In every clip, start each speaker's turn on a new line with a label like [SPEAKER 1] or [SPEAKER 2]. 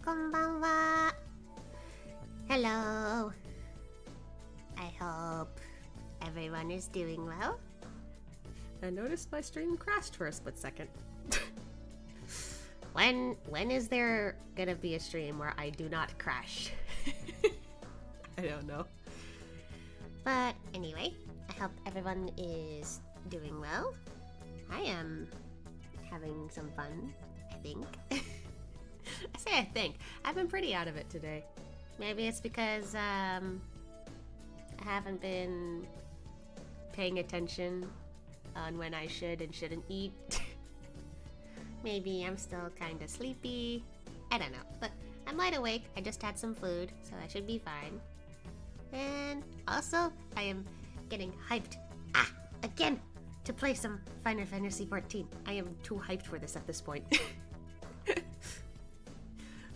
[SPEAKER 1] Konbanwa. Hello. I hope everyone is doing well.
[SPEAKER 2] I noticed my stream crashed for a split second.
[SPEAKER 1] When is there gonna be a stream where I do not crash?
[SPEAKER 2] I don't know.
[SPEAKER 1] But anyway, I hope everyone is doing well. I am having some fun, I think.
[SPEAKER 2] I say I think. I've been pretty out of it today.
[SPEAKER 1] Maybe it's because I haven't been paying attention on when I should and shouldn't eat. Maybe I'm still kind of sleepy. I don't know, but I'm wide awake. I just had some food, so I should be fine. And also, I am getting hyped again to play some Final Fantasy XIV. I am too hyped for this at this point.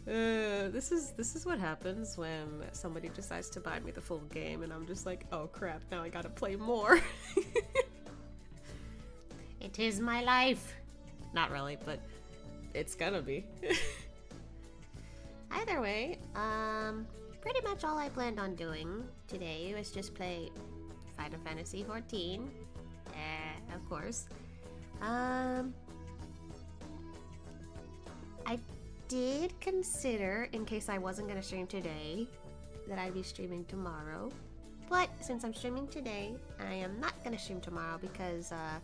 [SPEAKER 2] This is what happens when somebody decides to buy me the full game, and I'm just like, oh crap, now I gotta play more.
[SPEAKER 1] It is my life.
[SPEAKER 2] Not really, but it's gonna be.
[SPEAKER 1] Either way, pretty much all I planned on doing today was just play Final Fantasy XIV. Of course. I did consider, in case I wasn't gonna stream today, that I'd be streaming tomorrow. But since I'm streaming today, I am not gonna stream tomorrow because I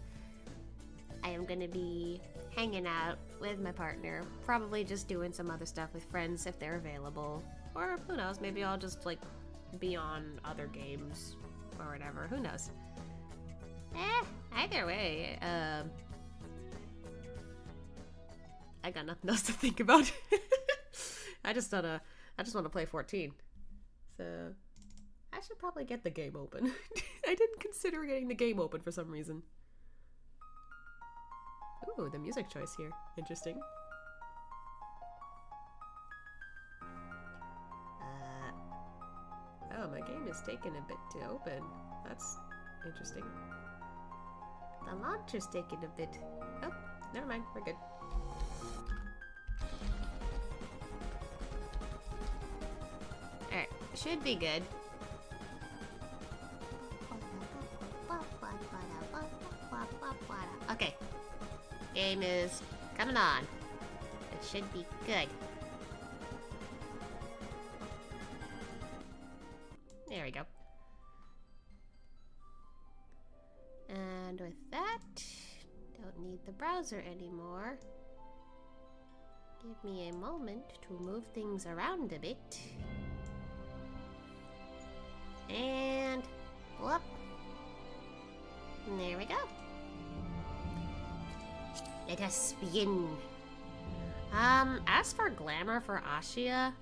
[SPEAKER 1] am gonna be hanging out with my partner, probably just doing some other stuff with friends if they're available. Or who knows, maybe I'll just like be on other games or whatever, who knows. Either way, I got nothing else to think about.
[SPEAKER 2] I just want to play 14. So I should probably get the game open. I didn't consider getting the game open for some reason. Ooh, the music choice here. Interesting. Oh, my game is taking a bit to open. That's interesting.
[SPEAKER 1] The launcher's taking a bit.
[SPEAKER 2] Oh, never mind. We're good.
[SPEAKER 1] Alright, should be good. Okay. Game is coming on. It should be good. There we go. And with that, don't need the browser anymore. Give me a moment to move things around a bit. And whoop. There we go. Let us begin. As for glamour for Ashia,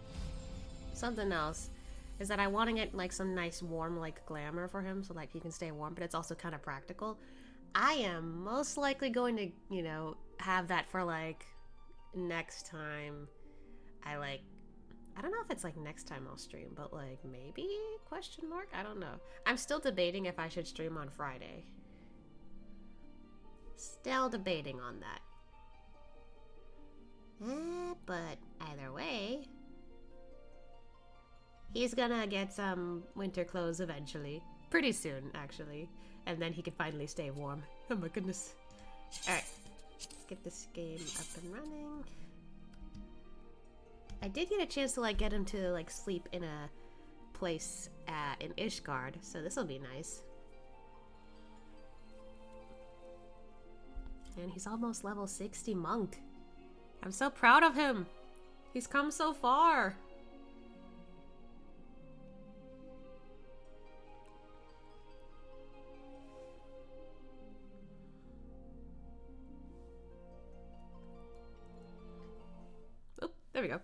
[SPEAKER 1] something else is that I want to get like some nice warm like glamour for him so like he can stay warm, but it's also kind of practical. I am most likely going to, you know, have that for like next time I don't know if it's like next time I'll stream, but like maybe question mark? I don't know. I'm still debating if I should stream on Friday. Still debating on that. But either way, he's gonna get some winter clothes eventually. Pretty soon, actually. And then he can finally stay warm. Oh my goodness. Alright. Let's get this game up and running. I did get a chance to like get him to like sleep in a place in Ishgard, so this will be nice. And he's almost level 60 monk. I'm so proud of him. He's come so far. Oh, there we go.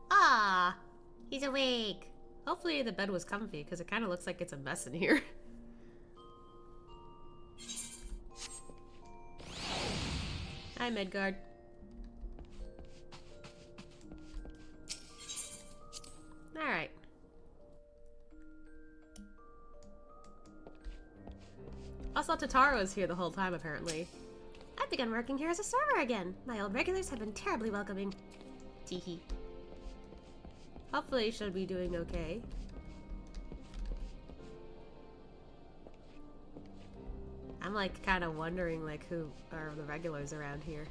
[SPEAKER 1] Ah, he's awake. Hopefully the bed was comfy, because it kind of looks like it's a mess in here. Hi, Midgard. Alright. Also, Totaro is here the whole time, apparently. I've begun working here as a server again. My old regulars have been terribly welcoming. Teehee. Hopefully she'll be doing okay. I'm like kind of wondering like who are the regulars around here.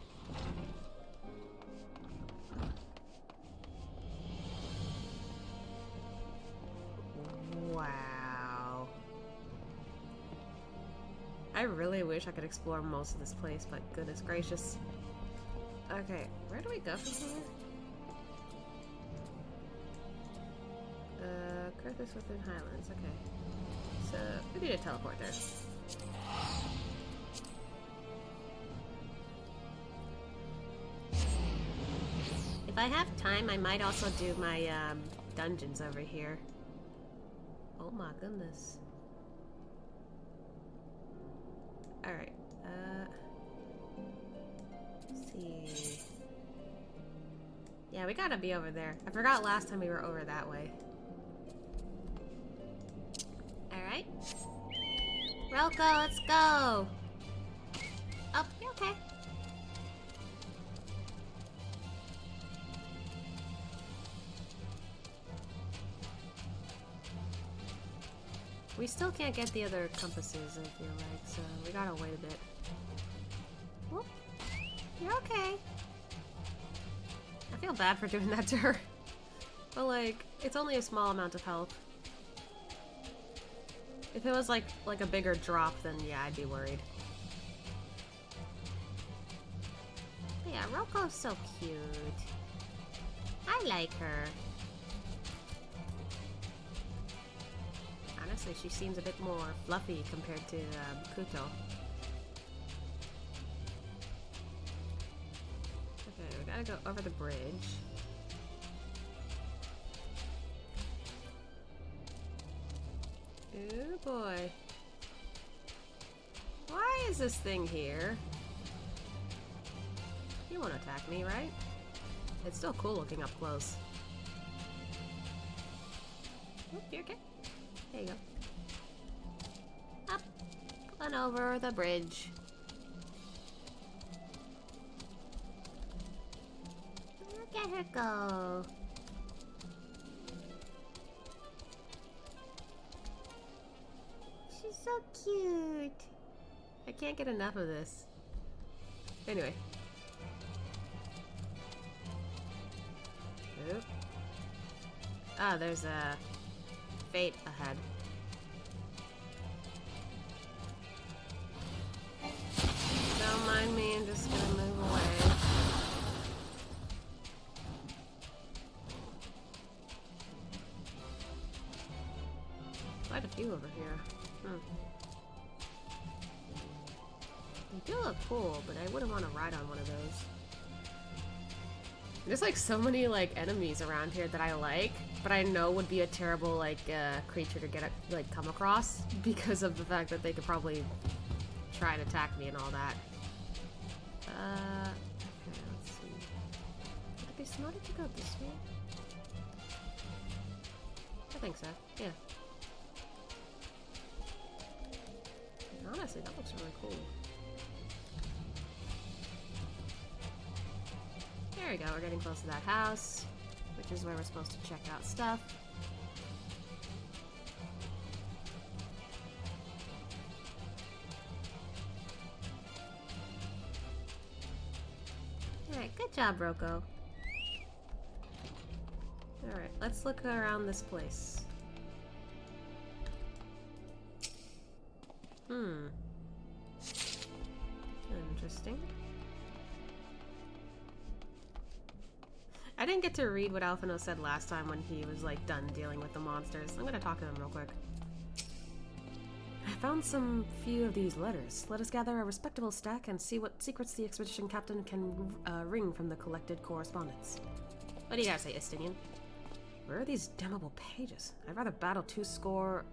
[SPEAKER 1] Wow. I really wish I could explore most of this place, but goodness gracious. Okay, where do we go from here? Curtis within Highlands, okay. So, we need to teleport there. If I have time, I might also do my dungeons over here. Oh my goodness. Alright, let's see. Yeah, we gotta be over there. I forgot last time we were over that way. Alright. Roko, let's go! Oh, you're okay. We still can't get the other compasses, I feel like, so we gotta wait a bit. Whoop. You're okay. I feel bad for doing that to her. But like, it's only a small amount of health. If it was like a bigger drop, then yeah, I'd be worried. But yeah, Roko's so cute. I like her. Honestly, she seems a bit more fluffy compared to Kuto. Okay, we gotta go over the bridge. Oh boy. Why is this thing here? You won't attack me, right? It's still cool looking up close. Oh, you're okay. There you go. Up and over the bridge. Look at her go. She's so cute. I can't get enough of this. Anyway. Oop. Oh, there's a fate ahead. Don't mind me, I'm just gonna move away. Quite a few over here. They do look cool, but I wouldn't want to ride on one of those. There's like so many like enemies around here that I like, but I know would be a terrible like creature to get come across because of the fact that they could probably try and attack me and all that. Okay, let's see. Would it be smarter to go this way? I think so. Yeah. And honestly, that looks really cool. There we go, we're getting close to that house, which is where we're supposed to check out stuff.
[SPEAKER 2] Good job, Rocco. Alright, let's look around this place. Interesting. I didn't get to read what Alphino said last time when he was, like, done dealing with the monsters. I'm gonna talk to him real quick. I found some few of these letters. Let us gather a respectable stack and see what secrets the expedition captain can wring from the collected correspondence. What do you gotta say, Estinian? Where are these damnable pages? I'd rather battle 2 score,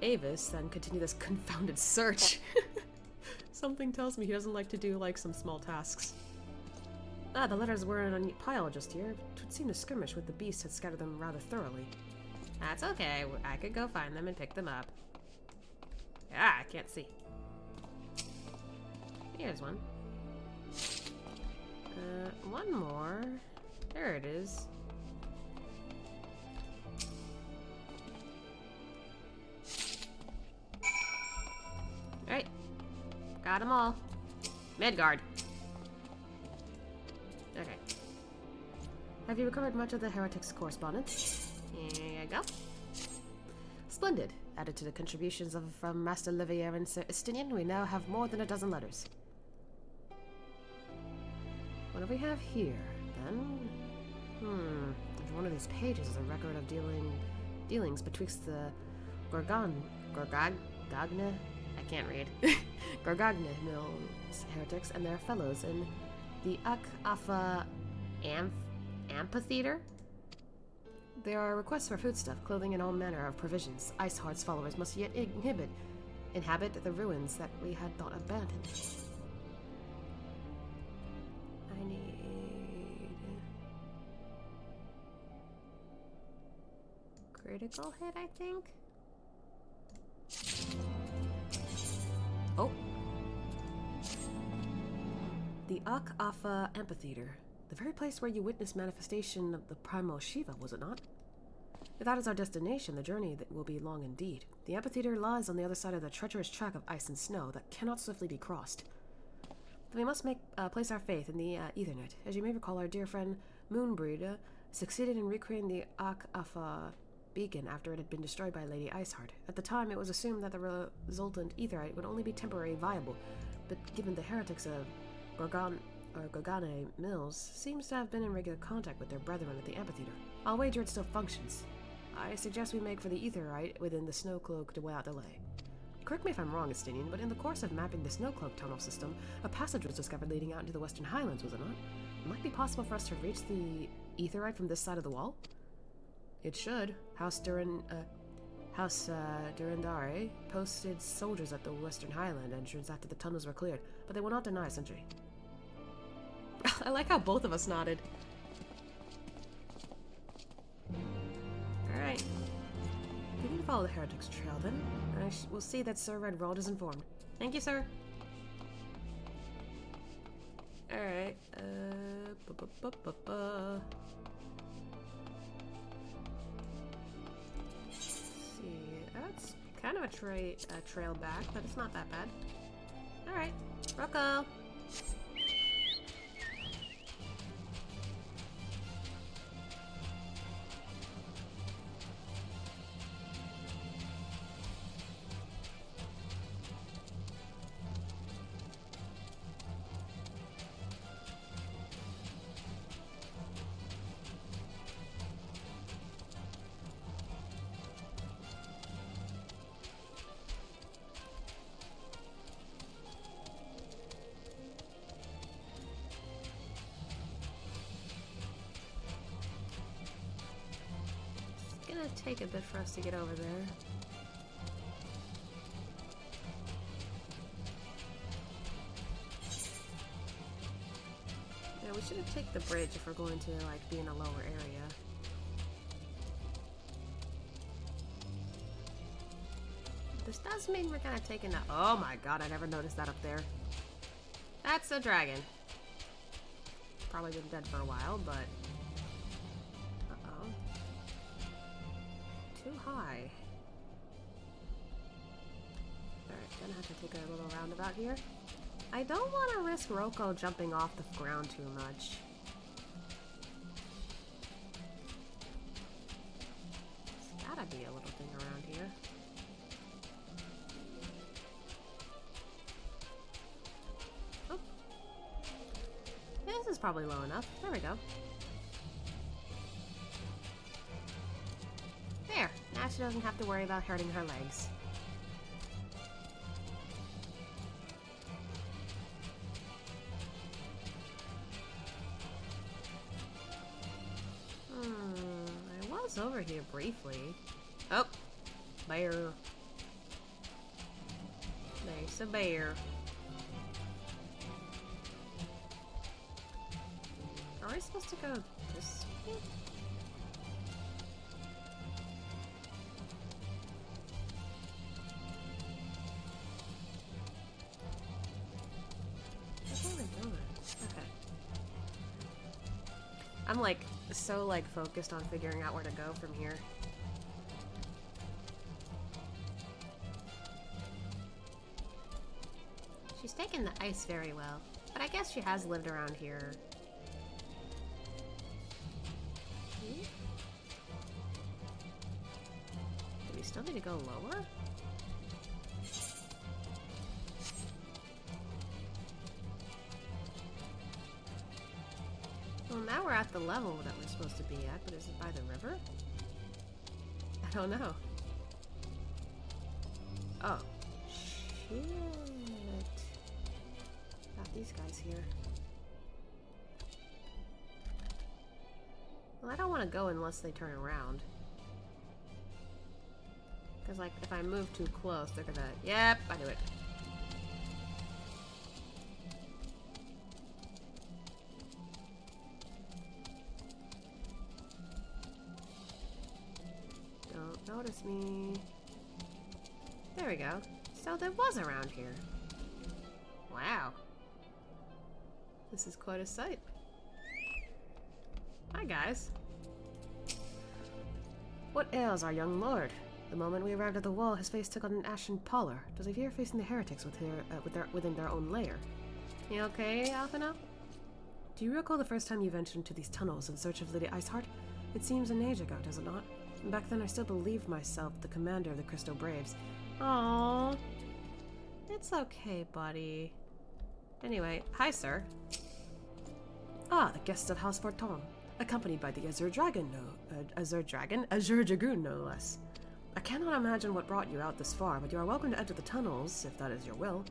[SPEAKER 2] Avis than continue this confounded search. Something tells me he doesn't like to do, like, some small tasks. Ah, the letters were in a neat pile just here. It would seem the skirmish with the beast had scattered them rather thoroughly. That's okay. I could go find them and pick them up. Ah, I can't see. Here's one. One more. There it is. Alright. Got them all. Midgard. Okay. Have you recovered much of the heretics' correspondence? Here you go. Splendid. Added to the contributions from Master Livier and Sir Estinian, we now have more than a dozen letters. What do we have here, then? One of these pages is a record of dealings betwixt the Gorgagne, I can't read. Gorgagne Mills heretics and their fellows in the Ak-Afa Amphitheater? There are requests for foodstuff, clothing, and all manner of provisions. Iceheart's followers must yet inhabit the ruins that we had thought abandoned. I need... critical hit, I think? Oh. The Ak-Afa Amphitheater. The very place where you witnessed manifestation of the primal Shiva, was it not? If that is our destination, the journey will be long indeed. The amphitheater lies on the other side of the treacherous track of ice and snow that cannot swiftly be crossed. Then we must place our faith in the Ethernet. As you may recall, our dear friend Moonbreed succeeded in recreating the Ak-Afa beacon after it had been destroyed by Lady Iceheart. At the time, it was assumed that the resultant etherite would only be temporarily viable, but given the heretics of Gorgagne Mills seems to have been in regular contact with their brethren at the amphitheater. I'll wager it still functions. I suggest we make for the etherite within the snow cloak without delay. Correct me if I'm wrong, Estinian, but in the course of mapping the snow cloak tunnel system, a passage was discovered leading out into the Western Highlands, was it not? It might be possible for us to reach the etherite from this side of the wall? It should. House Durandare posted soldiers at the Western Highland entrance after the tunnels were cleared, but they will not deny sentry. I like how both of us nodded. Alright. We need to follow the heretics trail then. We'll see that Sir Redworld is informed. Thank you, sir. Alright. See, that's kind of a trail back, but it's not that bad. Alright. Rocco! It's gonna take a bit for us to get over there. Yeah, we shouldn't take the bridge if we're going to, like, be in a lower area. This does mean we're gonna take a... Oh my god, I never noticed that up there. That's a dragon. Probably been dead for a while, but... Uh-oh. Too high. Alright, gonna have to take a little roundabout here. I don't want to risk Roko jumping off the ground too much. There's gotta be a little thing around here. Oh. Yeah, this is probably low enough. There we go. There. Now she doesn't have to worry about hurting her legs. I was over here briefly. Oh! Bear. There's a bear. Are we supposed to go this way? What are we doing? Okay. I'm like so like focused on figuring out where to go from here. She's taken the ice very well, but I guess she has lived around here. Do we still need to go lower? Well, now we're at the level that we're supposed to be at, but is it by the river? I don't know. Oh. Shit. Got these guys here. Well, I don't want to go unless they turn around. Because, like, if I move too close, they're gonna... Yep, I knew it. Don't notice me. There we go. So there was around here. Wow. This is quite a sight. Hi, guys. What ails our young lord? The moment we arrived at the wall, his face took on an ashen pallor. Does he fear facing the heretics within their own lair? You okay, Alphino? Do you recall the first time you ventured into these tunnels in search of Lady Iceheart? It seems an age ago, does it not? Back then, I still believed myself the commander of the Crystal Braves. Aww. It's okay, buddy. Anyway, hi, sir. Ah, the guests of House Forton, accompanied by the Azure Dragon, Azure Dragoon, no less. I cannot imagine what brought you out this far, but you are welcome to enter the tunnels, if that is your will.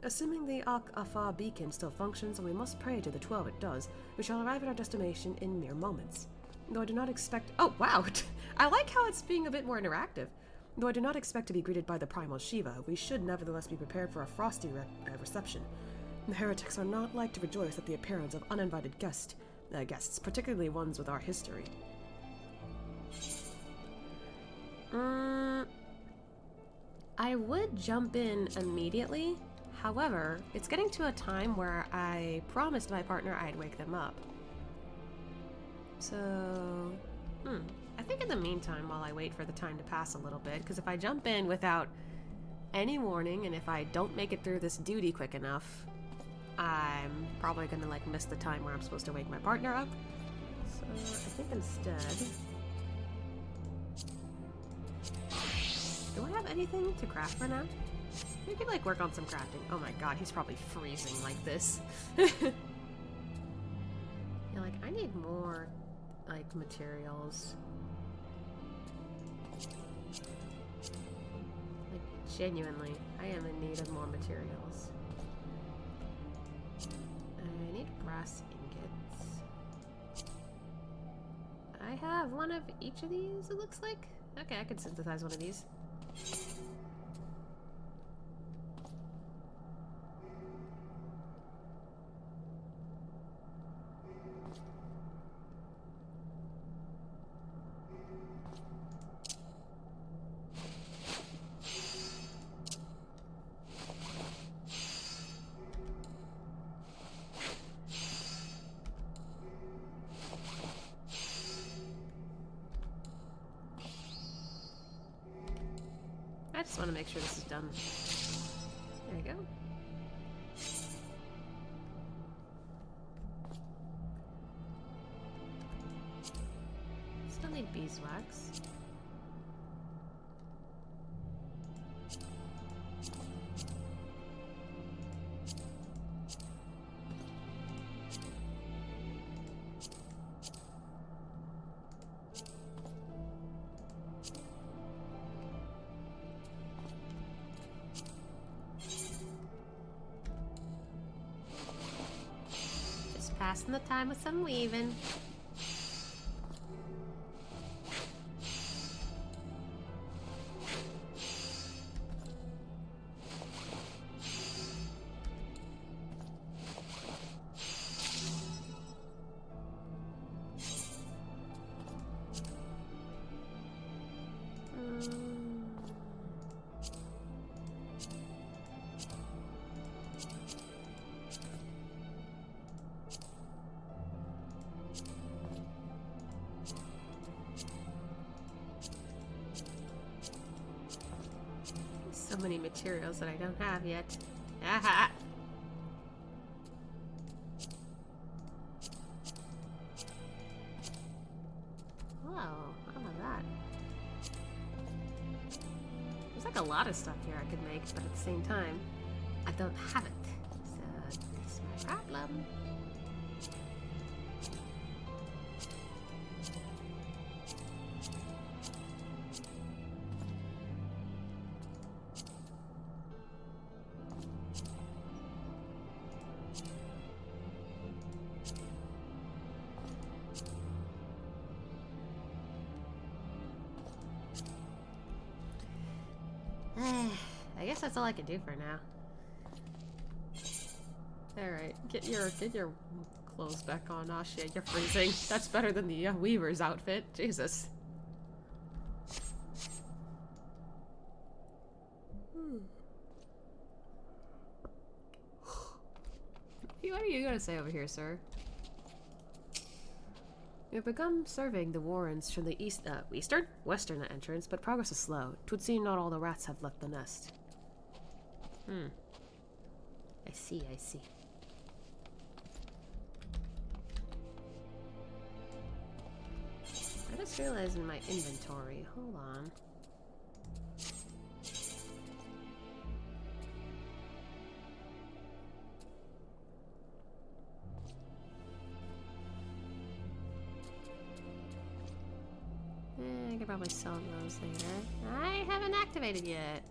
[SPEAKER 2] Assuming the Ak-Afa beacon still functions, and we must pray to the 12 it does, we shall arrive at our destination in mere moments. Though I do not expect— oh, wow! I like how it's being a bit more interactive. Though I do not expect to be greeted by the Primal Shiva, we should nevertheless be prepared for a frosty reception. The heretics are not like to rejoice at the appearance of uninvited guests, particularly ones with our history. I would jump in immediately. However, it's getting to a time where I promised my partner I'd wake them up. So, I think in the meantime, while I wait for the time to pass a little bit, because if I jump in without any warning, and if I don't make it through this duty quick enough, I'm probably gonna like miss the time where I'm supposed to wake my partner up. So I think instead, do I have anything to craft for now? We could like work on some crafting. Oh my god, he's probably freezing like this. Yeah, like I need more like materials. Like genuinely, I am in need of more materials. I need brass ingots. I have one of each of these, it looks like. Okay, I could synthesize one of these. I just want to make sure this is done. There we go.
[SPEAKER 1] beeswax. Just passing the time with some weaving. So many materials that I don't have yet. Aha! Whoa, I love that. There's like a lot of stuff here I could make, but at the same time, I don't have it. So that's my problem. I guess that's all I can do for now. Alright, get your clothes back on. Aw shit, you're freezing. That's better than the Weaver's outfit. Jesus. What are you gonna say over here, sir? We've begun surveying the warrens from the western entrance, but progress is slow. 'Twould seem not all the rats have left the nest. I see. I just realized in my inventory. Hold on. I could probably sell those later. I haven't activated yet.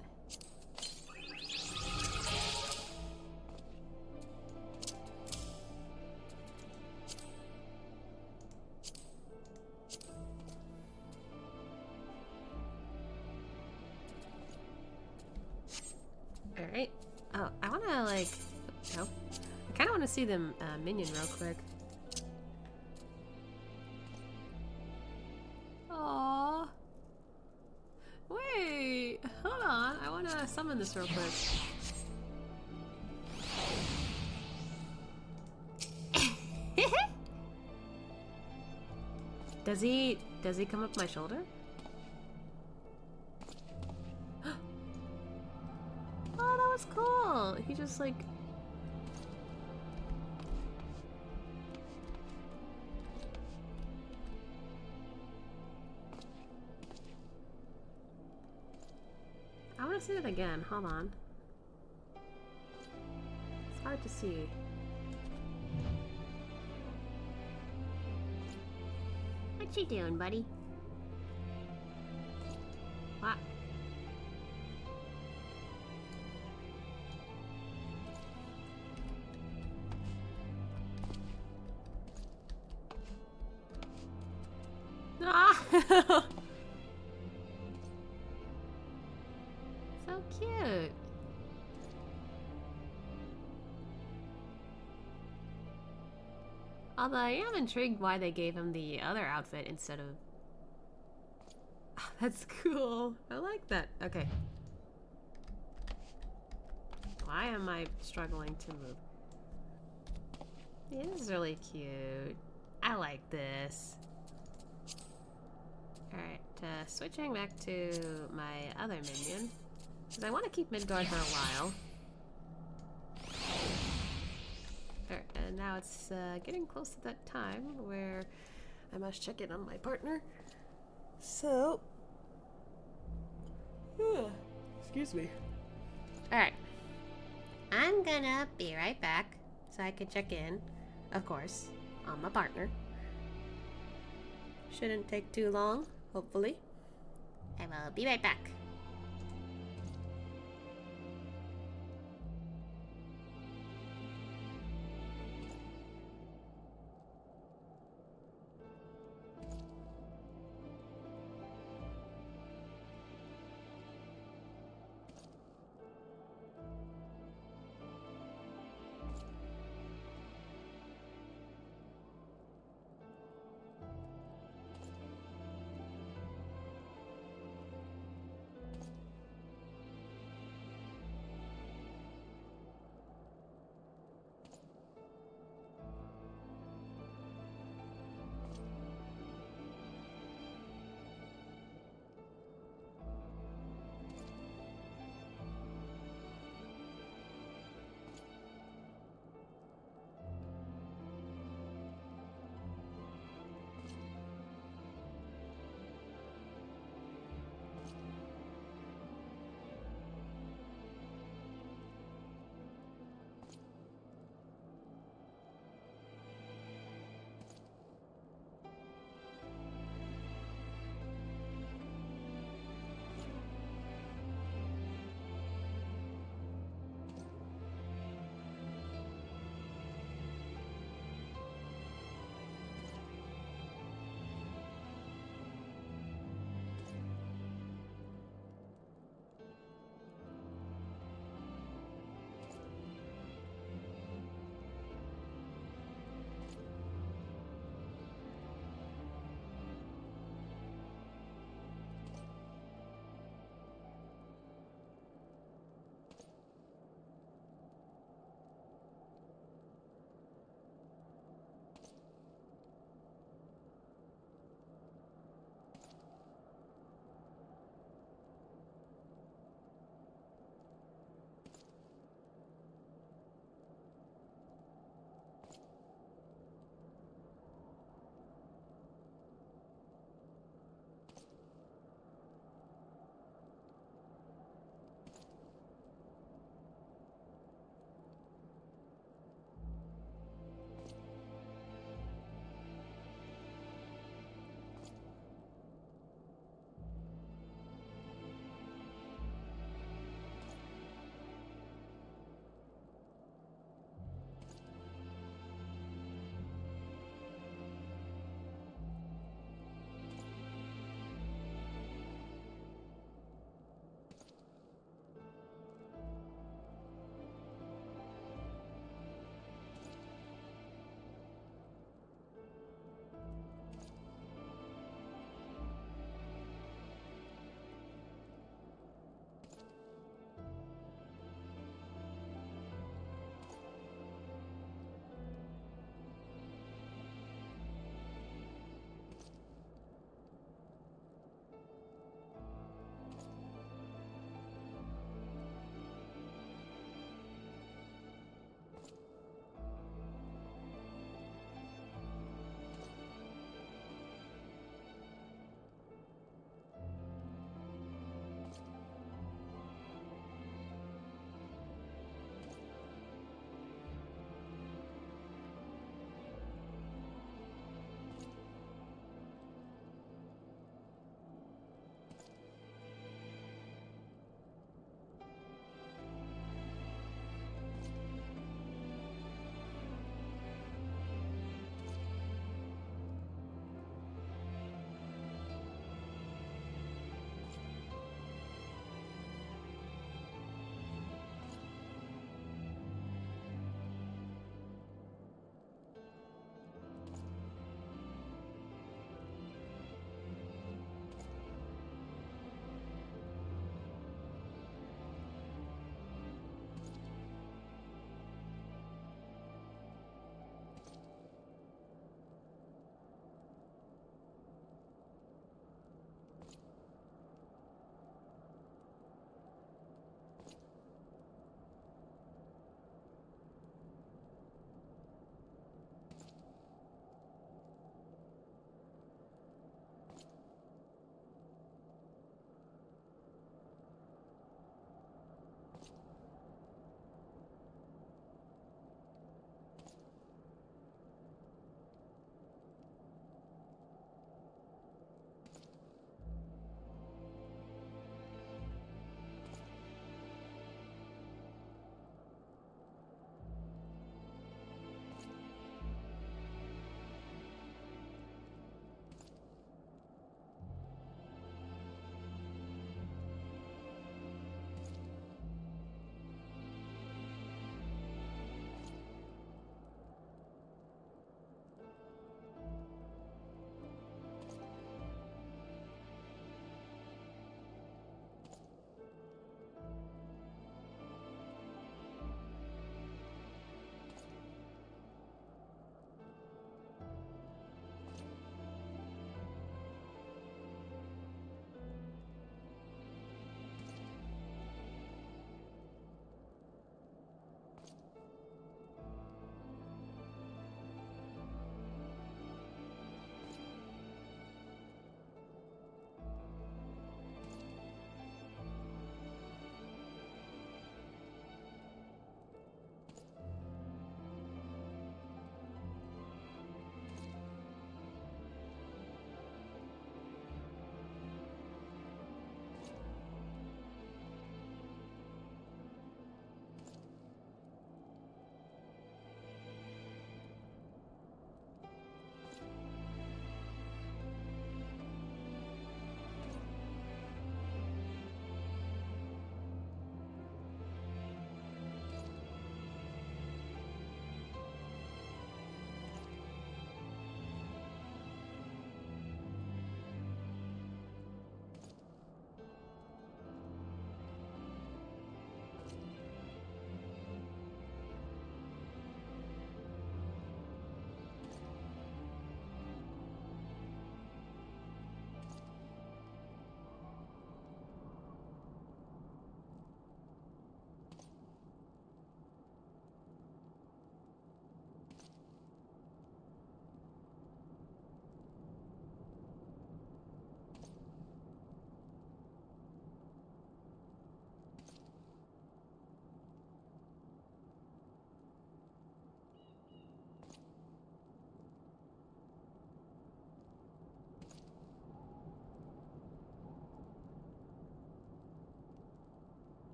[SPEAKER 1] Alright. Oh, I wanna like... Nope. I kinda wanna see them minion real quick. Aww. Wait, hold on. I wanna summon this real quick. Does he come up my shoulder? Oh, that was cool. He just like... I want to see it again. Hold on. It's hard to see. What you doing, buddy? What? Ah! So cute. Although I am intrigued why they gave him the other outfit instead of... Oh, that's cool. I like that. Okay. Why am I struggling to move? Yeah, this is really cute. I like this. Alright, switching back to my other minion. Because I want to keep Midgard for a while. Alright, and now it's getting close to that time where I must check in on my partner.
[SPEAKER 2] So, excuse me.
[SPEAKER 1] Alright. I'm gonna be right back so I can check in, of course, on my partner. Shouldn't take too long, hopefully. I will be right back.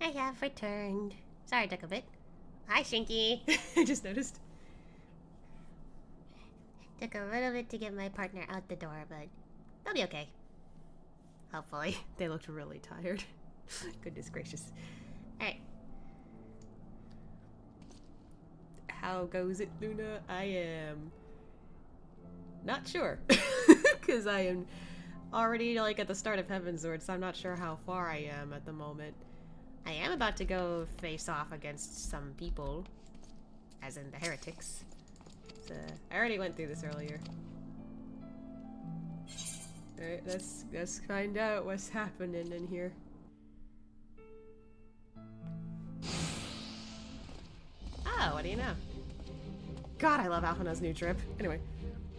[SPEAKER 1] I have returned. Sorry it took a bit. Hi, Shinky.
[SPEAKER 2] I just noticed.
[SPEAKER 1] Took a little bit to get my partner out the door, but they'll be okay. Hopefully.
[SPEAKER 2] They looked really tired. Goodness gracious.
[SPEAKER 1] Alright.
[SPEAKER 2] How goes it, Luna? I am not sure. Because I am already like at the start of Heavensward, so I'm not sure how far I am at the moment.
[SPEAKER 1] I am about to go face off against some people. As in the heretics.
[SPEAKER 2] So, I already went through this earlier. Alright, let's find out what's happening in here. Oh, what do you know? God, I love Alhana's new trip. Anyway,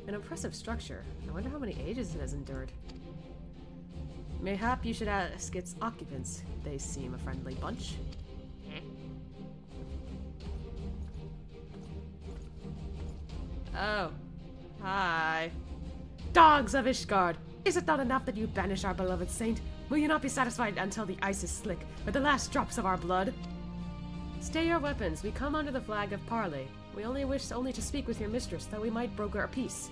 [SPEAKER 2] an impressive structure. I wonder how many ages it has endured. Mayhap you should ask its occupants. They seem a friendly bunch. Oh. Hi. Dogs of Ishgard! Is it not enough that you banish our beloved saint? Will you not be satisfied until the ice is slick, with the last drops of our blood? Stay your weapons. We come under the flag of parley. We only wish to speak with your mistress, that we might broker a peace.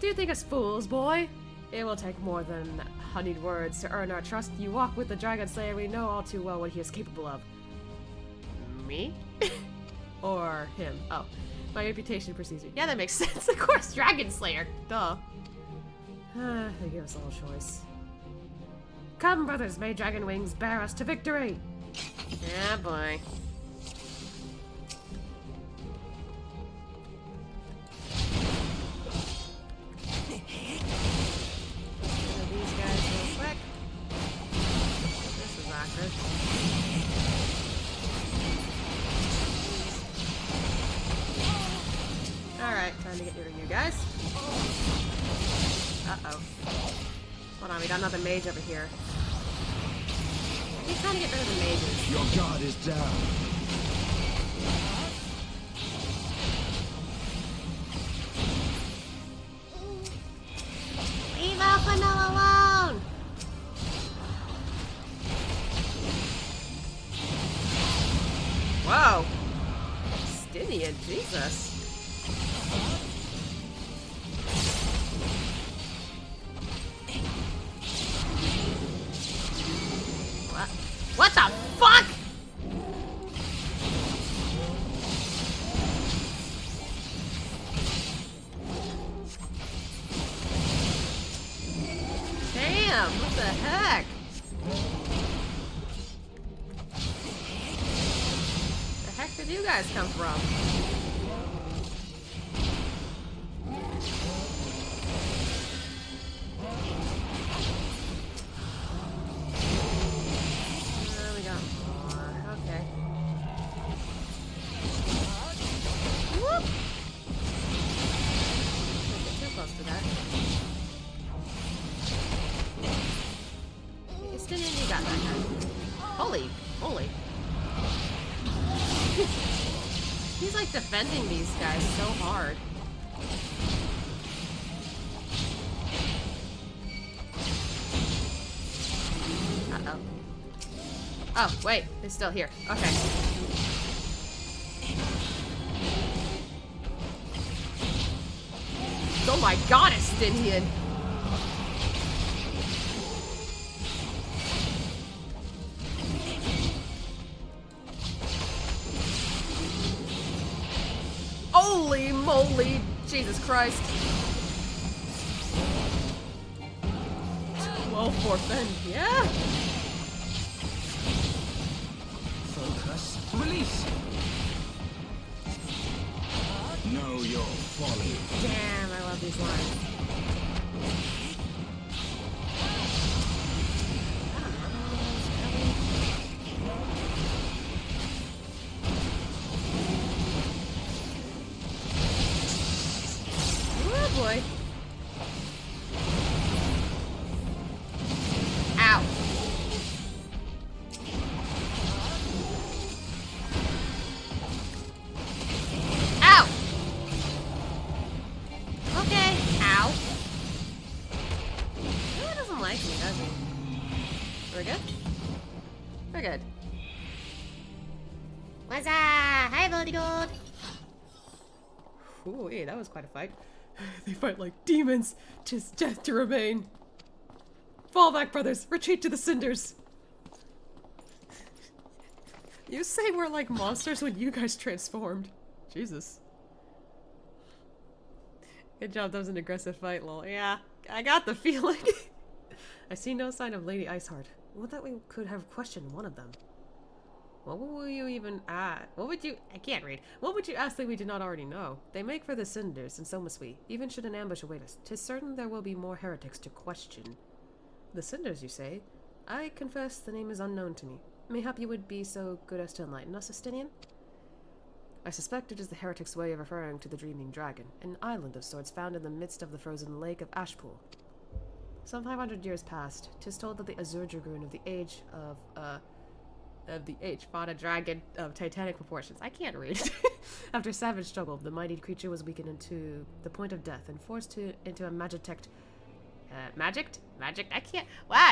[SPEAKER 2] Do you think us fools, boy? It will take more than honeyed words to earn our trust. You walk with the Dragon Slayer, we know all too well what he is capable of.
[SPEAKER 1] Me?
[SPEAKER 2] Or him. Oh. My reputation precedes me.
[SPEAKER 1] Yeah, that makes sense. Of course, Dragon Slayer. Duh.
[SPEAKER 2] They give us all choice. Come, brothers, may dragon wings bear us to victory!
[SPEAKER 1] Yeah, boy.
[SPEAKER 2] These guys real quick. This is awkward. Alright, time to get rid of you guys. Uh-oh. Hold on, we got another mage over here. He's trying to get rid of the mages.
[SPEAKER 3] Your guard is down.
[SPEAKER 1] Leave Alphonal alone!
[SPEAKER 2] Whoa! Stynian, Jesus.
[SPEAKER 1] What the fuck?
[SPEAKER 2] Damn, what the heck? The heck did you guys come from? We got more. Okay. Whoop! Don't get too close to that. Stynian, you got that guy. Holy moly. He's like defending these guys so hard. Uh-oh. Oh, wait. They're still here. Okay. Oh my god, it's Stynian! Holy moly! Jesus Christ. 12 for Fen, yeah?
[SPEAKER 3] Focus. Release. Know your folly.
[SPEAKER 2] Damn, I love these lines. Oh boy. Ow. Ow! Okay. Ow. He really doesn't like me, does he? We're good? We're good.
[SPEAKER 1] What's up? Hi, Bloody Gold.
[SPEAKER 2] Ooh, yeah, that was quite a fight. They fight like demons. 'Tis death to remain. Fall back, brothers. Retreat to the cinders. You say we're like monsters when you guys transformed. Jesus. Good job, that was an aggressive fight, lol. Yeah, I got the feeling. I see no sign of Lady Iceheart. Would that we could have questioned one of them. What will you even ask? What would you— I can't read. What would you ask that we did not already know? They make for the cinders, and so must we. Even should an ambush await us, 'tis certain there will be more heretics to question. The cinders, you say? I confess the name is unknown to me. Mayhap you would be so good as to enlighten us, Estinian? I suspect it is the heretic's way of referring to the Dreaming Dragon, an island of sorts found in the midst of the frozen lake of Ashpool. Some 500 years past, 'tis told that the Azure Dragoon of the age fought a dragon of titanic proportions. I can't read. After savage struggle, the mighty creature was weakened into the point of death and forced into a magicked I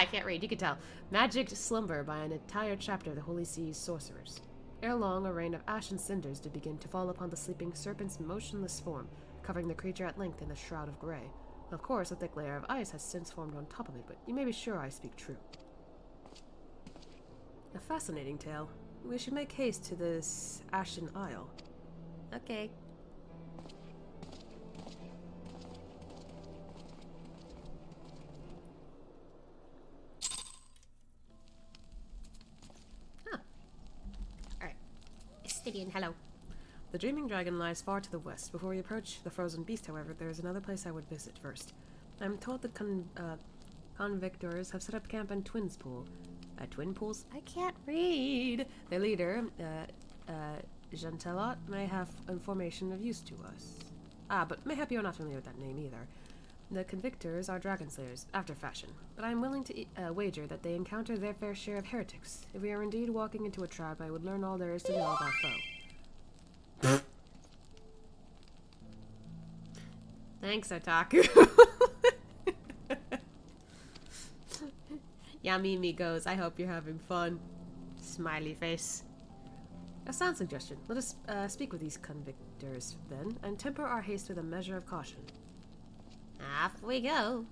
[SPEAKER 2] can't read, you can tell. Magic slumber by an entire chapter of the Holy Sea's sorcerers. Ere long, a rain of ash and cinders did begin to fall upon the sleeping serpent's motionless form, covering the creature at length in a shroud of grey. Of course, a thick layer of ice has since formed on top of it, but you may be sure I speak true. A fascinating tale. We should make haste to this Ashen Isle.
[SPEAKER 1] Okay. Estidian, hello.
[SPEAKER 2] The Dreaming Dragon lies far to the west. Before we approach the frozen beast, however, there is another place I would visit first. I am told the convictors have set up camp in Twins Pool. Twin Pools? I can't read! Their leader, Gentelot, may have information of use to us. But mayhap you're not familiar with that name either. The convictors are dragon slayers, after fashion, but I am willing to wager that they encounter their fair share of heretics. If we are indeed walking into a trap, I would learn all there is to know of our foe. Thanks, Otaku. Yamimi goes, I hope you're having fun. Smiley face. A sound suggestion. Let us speak with these convictors, then, and temper our haste with a measure of caution.
[SPEAKER 1] Off we go.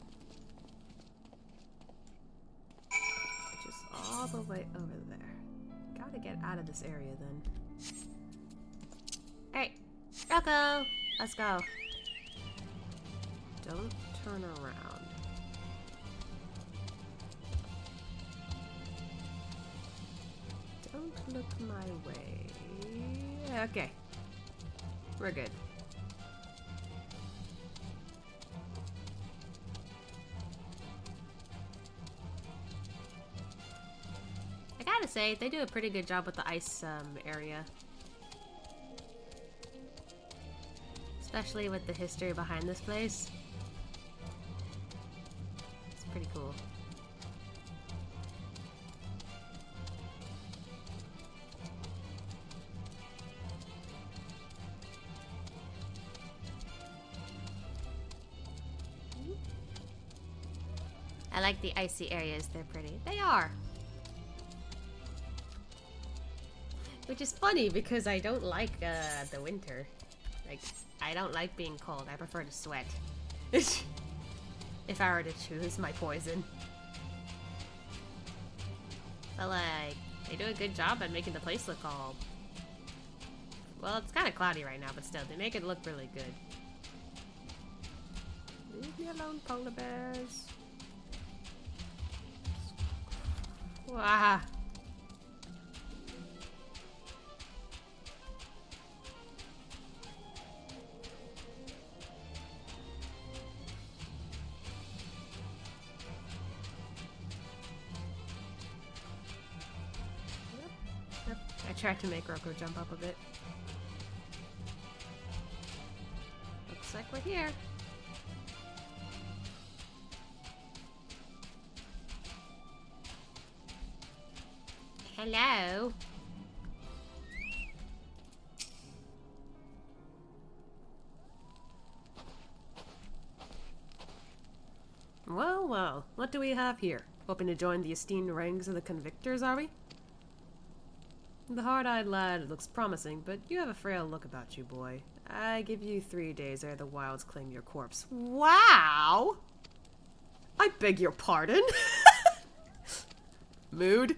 [SPEAKER 2] Which is all the way over there. Gotta get out of this area, then.
[SPEAKER 1] Alright, Rocco, let's go.
[SPEAKER 2] Don't turn around. Don't look my way. Okay. We're good.
[SPEAKER 1] I gotta say, they do a pretty good job with the ice area. Especially with the history behind this place. It's pretty cool. I like the icy areas, they're pretty. They are! Which is funny because I don't like the winter. Like, I don't like being cold. I prefer to sweat. If I were to choose my poison. But like, they do a good job at making the place look all... Well, it's kind of cloudy right now, but still, they make it look really good.
[SPEAKER 2] Leave me alone, polar bears.
[SPEAKER 1] Wow.
[SPEAKER 2] I tried to make Rocco jump up a bit.
[SPEAKER 1] Looks like we're here. Hello.
[SPEAKER 2] Well, well, what do we have here? Hoping to join the esteemed ranks of the convictors, are we? The hard-eyed lad looks promising, but you have a frail look about you, boy. I give you 3 days ere the wilds claim your corpse. Wow! I beg your pardon? Mood?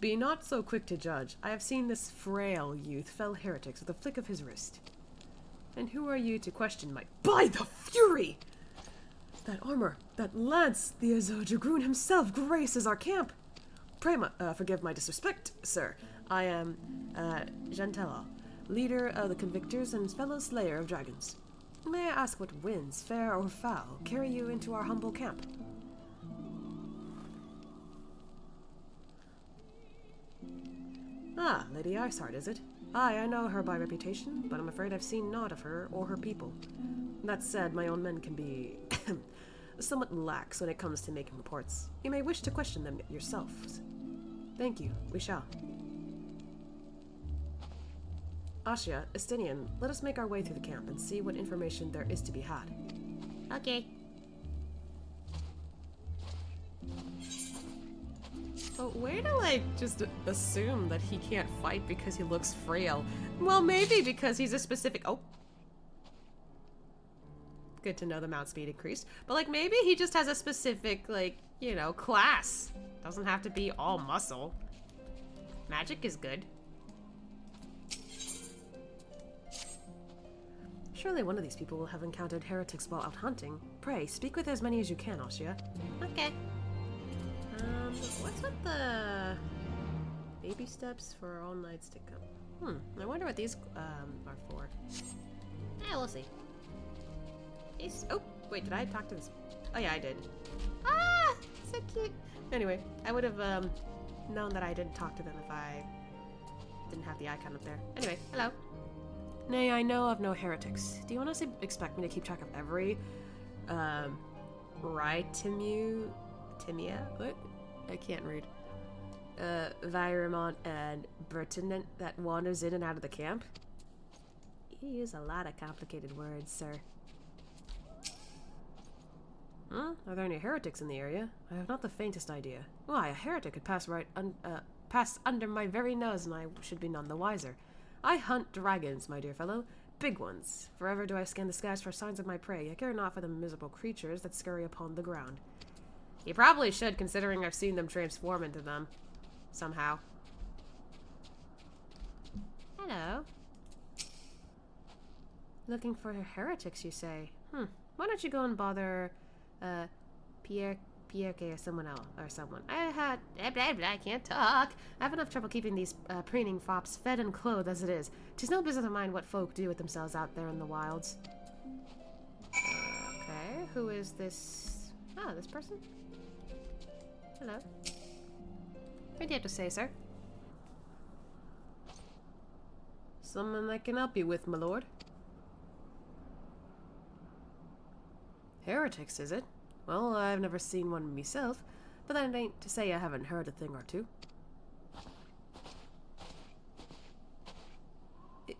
[SPEAKER 2] Be not so quick to judge. I have seen this frail youth fell heretics with a flick of his wrist. And who are you to question my— By the Fury! That armor, that lance, the Azure Dragoon himself graces our camp. Pray forgive my disrespect, sir. I am, Gentella, leader of the Convictors and fellow slayer of dragons. May I ask what winds, fair or foul, carry you into our humble camp? Ah, Lady Iceheart, is it? Aye, I know her by reputation, but I'm afraid I've seen naught of her or her people. That said, my own men can be somewhat lax when it comes to making reports. You may wish to question them yourselves. Thank you, we shall. Ashia, Estinian, let us make our way through the camp and see what information there is to be had.
[SPEAKER 1] Okay.
[SPEAKER 2] But way to, like, just assume that he can't fight because he looks frail. Well, maybe because he's a specific— Oh. Good to know the mount speed increased. But, like, maybe he just has a specific, like, you know, class. Doesn't have to be all muscle. Magic is good. Surely one of these people will have encountered heretics while out hunting. Pray, speak with as many as you can, Ashia.
[SPEAKER 1] Okay.
[SPEAKER 2] What's with the baby steps for all knights to come? I wonder what these are for.
[SPEAKER 1] Yeah, we'll see.
[SPEAKER 2] Oh, wait, did I talk to this? Oh yeah, I did.
[SPEAKER 1] Ah! So cute.
[SPEAKER 2] Anyway, I would have known that I didn't talk to them if I didn't have the icon up there. Anyway, hello. Nay, I know of no heretics. Do you honestly expect me to keep track of every Timia? What? I can't read. Viremont and Bertinent that wanders in and out of the camp? You use a lot of complicated words, sir. Huh? Are there any heretics in the area? I have not the faintest idea. Why, a heretic could pass pass under my very nose and I should be none the wiser. I hunt dragons, my dear fellow. Big ones. Forever do I scan the skies for signs of my prey. I care not for the miserable creatures that scurry upon the ground. You probably should, considering I've seen them transform into them. Somehow.
[SPEAKER 1] Hello.
[SPEAKER 2] Looking for heretics, you say? Why don't you go and bother, Pierre or someone else, or someone.
[SPEAKER 1] Blah, blah, blah, I can't talk.
[SPEAKER 2] I have enough trouble keeping these preening fops fed and clothed as it is. 'Tis no business of mine what folk do with themselves out there in the wilds. Okay, who is this? Ah, this person? Hello. What do you have to say, sir? Someone I can help you with, my lord. Heretics, is it? Well, I've never seen one myself, but that ain't to say I haven't heard a thing or two.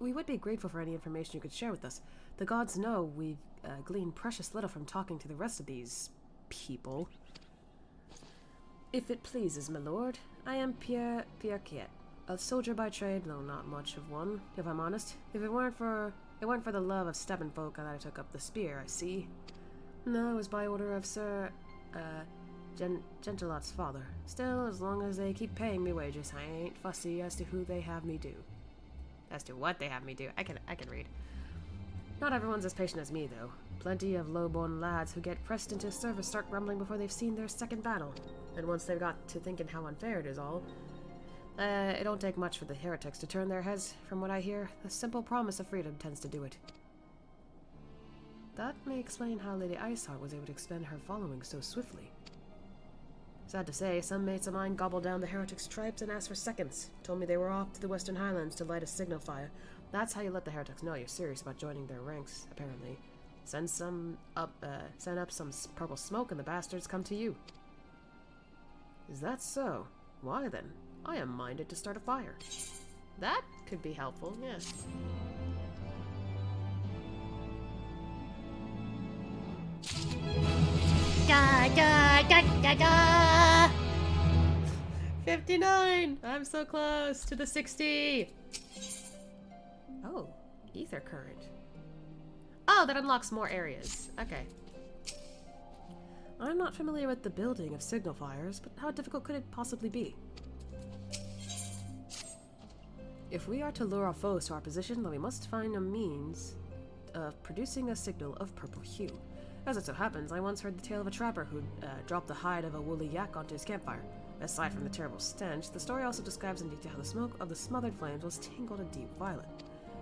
[SPEAKER 2] We would be grateful for any information you could share with us. The gods know we've gleaned precious little from talking to the rest of these people. If it pleases, my lord, I am Pierre Quiet, a soldier by trade, though not much of one, if I'm honest. If it weren't for the love of stepping folk that I took up the spear, I see. No, it was by order of Sir, Gentilot's father. Still, as long as they keep paying me wages, I ain't fussy as to who they have me do. As to what they have me do, I can read. Not everyone's as patient as me, though. Plenty of low-born lads who get pressed into service start grumbling before they've seen their second battle. And once they've got to thinking how unfair it is all, it don't take much for the heretics to turn their heads. From what I hear, the simple promise of freedom tends to do it. That may explain how Lady Iceheart was able to expand her following so swiftly. Sad to say, some mates of mine gobbled down the heretics' tribes and asked for seconds. Told me they were off to the Western Highlands to light a signal fire. That's how you let the heretics know you're serious about joining their ranks, apparently. Send up some purple smoke and the bastards come to you. Is that so? Why then? I am minded to start a fire. That could be helpful, yes.
[SPEAKER 1] Da da da da da.
[SPEAKER 2] 59! I'm so close to the 60! Oh, ether current. Oh, that unlocks more areas. Okay. I'm not familiar with the building of signal fires, but how difficult could it possibly be? If we are to lure our foes to our position, then we must find a means of producing a signal of purple hue. As it so happens, I once heard the tale of a trapper who dropped the hide of a woolly yak onto his campfire. Aside from the terrible stench, the story also describes in detail how the smoke of the smothered flames was tingled a deep violet.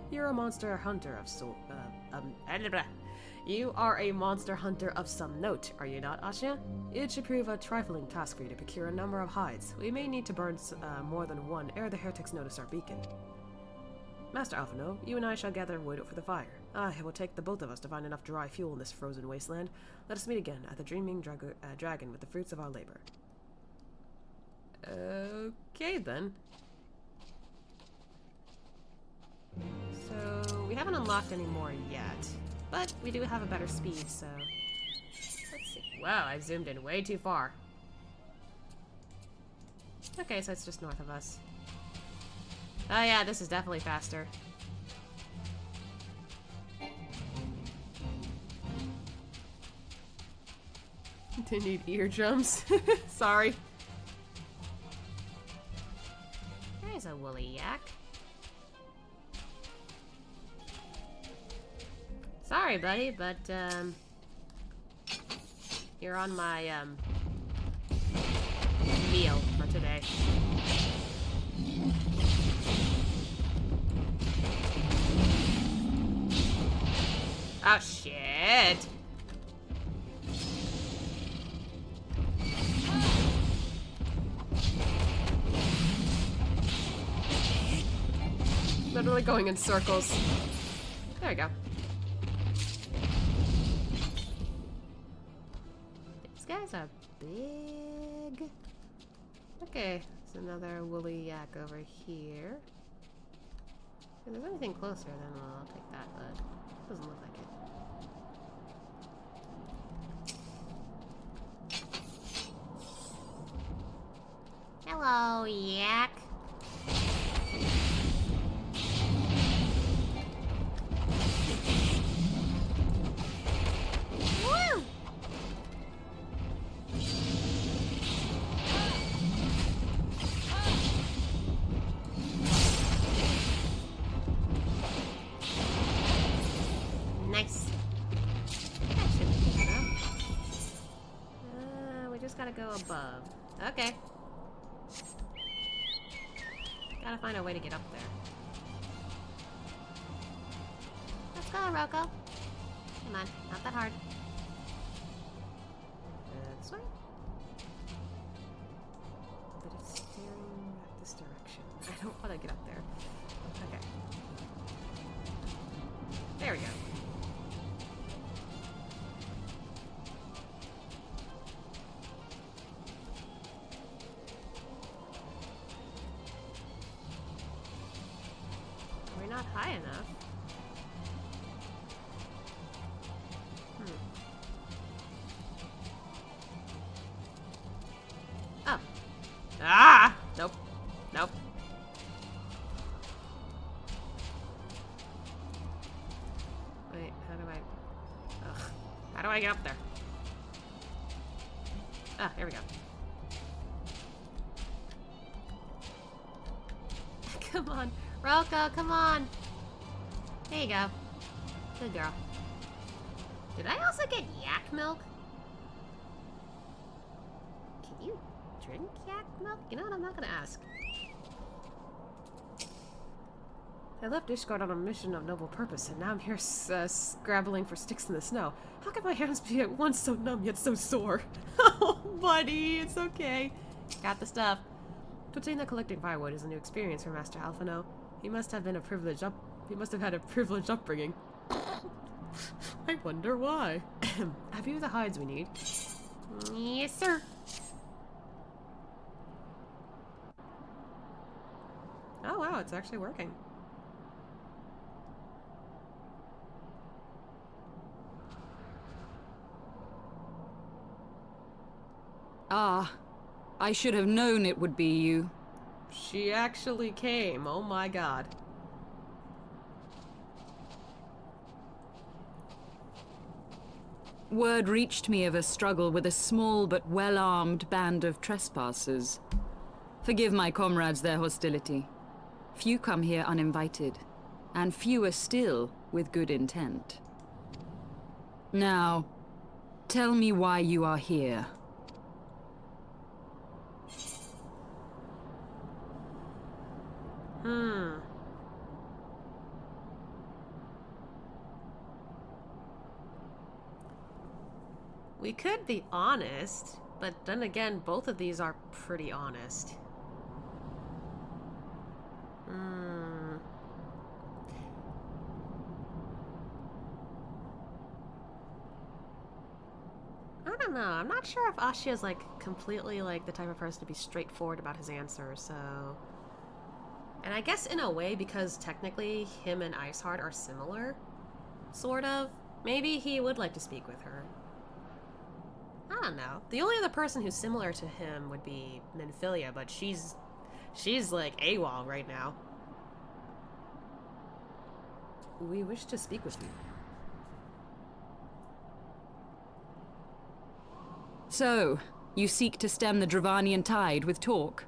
[SPEAKER 2] You're a monster hunter of You are a monster hunter of some note, are you not, Asha? It should prove a trifling task for you to procure a number of hides. We may need to burn more than one ere the heretics notice our beacon. Master Alphino, you and I shall gather wood for the fire. It will take the both of us to find enough dry fuel in this frozen wasteland. Let us meet again at the Dreaming Dragon with the fruits of our labor. Okay, then. So, we haven't unlocked any more yet, but we do have a better speed, so... Let's see. Wow, I zoomed in way too far. Okay, so it's just north of us. Oh yeah, this is definitely faster. They need eardrums. Sorry.
[SPEAKER 1] There's a woolly yak. Sorry, buddy, but, you're on my, meal for today. Oh, shit!
[SPEAKER 2] Literally going in circles. There we go.
[SPEAKER 1] These guys are big.
[SPEAKER 2] Okay, there's another woolly yak over here. If there's anything closer, then I'll take that, but it doesn't look like it.
[SPEAKER 1] Hello, yak. Woo! Nice. That should be good enough.
[SPEAKER 2] We just gotta go above. Okay. Gotta find a way to get up there.
[SPEAKER 1] Let's go, Rocco. Come on, not that hard.
[SPEAKER 2] This way? But it's staring at this direction. I don't want to get up there. Okay. There we go. We're not high enough. Oh. Ah! Nope. Nope. Wait, how do I... Ugh. How do I get up there? Ah, here we go.
[SPEAKER 1] Come on. Rocco, come on. There you go. Good girl. Did I also get yak milk? Can you drink yak milk? You know what? I'm not gonna ask.
[SPEAKER 2] I left Ishgard on a mission of noble purpose, and now I'm here scrabbling for sticks in the snow. How can my hands be at once so numb yet so sore? Oh, buddy, it's okay. Got the stuff. Putting the collecting firewood is a new experience for Master Alphino. He must have had a privileged upbringing. I wonder why. Have you the hides we need?
[SPEAKER 1] Yes, sir.
[SPEAKER 2] Oh wow, it's actually working.
[SPEAKER 4] I should have known it would be you.
[SPEAKER 2] She actually came. Oh my god.
[SPEAKER 4] Word reached me of a struggle with a small but well-armed band of trespassers. Forgive my comrades their hostility. Few come here uninvited, and fewer still with good intent. Now, tell me why you are here.
[SPEAKER 2] We could be honest, but then again, both of these are pretty honest. I don't know. I'm not sure if Ashia is like completely like the type of person to be straightforward about his answer, so... And I guess in a way, because technically him and Iceheart are similar, sort of, maybe he would like to speak with her. I don't know. The only other person who's similar to him would be Nymphilia, but she's like AWOL right now.
[SPEAKER 5] We wish to speak with you.
[SPEAKER 4] So, you seek to stem the Dravanian tide with talk?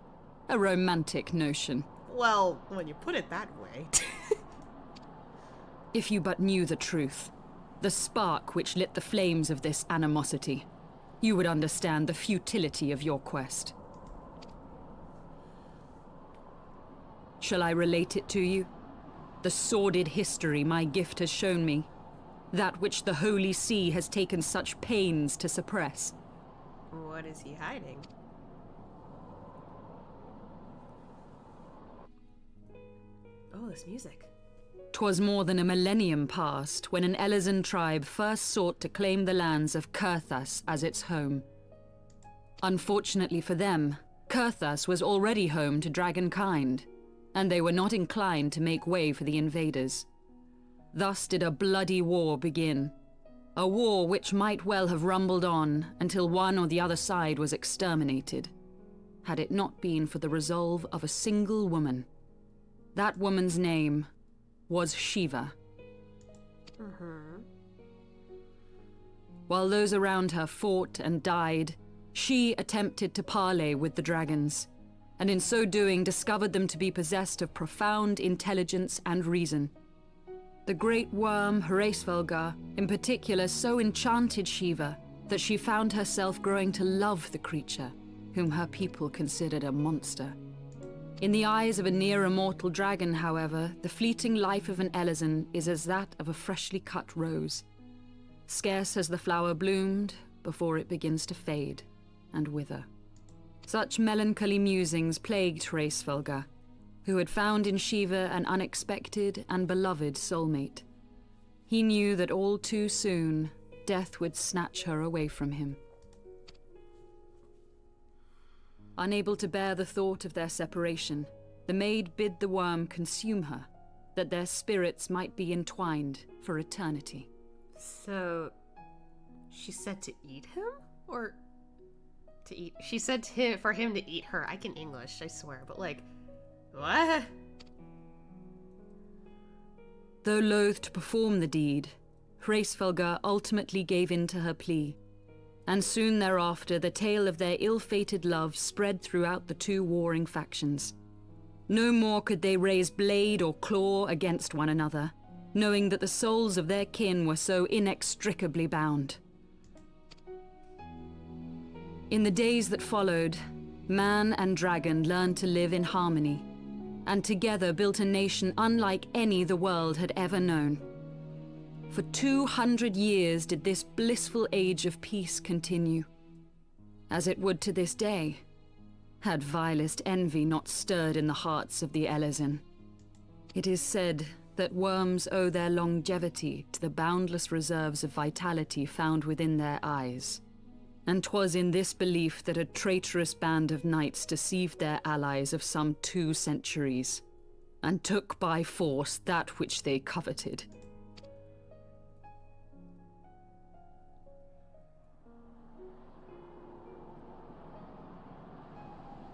[SPEAKER 4] A romantic notion.
[SPEAKER 2] Well, when you put it that way.
[SPEAKER 4] If you but knew the truth, the spark which lit the flames of this animosity, you would understand the futility of your quest. Shall I relate it to you? The sordid history my gift has shown me. That which the Holy See has taken such pains to suppress.
[SPEAKER 2] What is he hiding?
[SPEAKER 5] Oh, this music.
[SPEAKER 4] 'Twas more than a millennium past when an Elezen tribe first sought to claim the lands of Kurthas as its home. Unfortunately for them, Kurthas was already home to dragonkind, and they were not inclined to make way for the invaders. Thus did a bloody war begin. A war which might well have rumbled on until one or the other side was exterminated, had it not been for the resolve of a single woman. That woman's name was Shiva. While those around her fought and died, she attempted to parley with the dragons, and in so doing discovered them to be possessed of profound intelligence and reason. The great worm, Hraesvelgar, in particular so enchanted Shiva that she found herself growing to love the creature, whom her people considered a monster. In the eyes of a near-immortal dragon, however, the fleeting life of an Elezen is as that of a freshly cut rose. Scarce has the flower bloomed before it begins to fade and wither. Such melancholy musings plagued Hraesvelgar, who had found in Shiva an unexpected and beloved soulmate. He knew that all too soon, death would snatch her away from him. Unable to bear the thought of their separation, the maid bid the worm consume her, that their spirits might be entwined for eternity.
[SPEAKER 2] So, she said to eat him? Or to eat... She said for him to eat her. I can English, I swear, but like... What?
[SPEAKER 4] Though loath to perform the deed, Hraesvelgar ultimately gave in to her plea, and soon thereafter the tale of their ill-fated love spread throughout the two warring factions. No more could they raise blade or claw against one another, knowing that the souls of their kin were so inextricably bound. In the days that followed, man and dragon learned to live in harmony, and together built a nation unlike any the world had ever known. For 200 years did this blissful age of peace continue, as it would to this day, had vilest envy not stirred in the hearts of the Elezen. It is said that worms owe their longevity to the boundless reserves of vitality found within their eyes, and 'twas in this belief that a traitorous band of knights deceived their allies of some 2 centuries, and took by force that which they coveted.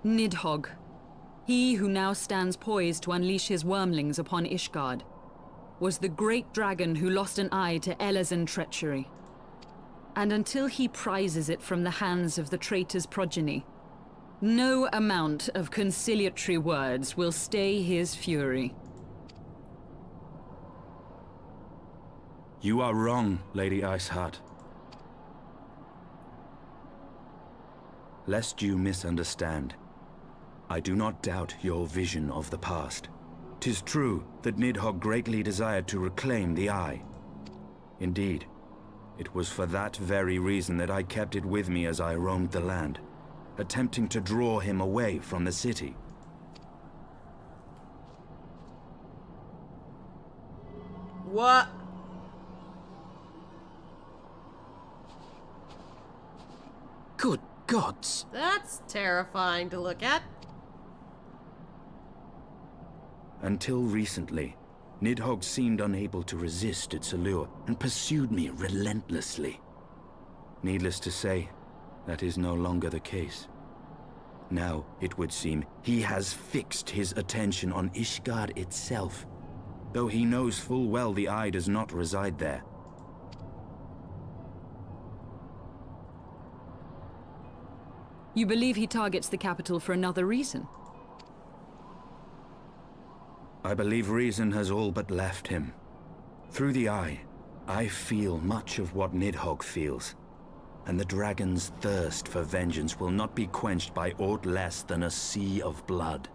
[SPEAKER 4] Nidhogg. He who now stands poised to unleash his wormlings upon Ishgard was the great dragon who lost an eye to Elezen treachery. And until he prizes it from the hands of the traitor's progeny, no amount of conciliatory words will stay his fury.
[SPEAKER 3] You are wrong, Lady Iceheart. Lest you misunderstand, I do not doubt your vision of the past. 'Tis true that Nidhogg greatly desired to reclaim the Eye. Indeed, it was for that very reason that I kept it with me as I roamed the land, attempting to draw him away from the city.
[SPEAKER 2] What?
[SPEAKER 6] Good gods!
[SPEAKER 2] That's terrifying to look at.
[SPEAKER 3] Until recently, Nidhogg seemed unable to resist its allure and pursued me relentlessly. Needless to say, that is no longer the case. Now, it would seem, he has fixed his attention on Ishgard itself, though he knows full well the Eye does not reside there.
[SPEAKER 4] You believe he targets the capital for another reason?
[SPEAKER 3] I believe reason has all but left him. Through the Eye, I feel much of what Nidhogg feels, and the dragon's thirst for vengeance will not be quenched by aught less than a sea of blood.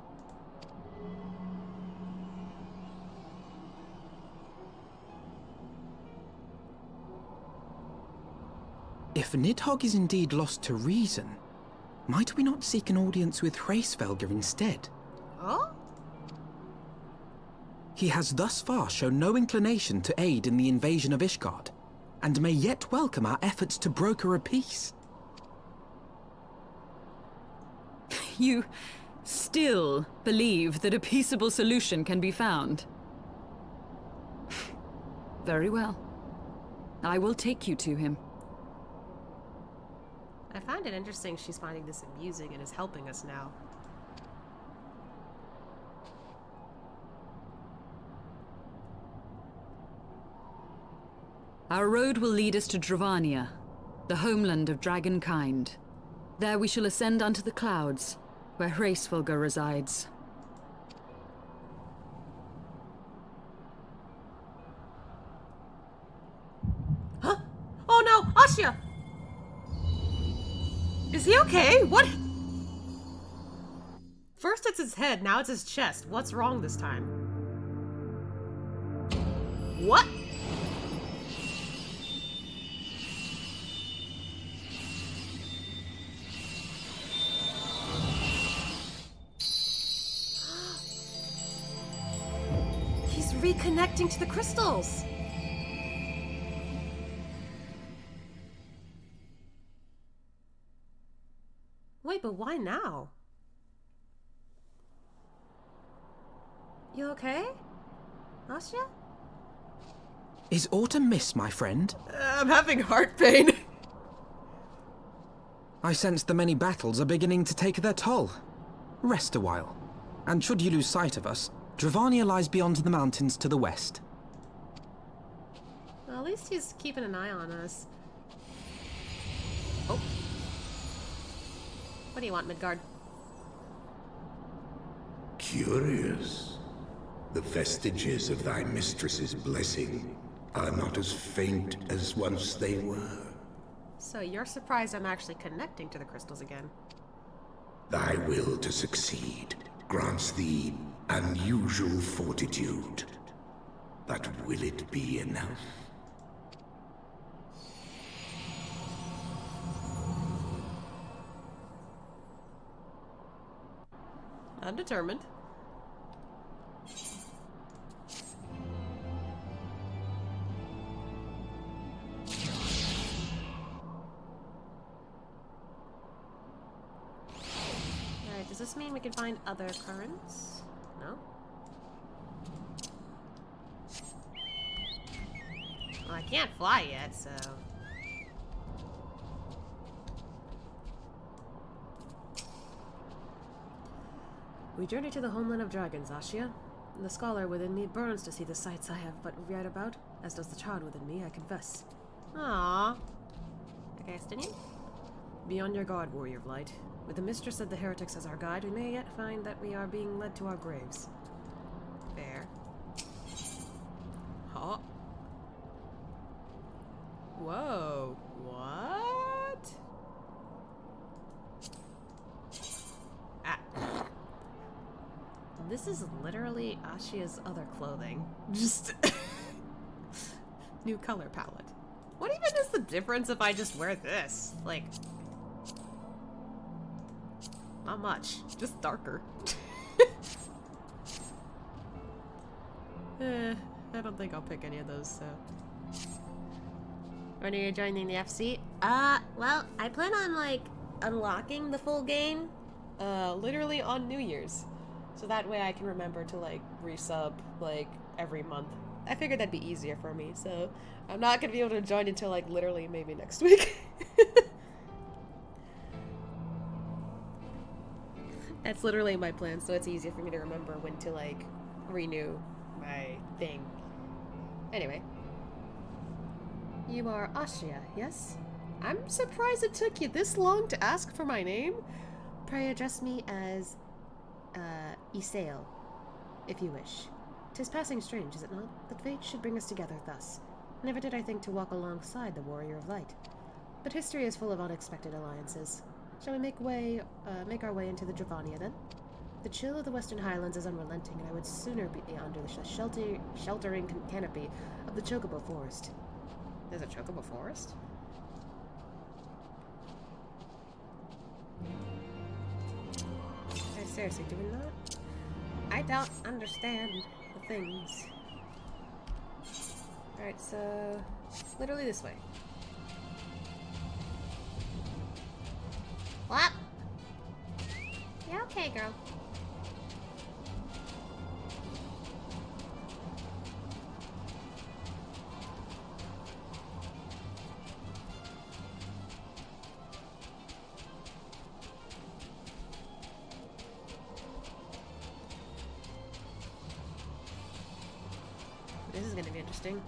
[SPEAKER 6] If Nidhogg is indeed lost to reason, might we not seek an audience with Hraesvelgr instead?
[SPEAKER 2] Oh?
[SPEAKER 6] He has thus far shown no inclination to aid in the invasion of Ishgard, and may yet welcome our efforts to broker a peace.
[SPEAKER 4] You still believe that a peaceable solution can be found? Very well. I will take you to him.
[SPEAKER 2] I find it interesting she's finding this amusing and is helping us now.
[SPEAKER 4] Our road will lead us to Dravania, the homeland of dragonkind. There we shall ascend unto the clouds, where Hraesvelgr resides.
[SPEAKER 2] Huh? Oh no! Asya! Is he okay? What? First it's his head, now it's his chest. What's wrong this time? What? He's reconnecting to the crystals. Wait, but why now? You okay? Asya?
[SPEAKER 6] Is aught amiss, my friend?
[SPEAKER 2] I'm having heart pain.
[SPEAKER 6] I sense the many battles are beginning to take their toll. Rest a while, and should you lose sight of us, Dravania lies beyond the mountains to the west.
[SPEAKER 2] Well, at least he's keeping an eye on us. Oh. What do you want, Midgard?
[SPEAKER 7] Curious. The vestiges of thy mistress's blessing are not as faint as once they were.
[SPEAKER 2] So you're surprised I'm actually connecting to the crystals again.
[SPEAKER 7] Thy will to succeed grants thee unusual fortitude. But will it be enough?
[SPEAKER 2] Undetermined. Alright, does this mean we can find other currents? No? Well, I can't fly yet, so... We journey to the homeland of dragons, Ashia. The scholar within me burns to see the sights I have but read about, as does the child within me, I confess.
[SPEAKER 1] Aww. Okay, Estinian?
[SPEAKER 2] Be on your guard, warrior of light. With the mistress of the heretics as our guide, we may yet find that we are being led to our graves.
[SPEAKER 1] Fair.
[SPEAKER 2] Huh? Whoa. What? Ah. This is literally Ashia's other clothing. Just new color palette. What even is the difference if I just wear this? Like, not much. Just darker. I don't think I'll pick any of those, so.
[SPEAKER 1] When are you joining the FC? Well, I plan on, like, unlocking the full game.
[SPEAKER 2] Literally on New Year's. So that way I can remember to, like, resub, like, every month. I figured that'd be easier for me, so I'm not gonna be able to join until, like, literally maybe next week. That's literally my plan, so it's easier for me to remember when to, like, renew my thing. Anyway. You are Ashia, yes? I'm surprised it took you this long to ask for my name.
[SPEAKER 1] Pray address me as, Isael, if you wish. 'Tis passing strange, is it not? That fate should bring us together thus. Never did I think to walk alongside the Warrior of Light. But history is full of unexpected alliances. Shall we make our way into the Dravania, then? The chill of the Western Highlands is unrelenting, and I would sooner be under the sheltering canopy of the Chocobo Forest.
[SPEAKER 2] There's a Chocobo Forest?
[SPEAKER 1] I seriously doing that? I don't understand the things.
[SPEAKER 2] Alright, so literally this way.
[SPEAKER 1] What? Yeah, okay, girl.
[SPEAKER 2] This is gonna be interesting.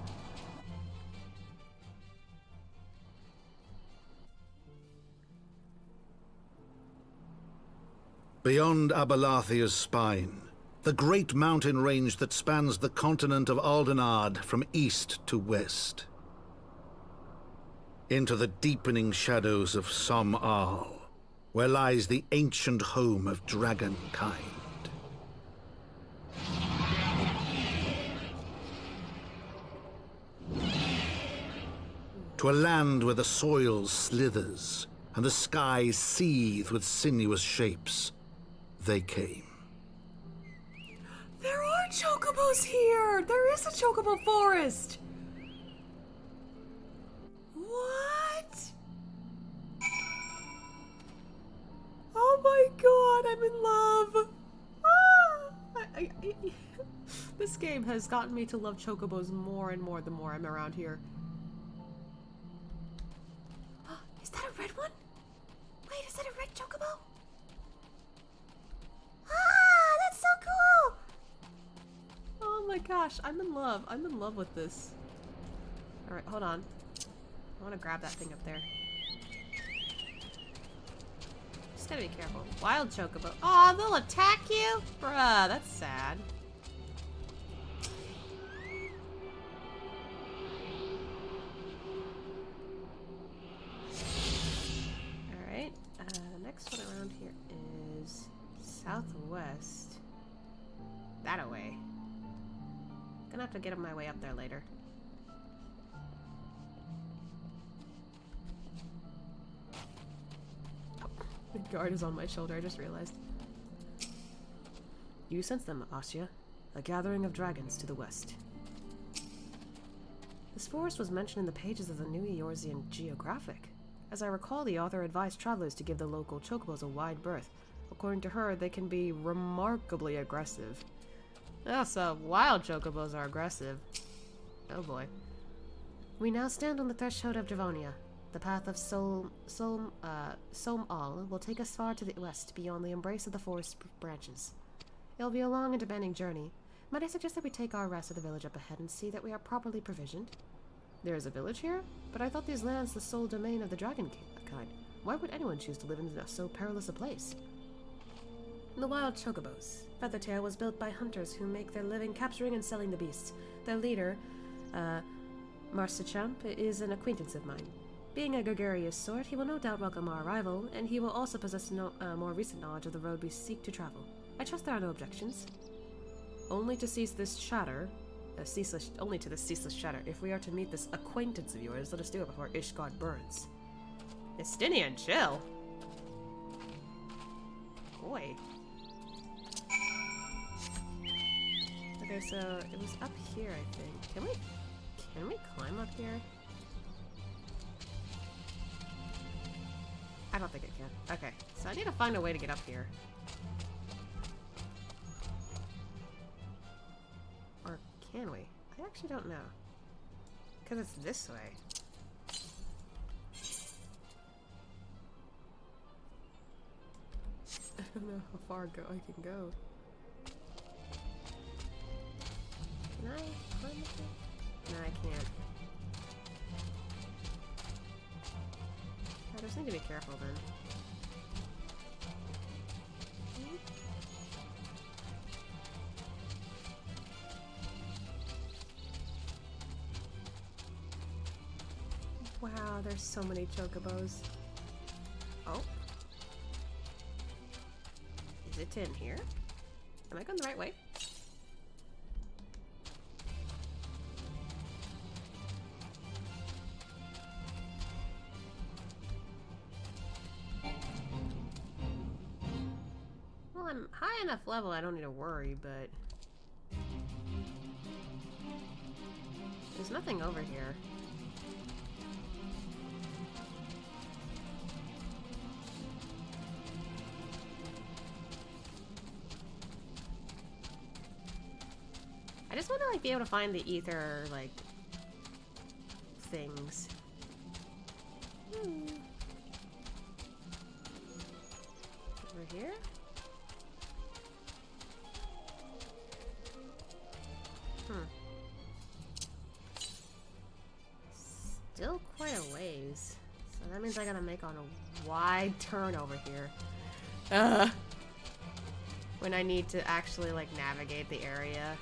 [SPEAKER 8] Beyond Abalathia's spine, the great mountain range that spans the continent of Aldenard from east to west. Into the deepening shadows of Som-Al, where lies the ancient home of dragonkind. To a land where the soil slithers and the skies seethe with sinuous shapes, they came.
[SPEAKER 2] There are chocobos here! There is a chocobo forest! What? Oh my god, I'm in love! This game has gotten me to love chocobos more and more the more I'm around here. Is that a red one? Wait, is that a red chocobo? Ah, that's so cool! Oh my gosh, I'm in love. I'm in love with this. Alright, hold on. I want to grab that thing up there. Just gotta be careful. Wild chocobo. Aw, they'll attack you? Bruh, that's sad. Alright, the next one around here is southwest. That-a-way. Gonna have to get my way up there later. Oh, the guard is on my shoulder, I just realized. You sense them, Asya. A gathering of dragons to the west. This forest was mentioned in the pages of the New Eorzean Geographic. As I recall, the author advised travelers to give the local chocobos a wide berth. According to her, they can be remarkably aggressive. Oh, so wild chocobos are aggressive. Oh boy.
[SPEAKER 1] We now stand on the threshold of Dravonia. The path of Som-Al will take us far to the west, beyond the embrace of the forest branches.
[SPEAKER 2] It'll be a long and demanding journey. Might I suggest that we take our rest at the village up ahead and see that we are properly provisioned? There is a village here? But I thought these lands the sole domain of the dragon kind. Why would anyone choose to live in so perilous a place? The wild chocobos. Feathertail was built by hunters who make their living capturing and selling the beasts. Their leader, Marsichamp, is an acquaintance of mine. Being a gregarious sort, he will no doubt welcome our arrival, and he will also possess more recent knowledge of the road we seek to travel. I trust there are no objections. Only to cease this chatter, only to this ceaseless chatter. If we are to meet this acquaintance of yours, let us do it before Ishgard burns. Estinian, chill. Boy. Okay, so it was up here, I think. Can we climb up here? I don't think it can. Okay, so I need to find a way to get up here. Or can we? I actually don't know. Because it's this way. I don't know how far I can go. Can I climb up here? No, I can't. I just need to be careful then. Wow, there's so many chocobos. Oh. Is it in here? Am I going the right way? Well, I'm high enough level I don't need to worry, but there's nothing over here. I just want to like be able to find the ether like things. Over here? Still quite a ways. So that means I gotta make on a wide turn over here. When I need to actually like navigate the area.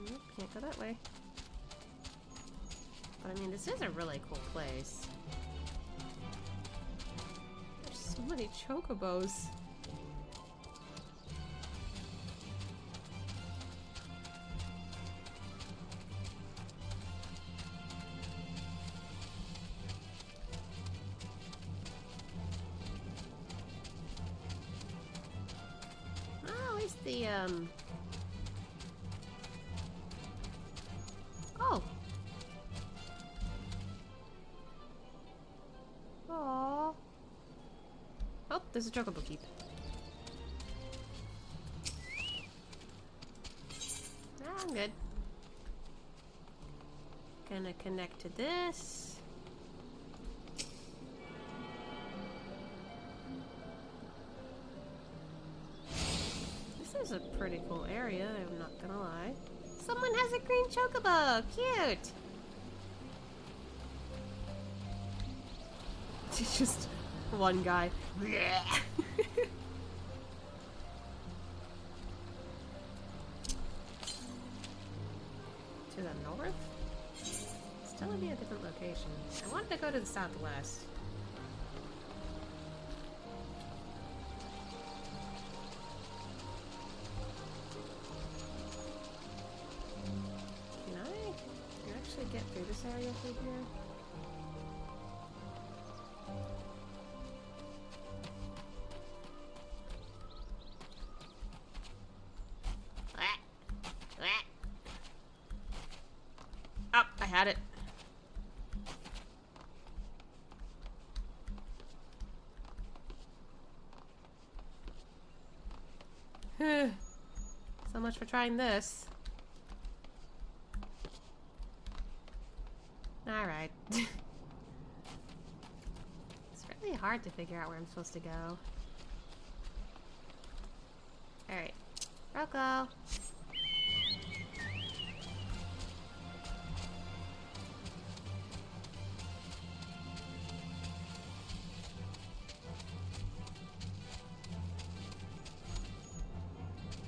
[SPEAKER 2] Nope, can't go that way. But I mean, this is a really cool place. There's so many chocobos. The oh. Aww. Oh, there's a chocobo keep. I'm good. Gonna connect to this. This is a pretty cool area, I'm not gonna lie. Someone has a green chocobo! Cute! It's just one guy. To the north? It's telling me a different location. I wanted to go to the southwest. Get through this area through here. Oh, I had it. So much for trying this. Alright. It's really
[SPEAKER 1] hard to figure out where I'm supposed to go. Alright. Rocco!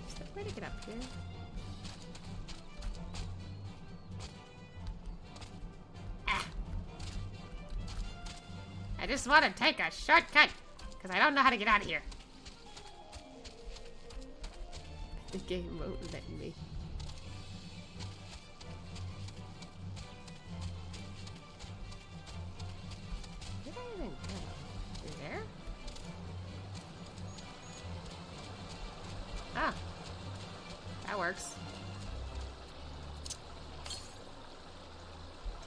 [SPEAKER 1] Is there a way to get up here? I just want to take a shortcut, because I don't know how to get out of here. The game won't let me. Where did I even go? Through there? Ah. That works.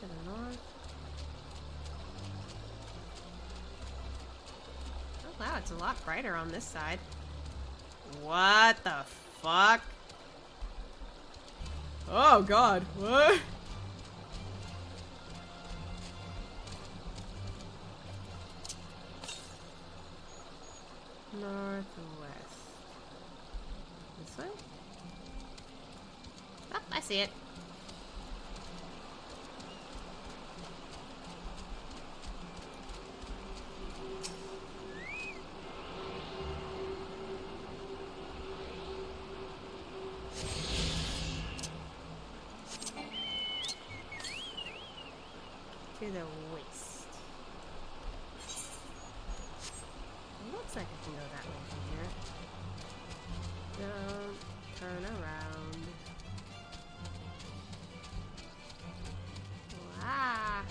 [SPEAKER 1] To the north. Wow, it's a lot brighter on this side. What the fuck?
[SPEAKER 4] Oh god, what?
[SPEAKER 1] Northwest. This way? Oh, I see it. To the west. It looks like I can go that way from here. Don't turn around. Wow.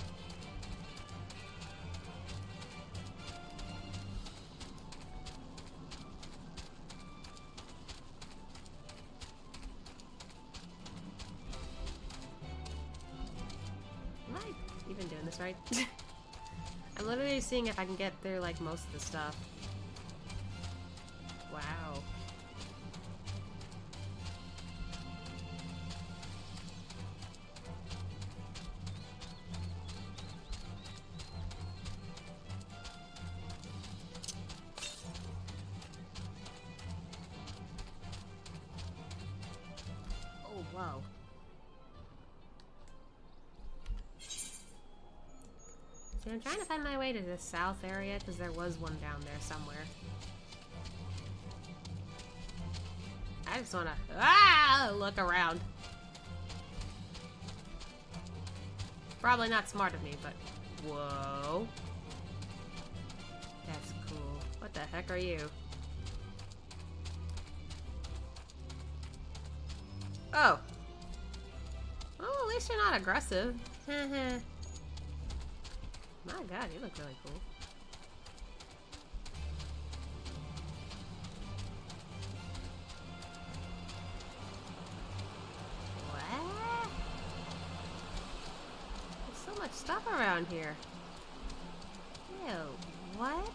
[SPEAKER 1] Am I even doing this right? I'm literally seeing if I can get through like most of the stuff. Wow. Oh, wow. See, I'm trying to find my way to the south area because there was one down there somewhere. I just want to look around. Probably not smart of me, but whoa. That's cool. What the heck are you? Oh. Well, at least you're not aggressive. My god, you look really cool. What? There's so much stuff around here. Ew, what?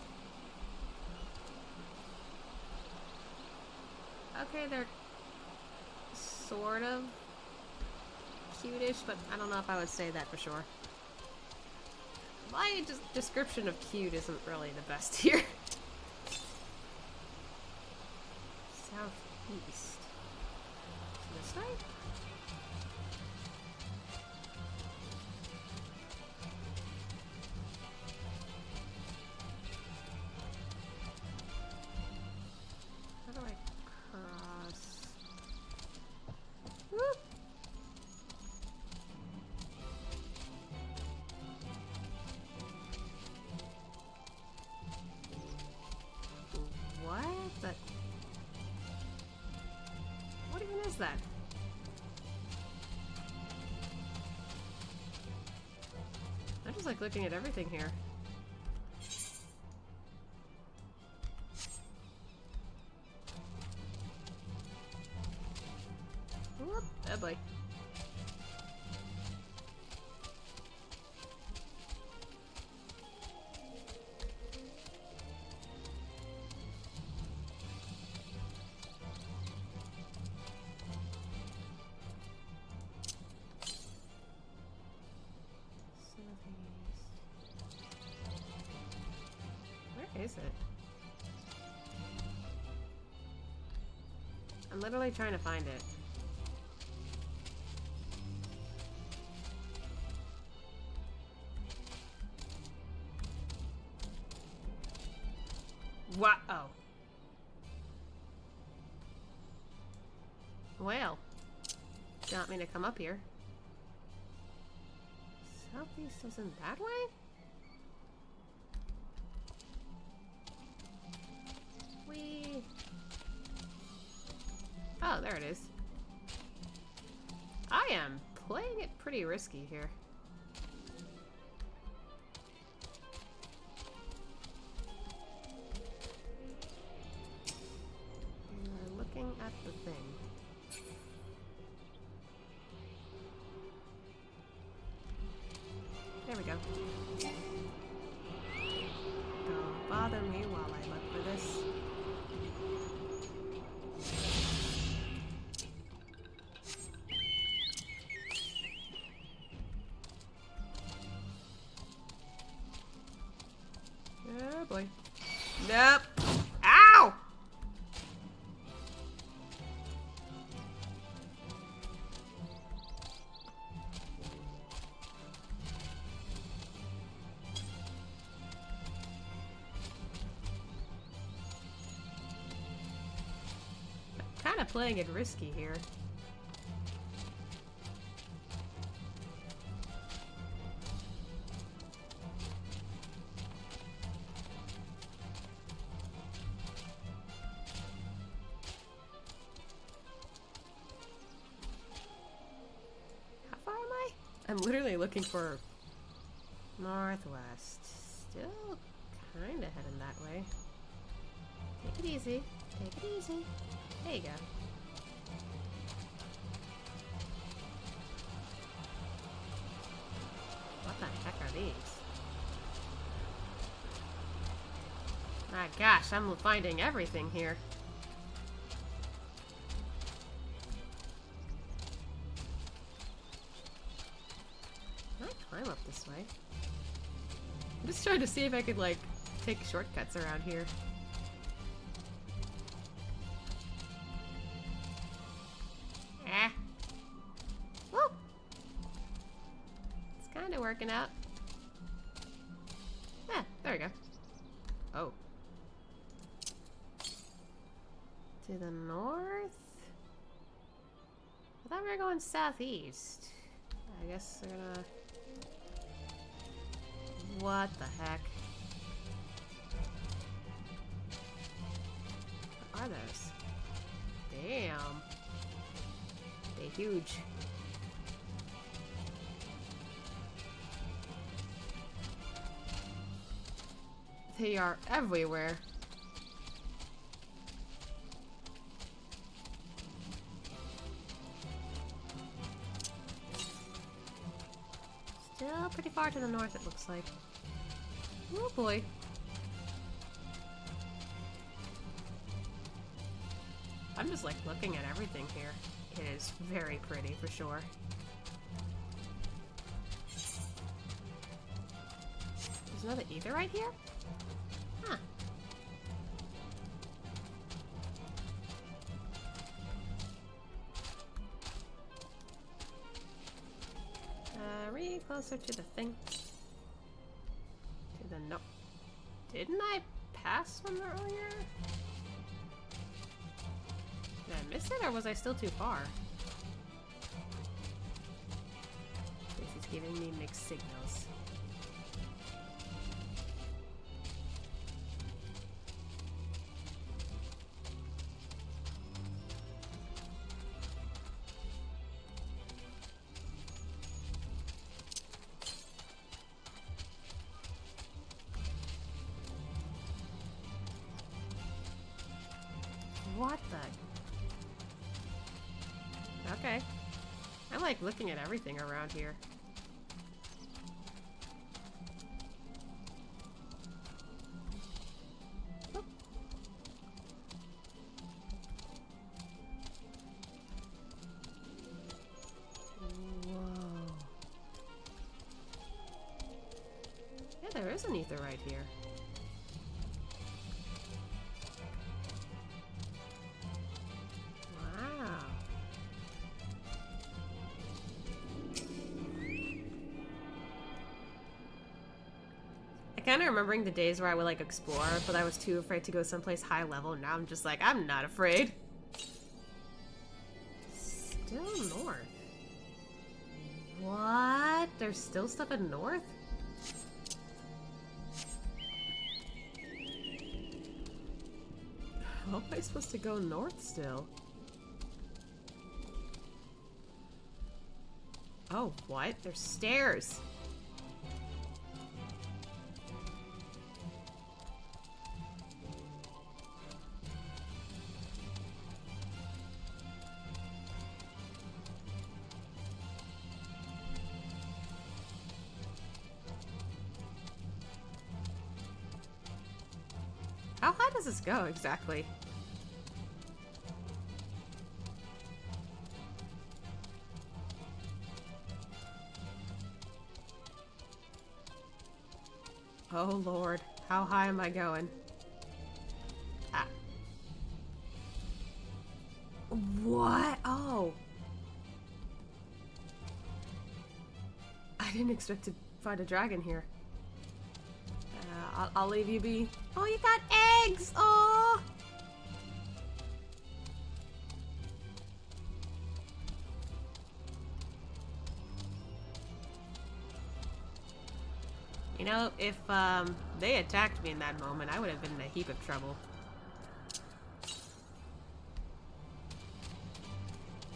[SPEAKER 1] Okay, they're sort of cute-ish, but I don't know if I would say that for sure. My description of cute isn't really the best here. Southeast. This way? How do I cross? Whoop! What even is that? I'm just like looking at everything here. Whoop, oh boy.
[SPEAKER 2] place it? I'm literally trying to find it. What? Oh. Well. Do you want me to come up here? Southeast isn't that way? Whee! Oh, there it is. I am playing it pretty risky here. We're looking at the thing. There we go. Don't bother me while I look for this. Oh boy. Nope. Ow! Kind of playing it risky here. How far am I? I'm literally looking for northwest. Still kind of heading that way. Take it easy. Take it easy. There you go. What the heck are these? My gosh, I'm finding everything here. Can I climb up this way? I'm just trying to see if I could, like, take shortcuts around here. Working out. Ah, there we go. Oh. To the north? I thought we were going southeast. I guess we're gonna... What the heck? What are those? Damn. They're huge. They are everywhere. Still pretty far to the north, it looks like. Oh boy. I'm just like looking at everything here. It is very pretty for sure. There's another ether right here? Huh. Really closer to the thing. To the no. Didn't I pass one earlier? Did I miss it or was I still too far? This is giving me mixed signals. What the? Okay. I like looking at everything around here. Oop. Whoa. Yeah, there is an ether right here. kind of remembering the days where I would like explore, but I was too afraid to go someplace high level. Now I'm just like, I'm not afraid. Still north. What? There's still stuff in north? How am I supposed to go north still? Oh, what? There's stairs. How high does this go exactly? Oh Lord, how high am I going? Ah. What? Oh. I didn't expect to find a dragon here. I'll leave you be. Oh, you got eggs! Oh! You know, if they attacked me in that moment, I would have been in a heap of trouble.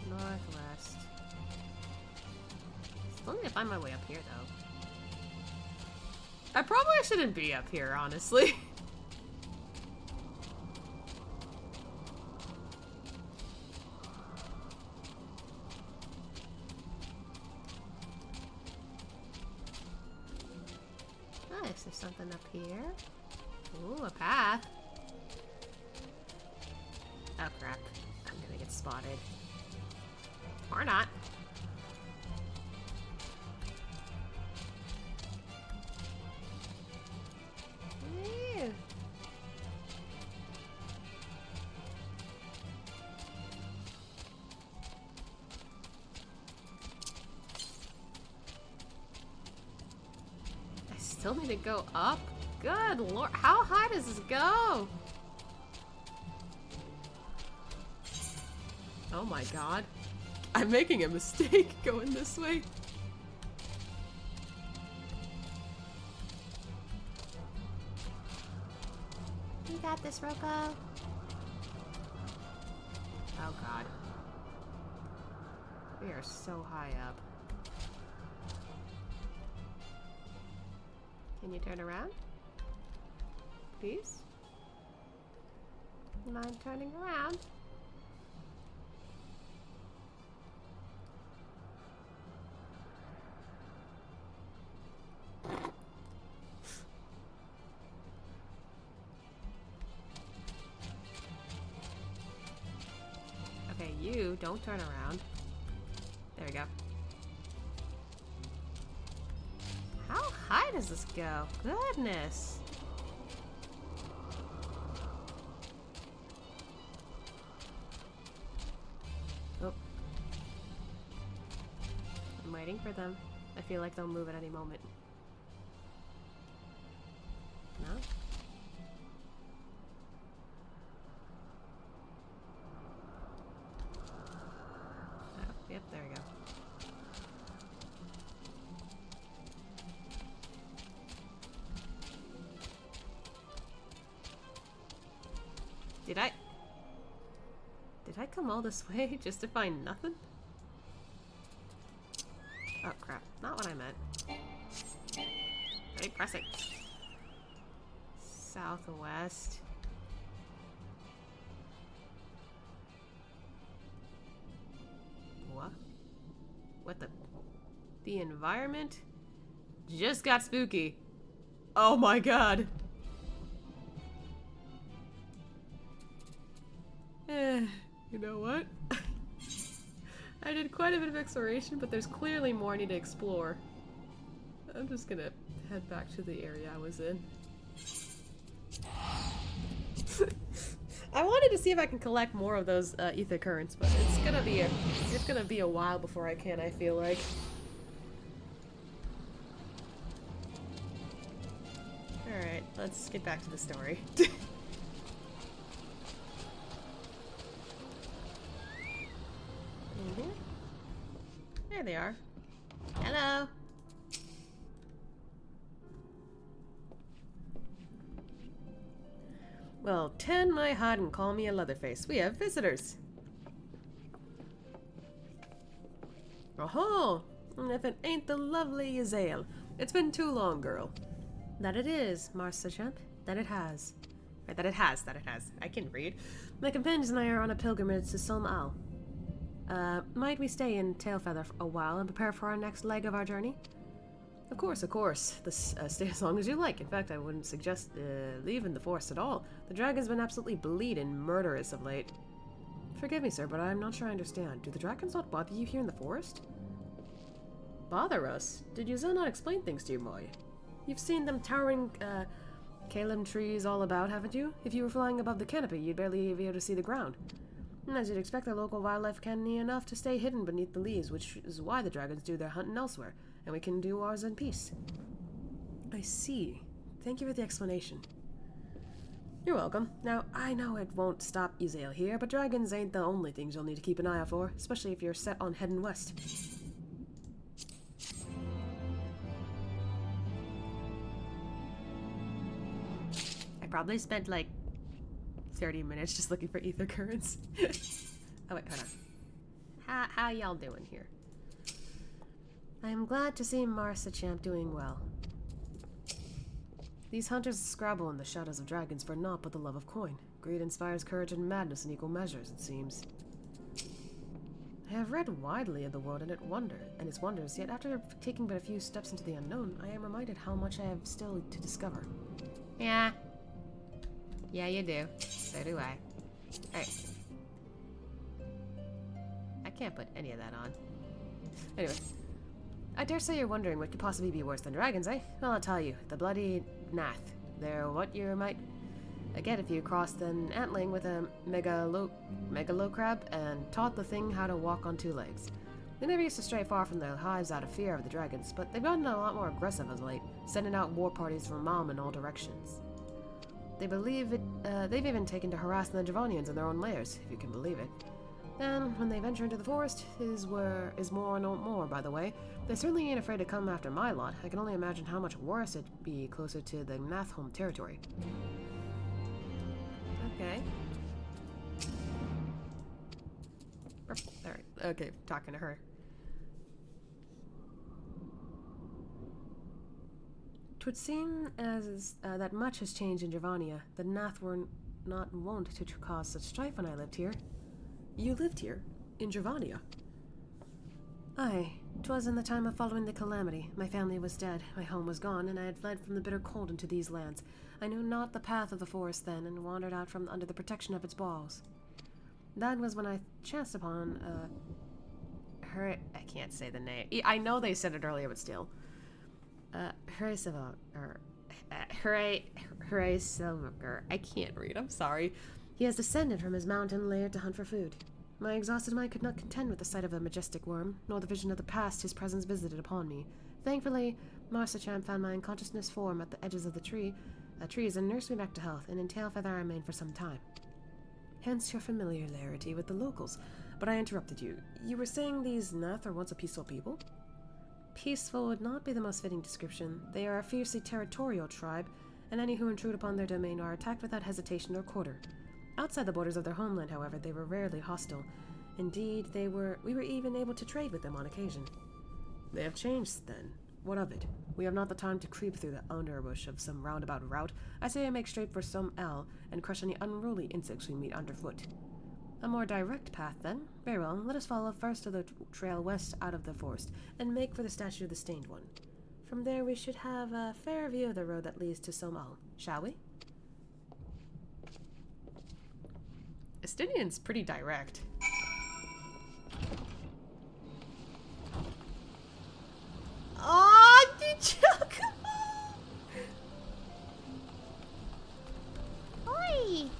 [SPEAKER 2] Northwest. Still need to find my way up here, though. I probably shouldn't be up here, honestly. Nice, there's something up here. Ooh, a path. Oh crap, I'm gonna get spotted. Or not. Still need to go up? Good lord, how high does this go? Oh my god. I'm making a mistake going this way.
[SPEAKER 1] You got this, Roko.
[SPEAKER 2] Oh god. We are so high up. Can you turn around? Please? Mind turning around? Okay, you don't turn around. There we go. How high does this go? Goodness. Oh. I'm waiting for them. I feel like they'll move at any moment. No? Oh, yep, there we go. Did I come all this way just to find nothing? Oh crap, not what I meant. Ready, press it. Southwest. What? What the? The environment just got spooky. Oh my god. You know what? I did quite a bit of exploration, but there's clearly more I need to explore. I'm just gonna head back to the area I was in. I wanted to see if I can collect more of those ether currents, but it's gonna be a while before I can, I feel like. let's get back to the story. There they are.
[SPEAKER 1] Hello.
[SPEAKER 2] Well, 10 my hide and call me a Leatherface. We have visitors. Oh, and if it ain't the lovely Yazael. It's been too long, girl.
[SPEAKER 5] That it is, Marsa Champ. That it has.
[SPEAKER 2] Right, that it has. I can read.
[SPEAKER 5] My companions and I are on a pilgrimage to Som Al. Might we stay in Tailfeather for a while and prepare for our next leg of our journey?
[SPEAKER 2] Of course. Stay as long as you like. In fact, I wouldn't suggest leaving the forest at all. The dragon's been absolutely bleeding murderous of late.
[SPEAKER 5] Forgive me, sir, but I'm not sure I understand. Do the dragons not bother you here in the forest?
[SPEAKER 2] Bother us? Did Yazael not explain things to you, Moy? You've seen them towering, Calum trees all about, haven't you? If you were flying above the canopy, you'd barely be able to see the ground. And as you'd expect, the local wildlife canny enough to stay hidden beneath the leaves, which is why the dragons do their hunting elsewhere, and we can do ours in peace.
[SPEAKER 5] I see. Thank you for the explanation.
[SPEAKER 2] You're welcome. Now, I know it won't stop Yazael here, but dragons ain't the only things you'll need to keep an eye out for, especially if you're set on heading west.
[SPEAKER 1] I probably spent like
[SPEAKER 2] 30 minutes just looking for ether currents. Oh wait, hold on. How y'all doing here?
[SPEAKER 5] I am glad to see Marsa Champ doing well. These hunters scrabble in the shadows of dragons for naught but the love of coin. Greed inspires courage and madness in equal measures, it seems. I have read widely of the world and its wonders, yet after taking but a few steps into the unknown, I am reminded how much I have still to discover.
[SPEAKER 1] Yeah. Yeah, you do. So do I. Alright. I can't put any of that on.
[SPEAKER 2] Anyway.
[SPEAKER 5] I dare say you're wondering what could possibly be worse than dragons, eh? Well, I'll tell you. The bloody Nath. They're what you might get if you crossed an antling with a megalo crab and taught the thing how to walk on two legs. They never used to stray far from their hives out of fear of the dragons, but they've gotten a lot more aggressive of late, sending out war parties from Malm in all directions. They believe it, they've even taken to harassing the Dravanians in their own lairs, if you can believe it. And when they venture into the forest, is more no more, by the way. They certainly ain't afraid to come after my lot. I can only imagine how much worse it'd be closer to the Nath home territory.
[SPEAKER 2] Okay. Alright, okay, talking to her.
[SPEAKER 5] Twould seem as that much has changed in Dravania. The Nath were not wont to cause such strife when I lived here.
[SPEAKER 2] You lived here? In Dravania?
[SPEAKER 5] Aye. 'Twas in the time of following the calamity. My family was dead, my home was gone, and I had fled from the bitter cold into these lands. I knew not the path of the forest then, and wandered out from under the protection of its walls. That was when I chanced upon,
[SPEAKER 2] I can't say the name. I know they said it earlier, but still.
[SPEAKER 5] Hooray Silver,
[SPEAKER 2] Hooray Silver. I can't read, I'm sorry.
[SPEAKER 5] He has descended from his mountain lair to hunt for food. My exhausted mind could not contend with the sight of a majestic worm, nor the vision of the past his presence visited upon me. Thankfully, Marsa Champ found my unconsciousness form at the edges of the trees and nursed me back to health, and in Tailfeather I remained for some time. Hence your familiarity with the locals.
[SPEAKER 2] But I interrupted you. You were saying these Nath are once a peaceful people?
[SPEAKER 5] Peaceful would not be the most fitting description. They are a fiercely territorial tribe, and any who intrude upon their domain are attacked without hesitation or quarter. Outside the borders of their homeland, however, they were rarely hostile. Indeed, we were even able to trade with them on occasion.
[SPEAKER 2] They have changed, then. What of it? We have not the time to creep through the underbush of some roundabout route. I say I make straight for Som Al and crush any unruly insects we meet underfoot.
[SPEAKER 5] A more direct path, then? Very well, let us follow first to the trail west out of the forest, and make for the statue of the Stained One. From there we should have a fair view of the road that leads to Som Al, shall we?
[SPEAKER 2] Estinian's pretty direct. Oh, did you?
[SPEAKER 1] Oi!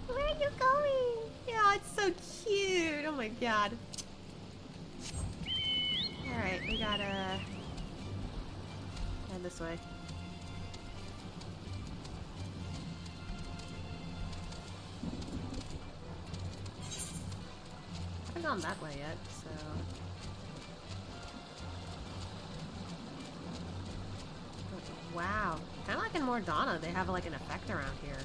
[SPEAKER 1] Where are you going?
[SPEAKER 2] Yeah, it's so cute. Oh my god.
[SPEAKER 1] Alright, we gotta head this way.
[SPEAKER 5] gone that way yet, so... But wow. Kind of like in Mordana, they have like an effect around here.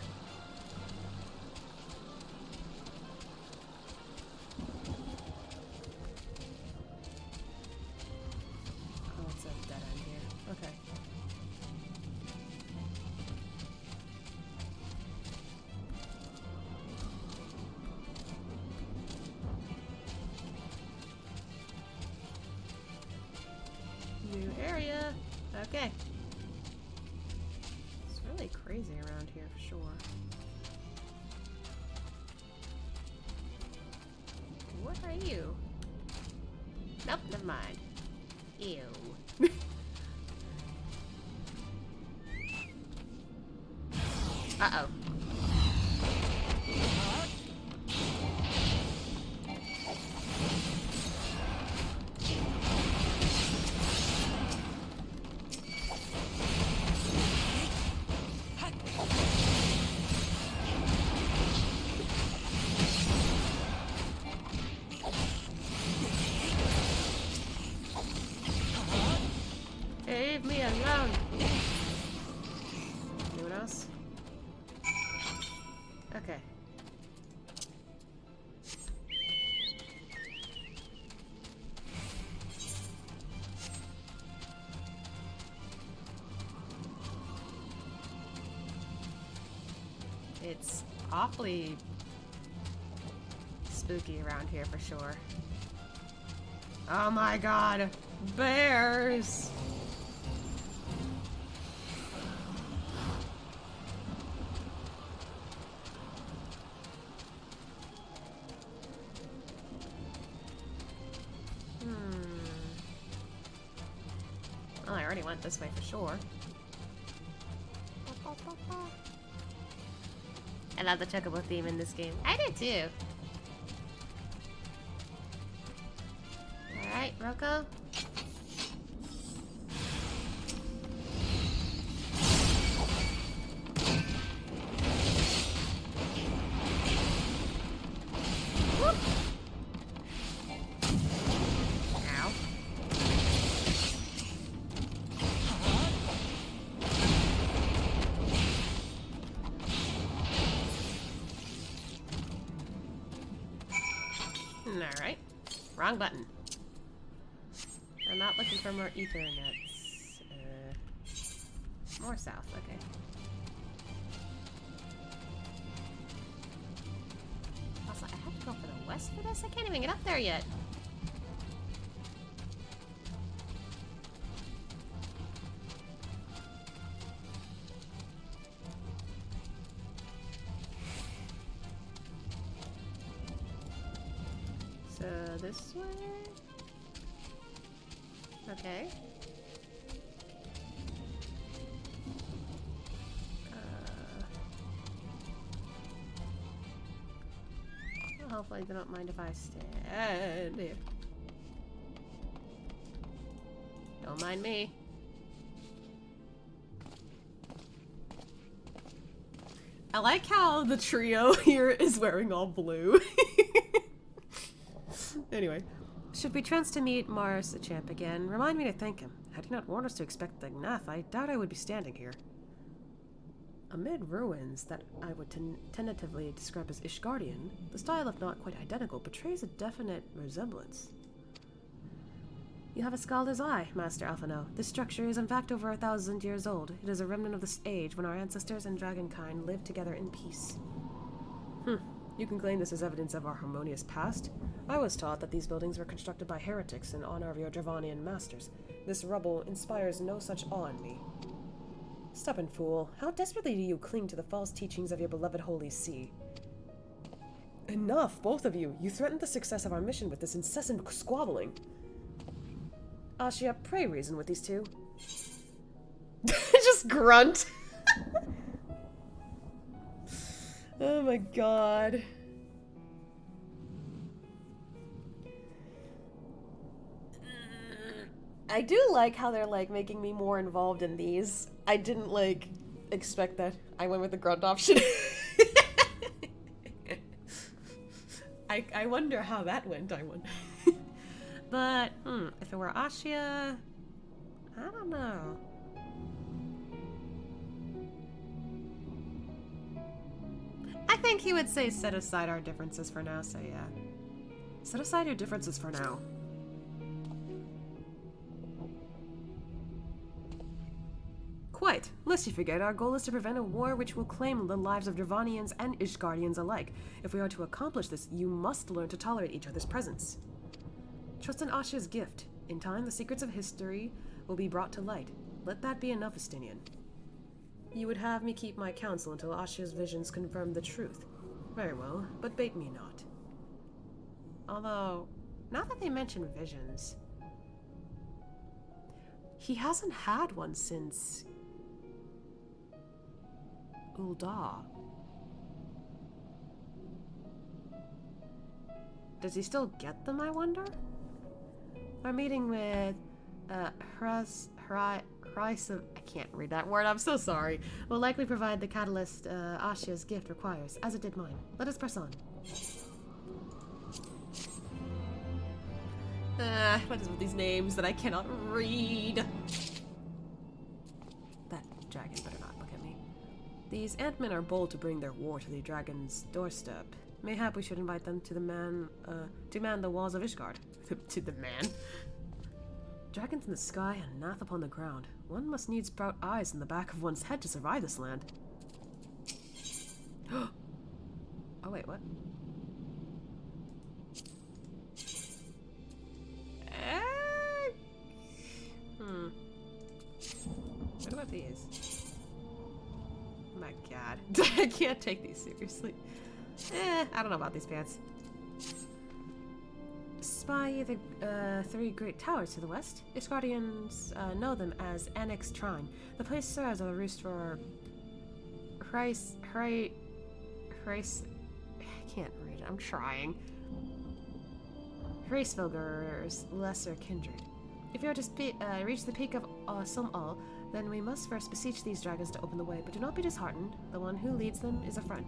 [SPEAKER 5] Oh, it's a dead end here. Okay. New area. Okay. It's really crazy around here for sure. What are you? Nope, never mind. Ew. Uh-oh. Leave me alone. Anyone else? Okay. It's awfully spooky around here for sure. Oh my god! Bears! Well, I already went this way for sure. I love the chocobo theme in this game. I did too. Alright, Rocco. Whoop. Ow. Alright. Wrong button. I'm not looking for more ether nets. More south, okay. Also, I have to go for the west for this? I can't even get up there yet. So, this way? Okay. Well, hopefully they don't mind if I stand here. Don't mind me. I like how the trio here is wearing all blue. Anyway. Should we chance to meet Mars the Champ again, remind me to thank him. Had he not warned us to expect the Gnath, I doubt I would be standing here. Amid ruins that I would tentatively describe as Ishgardian, the style, if not quite identical, betrays a definite resemblance. You have a scholar's eye, Master Alphino. This structure is in fact over 1,000 years old. It is a remnant of this age when our ancestors and dragonkind lived together in peace. You can claim this as evidence of our harmonious past. I was taught that these buildings were constructed by heretics in honor of your Dravanian masters. This rubble inspires no such awe in me. Stubborn fool, how desperately do you cling to the false teachings of your beloved Holy See? Enough, both of you! You threatened the success of our mission with this incessant squabbling. Ashia, pray reason with these two. Just grunt. Oh my god. I do like how they're like making me more involved in these. I didn't like expect that. I went with the grunt option. I wonder how that went, I wonder. But, if it were Ashia, I don't know. I think he would say set aside our differences for now, so yeah. Set aside your differences for now. Quite. Lest you forget, our goal is to prevent a war which will claim the lives of Dravanians and Ishgardians alike. If we are to accomplish this, you must learn to tolerate each other's presence. Trust in Ashia's gift. In time, the secrets of history will be brought to light. Let that be enough, Estinian. You would have me keep my counsel until Ashia's visions confirm the truth. Very well, but bait me not. Although, now that they mention visions, he hasn't had one since Ul'dah. Does he still get them, I wonder? Our meeting with I can't read that word, I'm so sorry. Will likely provide the catalyst Ashia's gift requires, as it did mine. Let us press on. What is with these names that I cannot read? That dragon better not look at me. These Ant-Men are bold to bring their war to the dragon's doorstep. Mayhap we should invite them to man the walls of Ishgard. To the man? Dragons in the sky and Nath upon the ground. One must needs sprout eyes in the back of one's head to survive this land. Oh wait, what? What about these? My god. I can't take these seriously. I don't know about these pants. Spy the 3 great towers to the west. Ishgardians know them as Annex Trine. The place serves as a roost for I can't read it, I'm trying. Hraesvelgur's lesser kindred. If you are to reach the peak of Sum'al, then we must first beseech these dragons to open the way, but do not be disheartened. The one who leads them is a friend.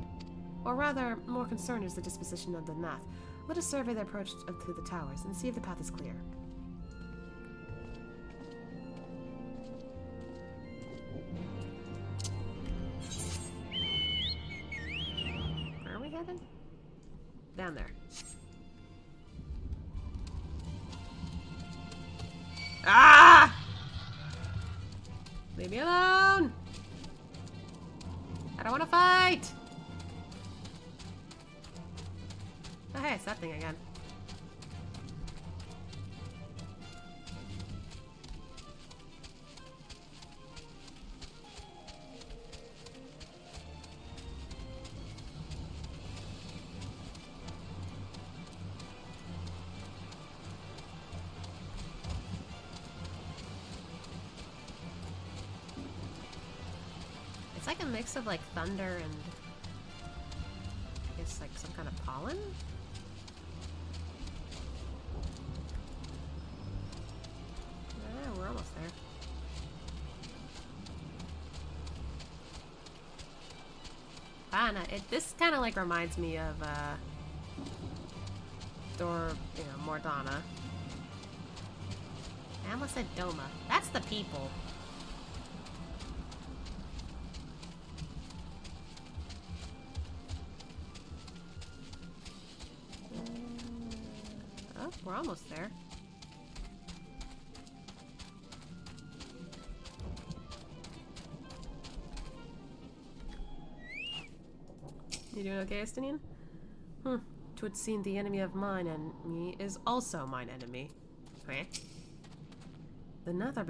[SPEAKER 5] Or rather, more concerned is the disposition of the Nath. Let us survey the approach to the towers and see if the path is clear. Where are we headed? Down there. Ah! Leave me alone! I don't want to fight! Oh hey, it's that thing again. It's like a mix of like thunder and I guess like some kind of pollen? Yeah, we're almost there. This kind of like reminds me of Mordana. I almost said Doma. That's the people. Oh, we're almost there. You doing okay, Estinian? Twould seem the enemy of mine and me is also mine enemy. Okay. The Nath are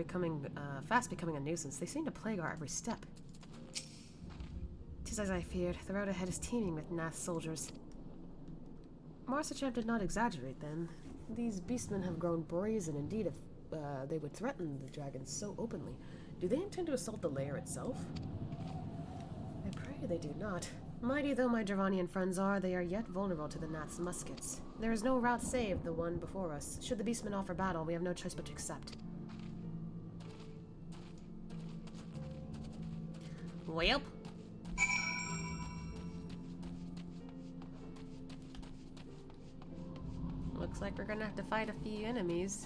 [SPEAKER 5] fast becoming a nuisance. They seem to plague our every step. 'Tis as I feared. The road ahead is teeming with Nath soldiers. Marsachamp did not exaggerate then. These beastmen have grown brazen indeed if they would threaten the dragons so openly. Do they intend to assault the lair itself? I pray they do not. Mighty though my Dravanian friends are, they are yet vulnerable to the Nath's muskets. There is no route save the one before us. Should the beastmen offer battle, we have no choice but to accept. Well. like we're gonna have to fight a few enemies.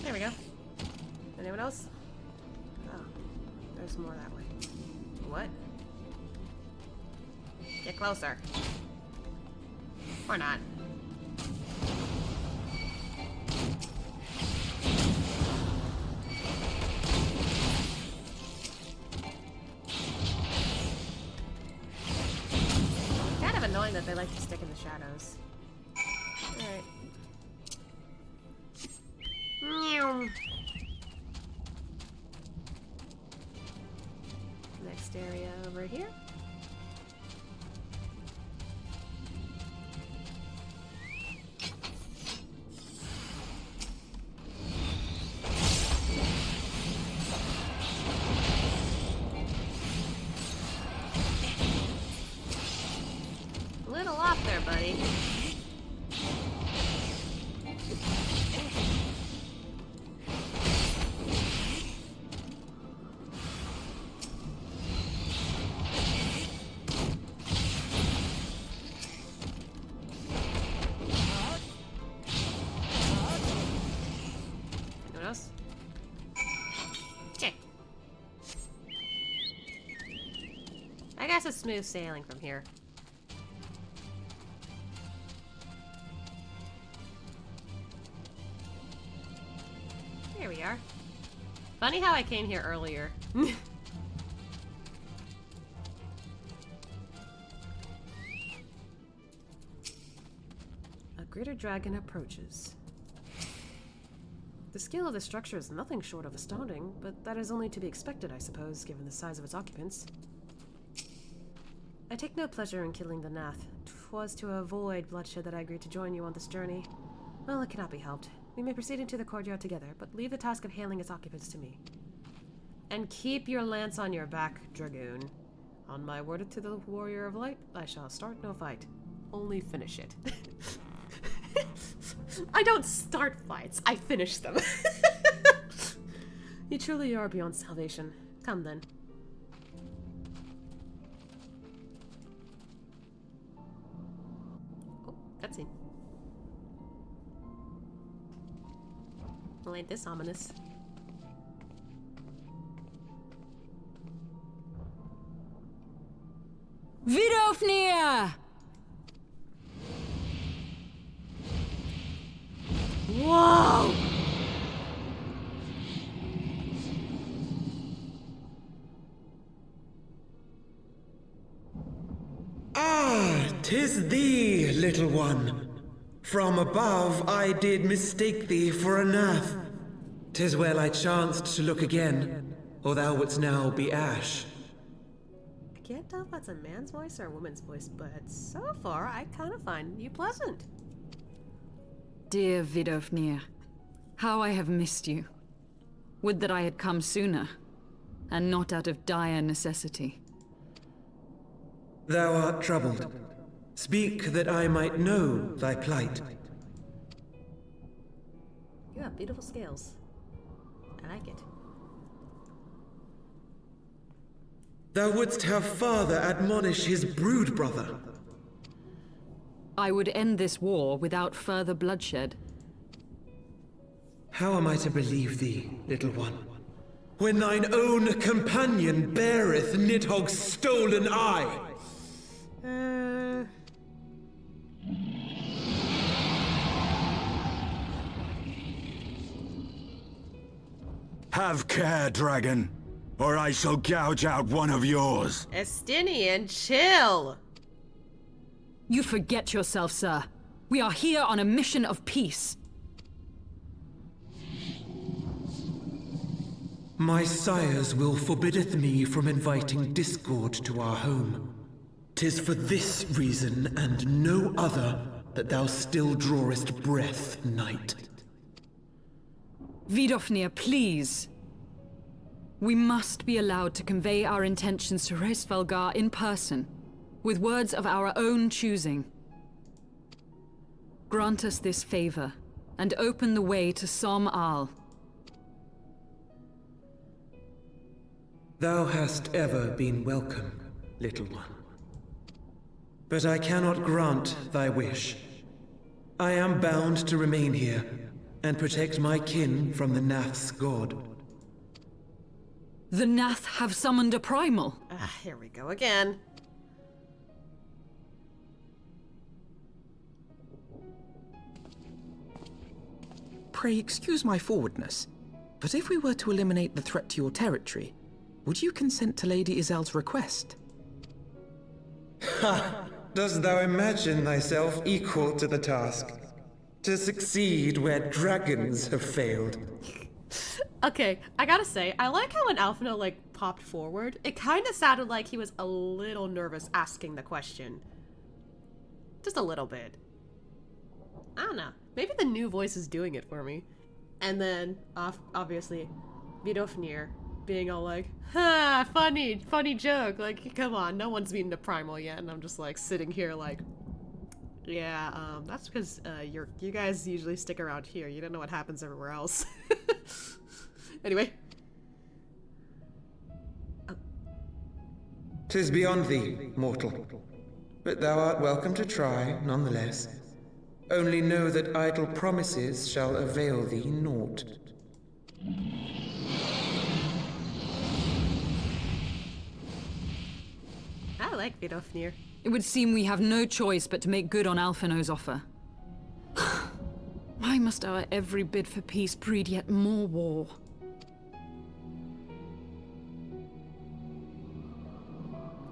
[SPEAKER 5] There we go. Anyone else? Oh, there's more that way. What? Get closer. Or not. Kind of annoying that they like to stick in the shadows. Alright. Meow. Next area over here. A little off there, buddy. Anyone else? Okay. I guess it's smooth sailing from here. Here we are. Funny how I came here earlier.
[SPEAKER 2] A greater dragon approaches. The scale of the structure is nothing short of astounding, but that is only to be expected, I suppose, given the size of its occupants. I take no pleasure in killing the Nath. 'Twas to avoid bloodshed that I agreed to join you on this journey. Well, it cannot be helped. We may proceed into the courtyard together, but leave the task of hailing its occupants to me.
[SPEAKER 5] And keep your lance on your back, Dragoon. On my word to the Warrior of Light, I shall start no fight. Only finish it. I don't start fights, I finish them.
[SPEAKER 2] You truly are beyond salvation. Come then.
[SPEAKER 5] Oh, cutscene. Well, ain't this ominous?
[SPEAKER 4] Vidofnir!
[SPEAKER 5] Whoa!
[SPEAKER 9] Ah, 'tis thee, little one. From above I did mistake thee for a Nath. 'Tis well I chanced to look again, or thou wouldst now be ash.
[SPEAKER 5] I can't tell if that's a man's voice or a woman's voice, but so far I kind of find you pleasant.
[SPEAKER 4] Dear Vidofnir, how I have missed you. Would that I had come sooner, and not out of dire necessity.
[SPEAKER 9] Thou art troubled. Speak that I might know thy plight.
[SPEAKER 5] You have beautiful scales. I like it.
[SPEAKER 9] Thou wouldst have father admonish his brood brother.
[SPEAKER 4] I would end this war without further bloodshed.
[SPEAKER 9] How am I to believe thee, little one, when thine own companion beareth Nidhogg's stolen eye?
[SPEAKER 3] Have care, dragon, or I shall gouge out one of yours.
[SPEAKER 5] Estinian, chill!
[SPEAKER 4] You forget yourself, sir. We are here on a mission of peace.
[SPEAKER 9] My sires will forbiddeth me from inviting discord to our home. 'Tis for this reason and no other that thou still drawest breath, knight.
[SPEAKER 4] Vidofnir, please. We must be allowed to convey our intentions to Reisvelgar in person, with words of our own choosing. Grant us this favor, and open the way to Som Al.
[SPEAKER 9] Thou hast ever been welcome, little one. But I cannot grant thy wish. I am bound to remain here, and protect my kin from the Nath's god.
[SPEAKER 4] The Nath have summoned a primal.
[SPEAKER 5] Ah, here we go again.
[SPEAKER 6] Pray excuse my forwardness, but if we were to eliminate the threat to your territory, would you consent to Lady Izel's request?
[SPEAKER 9] Ha! Dost thou imagine thyself equal to the task? To succeed where dragons have failed?
[SPEAKER 5] Okay, I gotta say, I like how when Alphino, like, popped forward, it kind of sounded like he was a little nervous asking the question. Just a little bit. I don't know. Maybe the new voice is doing it for me. And then, obviously, Vidofnir being all like, ha, funny joke. Like, come on, no one's beaten a primal yet. And I'm just, like, sitting here like, yeah, that's because you guys usually stick around here. You don't know what happens everywhere else. Anyway.
[SPEAKER 9] 'Tis beyond thee, mortal. But thou art welcome to try, nonetheless. Only know that idle promises shall avail thee naught.
[SPEAKER 5] I like Vidofnir.
[SPEAKER 4] It would seem we have no choice but to make good on Alphino's offer. Why must our every bid for peace breed yet more war?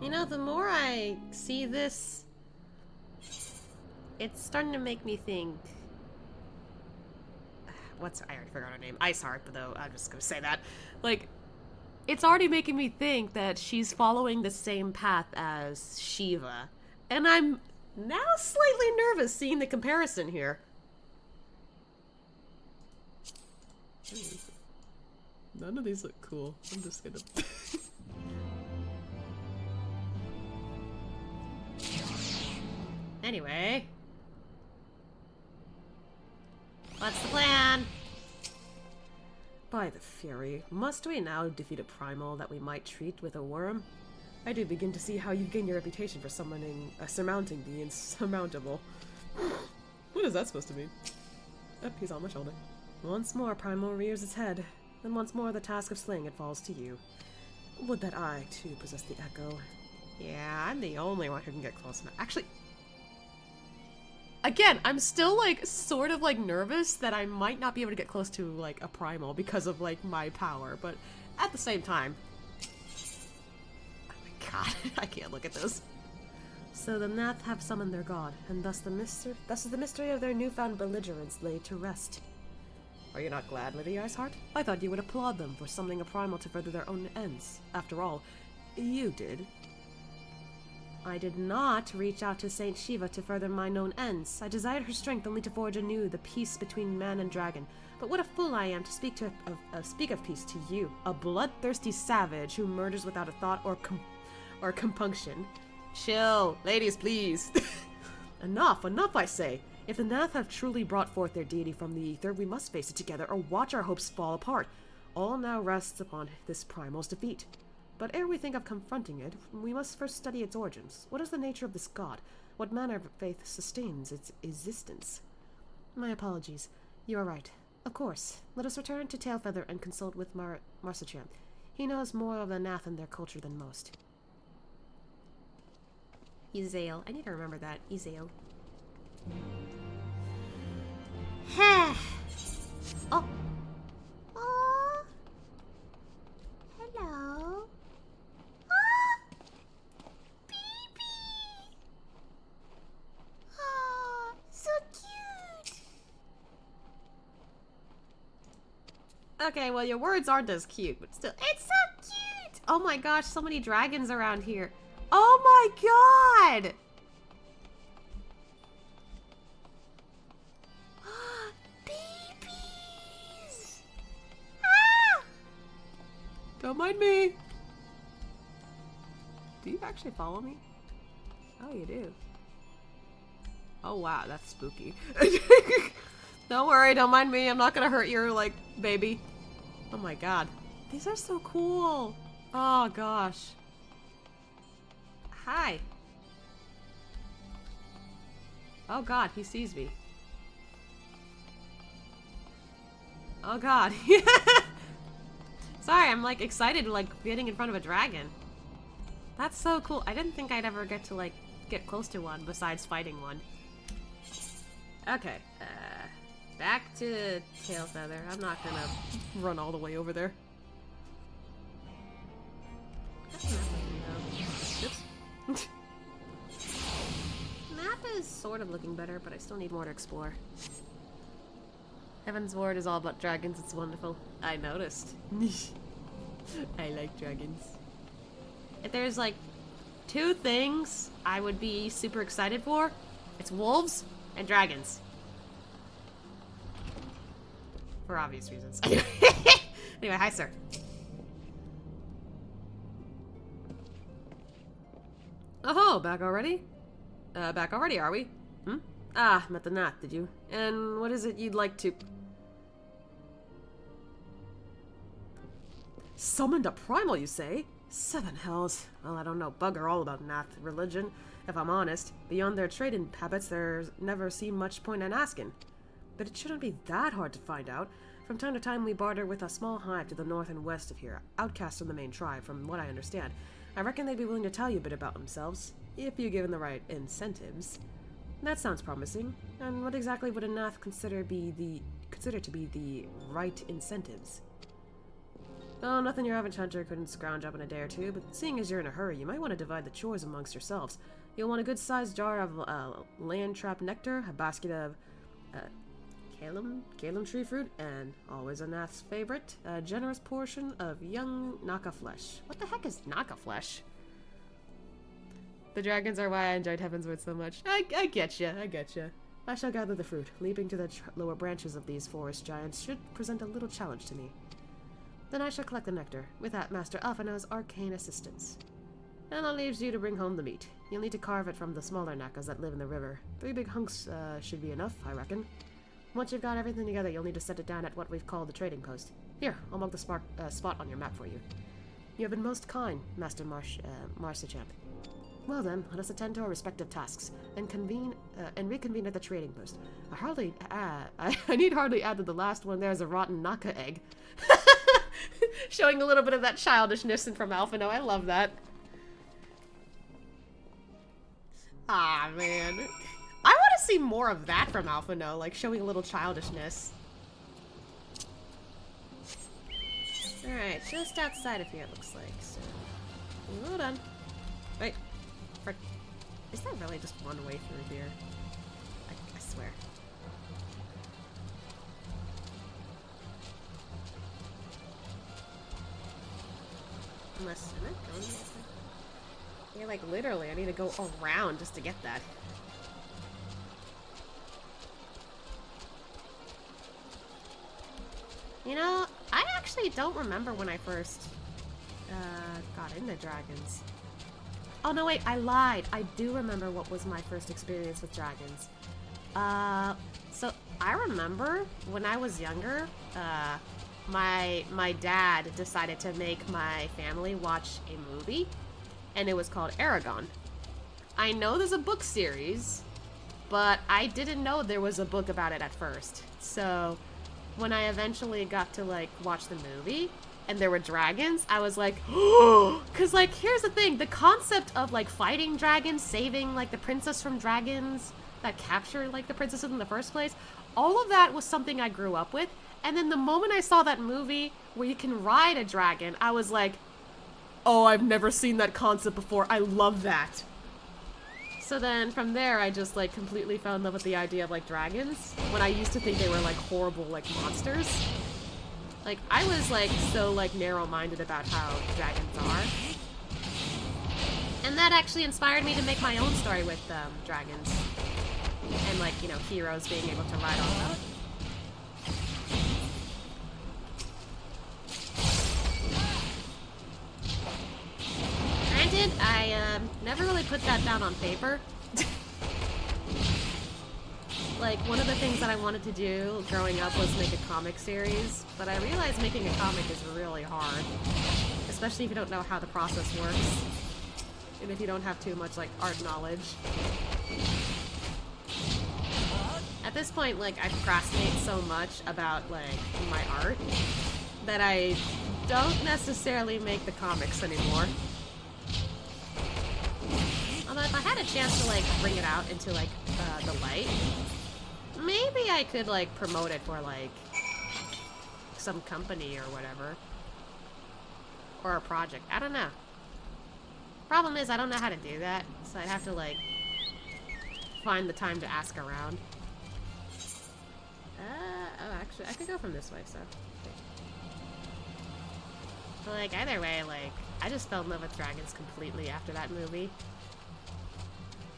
[SPEAKER 5] You know, the more I see this, it's starting to make me think. I already forgot her name. Iceheart, but though I'm just gonna say that. Like, it's already making me think that she's following the same path as Shiva. And I'm now slightly nervous seeing the comparison here. None of these look cool. I'm just gonna... Anyway. What's the plan? By the Fury, must we now defeat a primal that we might treat with a worm? I do begin to see how you gain your reputation for surmounting the insurmountable. What is that supposed to mean? Yep, he's on my shoulder. Once more, primal rears its head, and once more the task of slaying it falls to you. Would that I, too, possess the echo. Yeah, I'm the only one who can get close enough. Actually, again, I'm still, like, sort of, like, nervous that I might not be able to get close to, like, a primal because of, like, my power, but at the same time... Oh my god, I can't look at this. So the Nath have summoned their god, and thus is the mystery of their newfound belligerence laid to rest. Are you not glad, Lady Iceheart? I thought you would applaud them for summoning a primal to further their own ends. After all, you did. I did not reach out to Saint Shiva to further mine own ends. I desired her strength only to forge anew the peace between man and dragon. But what a fool I am to speak of peace to you, a bloodthirsty savage who murders without a thought or compunction. Chill, ladies, please. Enough, I say. If the Nath have truly brought forth their deity from the ether, we must face it together or watch our hopes fall apart. All now rests upon this primal's defeat. But ere we think of confronting it, we must first study its origins. What is the nature of this god? What manner of faith sustains its existence? My apologies. You are right. Of course. Let us return to Tailfeather and consult with Marsachan. He knows more of the Nath and their culture than most. Izael. I need to remember that. Izael. Oh. Oh. Hello. Ah. Baby. Ah, so cute. Okay, well your words aren't as cute, but still, it's so cute. Oh my gosh, so many dragons around here. Oh my god. Babies! Ah! Come
[SPEAKER 2] Don't mind me. Do you actually follow me? Oh, you do. Oh, wow, that's spooky. Don't worry, don't mind me. I'm not gonna hurt your, like, baby. Oh my god. These are so cool. Oh, gosh. Hi. Oh god, he sees me. Oh god. Sorry, I'm like excited like getting in front of a dragon. That's so cool. I didn't think I'd ever get to like get close to one besides fighting one. Okay, back to Tailfeather. I'm not gonna run all the way over there. Oops. Map is sort of looking better, but I still need more to explore. Heaven's Ward is all about dragons. It's wonderful. I noticed. I like dragons. If there's like 2 things I would be super excited for, it's wolves and dragons. For obvious reasons. Anyway, hi sir. Oh, back already? Back already, are we? Hmm? Ah, met the Nath, did you? And what is it you'd like to... Summoned a primal, you say? 7 hells. Well, I don't know bugger all about Nath religion, if I'm honest. Beyond their trading habits, there's never seemed much point in asking. But it shouldn't be that hard to find out. From time to time, we barter with a small hive to the north and west of here, outcasts from the main tribe, from what I understand. I reckon they'd be willing to tell you a bit about themselves, if you're given the right incentives. That sounds promising. And what exactly would a Nath consider to be the right incentives? Oh, nothing your average hunter couldn't scrounge up in a day or 2, but seeing as you're in a hurry, you might want to divide the chores amongst yourselves. You'll want a good-sized jar of land trap nectar, a basket of Calum tree fruit, and, always a Nath's favorite, a generous portion of young Naka flesh. What the heck is Naka flesh? The dragons are why I enjoyed Heaven's Word so much. I getcha. I shall gather the fruit. Leaping to the lower branches of these forest giants should present a little challenge to me. Then I shall collect the nectar, without Master Alphina's arcane assistance. And that leaves you to bring home the meat. You'll need to carve it from the smaller Nakas that live in the river. 3 big hunks should be enough, I reckon. Once you've got everything together, you'll need to set it down at what we've called the trading post. Here, I'll mark the spot on your map for you. You have been most kind, Master Marcichamp. Well then, let us attend to our respective tasks, and reconvene at the trading post. I need hardly add that the last one there is a rotten Naka egg. Showing a little bit of that childishness from Alphino. I love that. Ah, man. I want to see more of that from Alphino, like showing a little childishness. Alright, just outside of here it looks like, so... Hold on. Wait. Is there really just one way through here? I swear. Unless, am I going this way? Yeah, like literally, I need to go around just to get that. You know, I actually don't remember when I first got into dragons. Oh no, wait, I lied. I do remember what was my first experience with dragons. So I remember when I was younger, my dad decided to make my family watch a movie, and it was called Aragon. I know there's a book series, but I didn't know there was a book about it at first. So when I eventually got to like watch the movie and there were dragons, I was like, oh, cause like here's the thing, the concept of like fighting dragons, saving like the princess from dragons that captured like the princesses in the first place, all of that was something I grew up with. And then the moment I saw that movie where you can ride a dragon, I was like, oh, I've never seen that concept before. I love that. So then from there, I just like completely fell in love with the idea of like dragons, when I used to think they were like horrible like monsters. Like I was like so like narrow-minded about how dragons are. And that actually inspired me to make my own story with dragons. And like, you know, heroes being able to ride on them.
[SPEAKER 1] never really put that down on paper. Like, one of the things that I wanted to do growing up was make a comic series, but I realized making a comic is really hard. Especially if you don't know how the process works. And if you don't have too much, like, art knowledge. At this point, like, I procrastinate so much about, like, my art that I don't necessarily make the comics anymore. Although if I had a chance to, like, bring it out into, like, the light, maybe I could, like, promote it for, like, some company or whatever. Or a project. I don't know. Problem is, I don't know how to do that, so I'd have to, like, find the time to ask around. Oh, actually, I could go from this way, so. Okay. But, like, either way, like, I just fell in love with dragons completely after that movie.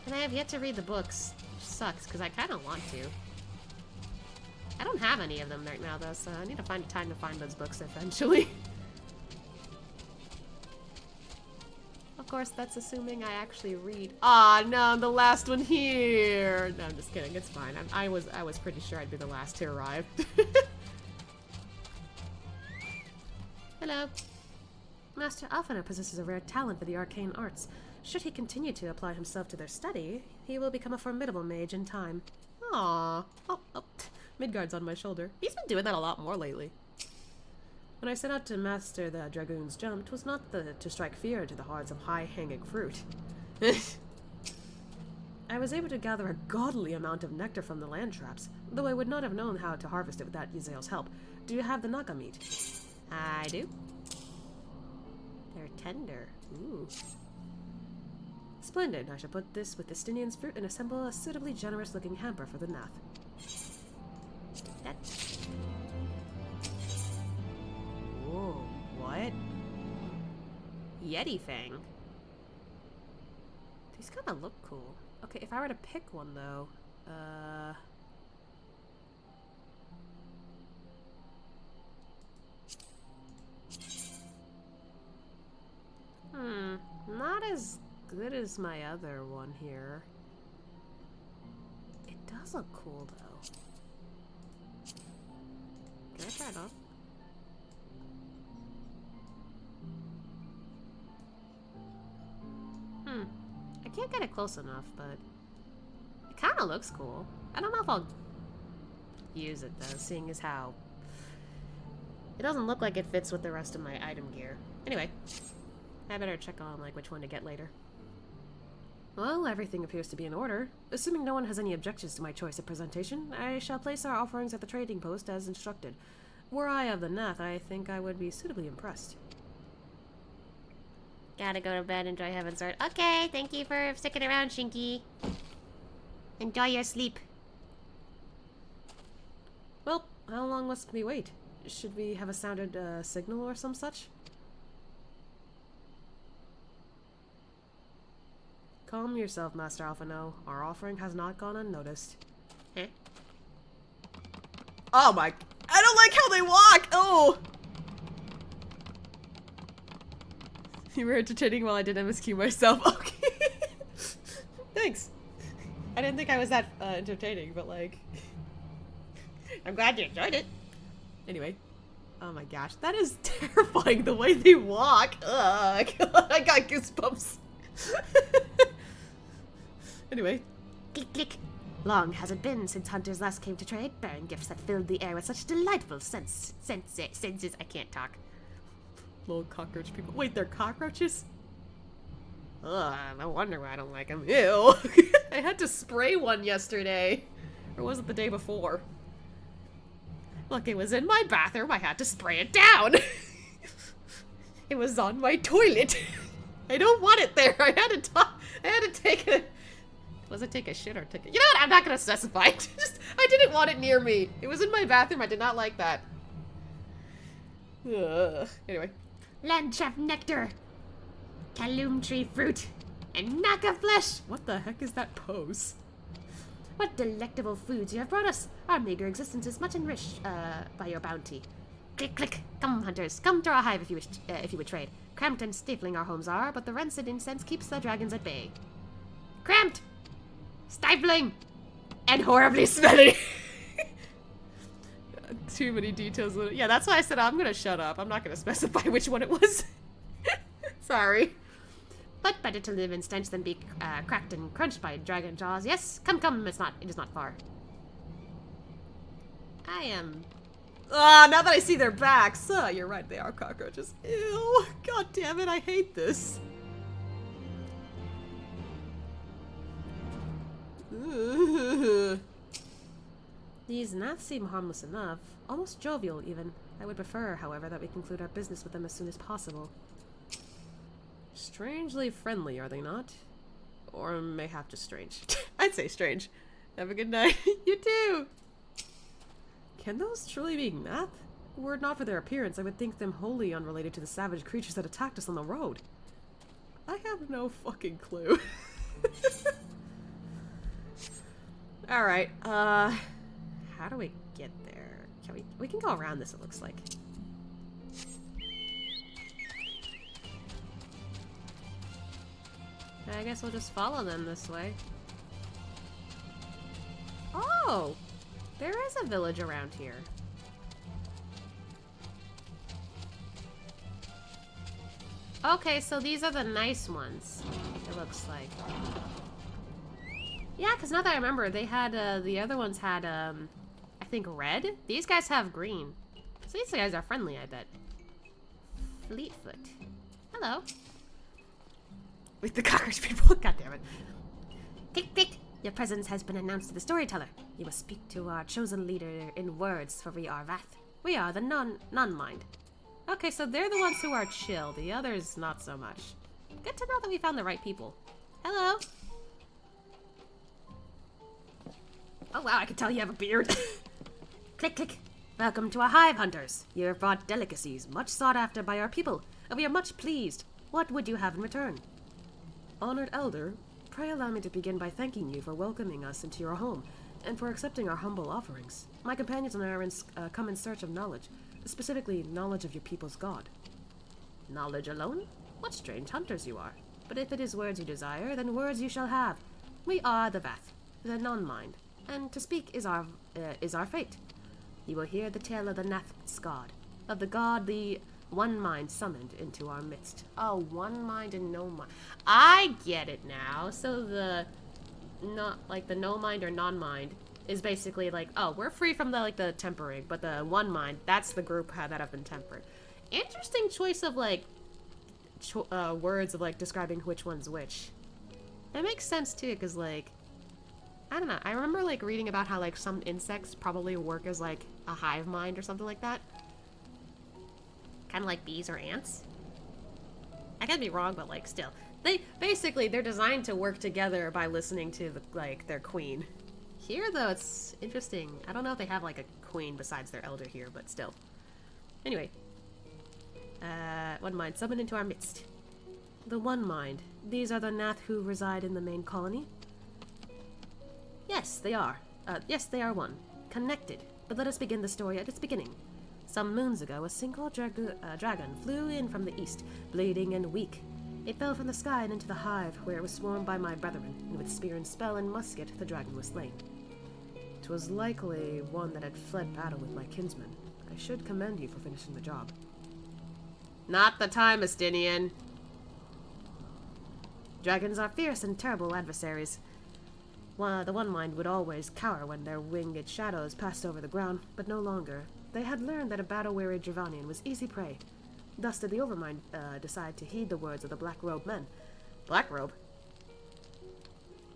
[SPEAKER 1] And I have yet to read the books, which sucks, because I kind of want to. I don't have any of them right now, though, so I need to find time to find those books eventually. Of course, that's assuming I actually read. Ah, no, the last one here. No, I'm just kidding. It's fine. I was pretty sure I'd be the last to arrive. Hello.
[SPEAKER 2] Master Alphinaud possesses a rare talent for the arcane arts. Should he continue to apply himself to their study, he will become a formidable mage in time.
[SPEAKER 1] Aww. Oh, Midgard's on my shoulder. He's been doing that a lot more lately.
[SPEAKER 2] When I set out to master the dragoon's jump, 'twas not to strike fear into the hearts of high-hanging fruit. I was able to gather a godly amount of nectar from the land traps, though I would not have known how to harvest it without Yzael's help. Do you have the naga meat?
[SPEAKER 1] I do. They're tender. Ooh.
[SPEAKER 2] Splendid. I shall put this with the Stinian's fruit and assemble a suitably generous-looking hamper for the Nath.
[SPEAKER 1] That's...
[SPEAKER 2] Whoa, what?
[SPEAKER 1] Yeti Fang.
[SPEAKER 2] These kind of look cool. Okay, if I were to pick one, though,
[SPEAKER 1] Not as good as my other one here.
[SPEAKER 2] It does look cool, though.
[SPEAKER 1] Can I try it on? I can't get it close enough, but it kind of looks cool. I don't know if I'll use it, though, seeing as how it doesn't look like it fits with the rest of my item gear. Anyway, I better check on, like, which one to get later.
[SPEAKER 2] Well, everything appears to be in order. Assuming no one has any objections to my choice of presentation, I shall place our offerings at the trading post as instructed. Were I of the Nath, I think I would be suitably impressed.
[SPEAKER 1] Gotta go to bed, enjoy Heaven's Sword. Okay, thank you for sticking around, Shinky. Enjoy your sleep.
[SPEAKER 2] Well, how long must we wait? Should we have a sounded signal or some such? Calm yourself, Master Alphinaud. Our offering has not gone unnoticed.
[SPEAKER 1] Huh?
[SPEAKER 5] Oh my... I don't like how they walk! Oh! You were entertaining while I did MSQ myself. Okay. Thanks. I didn't think I was that entertaining, but like... I'm glad you enjoyed it. Anyway. Oh my gosh. That is terrifying, the way they walk. Ugh. I got goosebumps. Anyway.
[SPEAKER 1] Click, click. Long has it been since hunters last came to trade, bearing gifts that filled the air with such delightful senses. I can't talk.
[SPEAKER 5] Little cockroach people. Wait, they're cockroaches? Ugh, no wonder why I don't like them. Ew. I had to spray one yesterday. Or was it the day before? Look, it was in my bathroom. I had to spray it down. It was on my toilet. I don't want it there. I had to take it. Was it take a shit or take a... You know what? I'm not going to specify. I didn't want it near me. It was in my bathroom. I did not like that. Ugh. Anyway.
[SPEAKER 1] Landtrap nectar, Kaloom tree fruit, and naga flesh.
[SPEAKER 5] What the heck is that pose?
[SPEAKER 1] What delectable foods you have brought us. Our meager existence is much enriched by your bounty. Click, click. Come, hunters. Come to our hive if you wish, if you would trade. cramped and stifling our homes are, but the rancid incense keeps the dragons at bay. Cramped! Stifling! And horribly smelly!
[SPEAKER 5] Too many details. Yeah, that's why I said I'm gonna shut up. I'm not gonna specify which one it was. Sorry.
[SPEAKER 1] But better to live in stench than be cracked and crunched by dragon jaws. Yes, come, come, it is not far. I am...
[SPEAKER 5] Ah, now that I see their backs. You're right, they are cockroaches. Ew, god damn it, I hate this.
[SPEAKER 2] These Nath seem harmless enough, almost jovial even. I would prefer, however, that we conclude our business with them as soon as possible.
[SPEAKER 5] Strangely friendly, are they not? Or mayhap just strange. I'd say strange. Have a good night. You too! Can those truly be Nath? Were it not for their appearance, I would think them wholly unrelated to the savage creatures that attacked us on the road. I have no fucking clue. Alright, how do we get there? We can go around this, it looks like.
[SPEAKER 1] I guess we'll just follow them this way. Oh! There is a village around here. Okay, so these are the nice ones, it looks like. Yeah, because now that I remember, they had, the other ones had, I think red? These guys have green. So these guys are friendly, I bet. Fleetfoot. Hello.
[SPEAKER 5] With the cockroach people, god damn it.
[SPEAKER 1] Tick, tick! Your presence has been announced to the storyteller. You must speak to our chosen leader in words, for we are Vath. We are the non-mind.
[SPEAKER 5] Okay, so they're the ones who are chill, the others not so much. Good to know that we found the right people.
[SPEAKER 1] Hello!
[SPEAKER 5] Oh wow, I can tell you have a beard.
[SPEAKER 1] Click, click. Welcome to our hive hunters. You have brought delicacies much sought after by our people, and we are much pleased. What would you have in return?
[SPEAKER 2] Honored Elder, pray allow me to begin by thanking you for welcoming us into your home, and for accepting our humble offerings. My companions and I are come in search of knowledge, specifically knowledge of your people's god.
[SPEAKER 1] Knowledge alone? What strange hunters you are. But if it is words you desire, then words you shall have. We are the Vath, the non-mind, and to speak is our fate. You will hear the tale of the Nath's god, of the god the one mind summoned into our midst. Oh, one mind and no mind. I get it now. So the no mind or non-mind is basically like, oh, we're free from the tempering, but the one mind, that's the group that have been tempered. Interesting choice of words of describing which one's which. That makes sense too, because I don't know. I remember reading about how some insects probably work as a hive mind or something like that. Kind of like bees or ants. I could be wrong, but still. They're designed to work together by listening to their queen. Here though, it's interesting. I don't know if they have a queen besides their elder here, but still. Anyway. One mind summoned into our midst.
[SPEAKER 2] The One Mind. These are the Nath who reside in the main colony?
[SPEAKER 1] Yes, they are. Yes, they are one. Connected. But let us begin the story at its beginning. Some moons ago, a single dragon flew in from the east, bleeding and weak. It fell from the sky and into the hive, where it was swarmed by my brethren, and with spear and spell and musket, the dragon was slain.
[SPEAKER 2] 'Twas likely one that had fled battle with my kinsman. I should commend you for finishing the job.
[SPEAKER 1] Not the time, Estinian. Dragons are fierce and terrible adversaries. The One Mind would always cower when their winged shadows passed over the ground, but no longer. They had learned that a battle-weary Dravanian was easy prey. Thus did the Overmind decide to heed the words of the Black Robe men. Black Robe?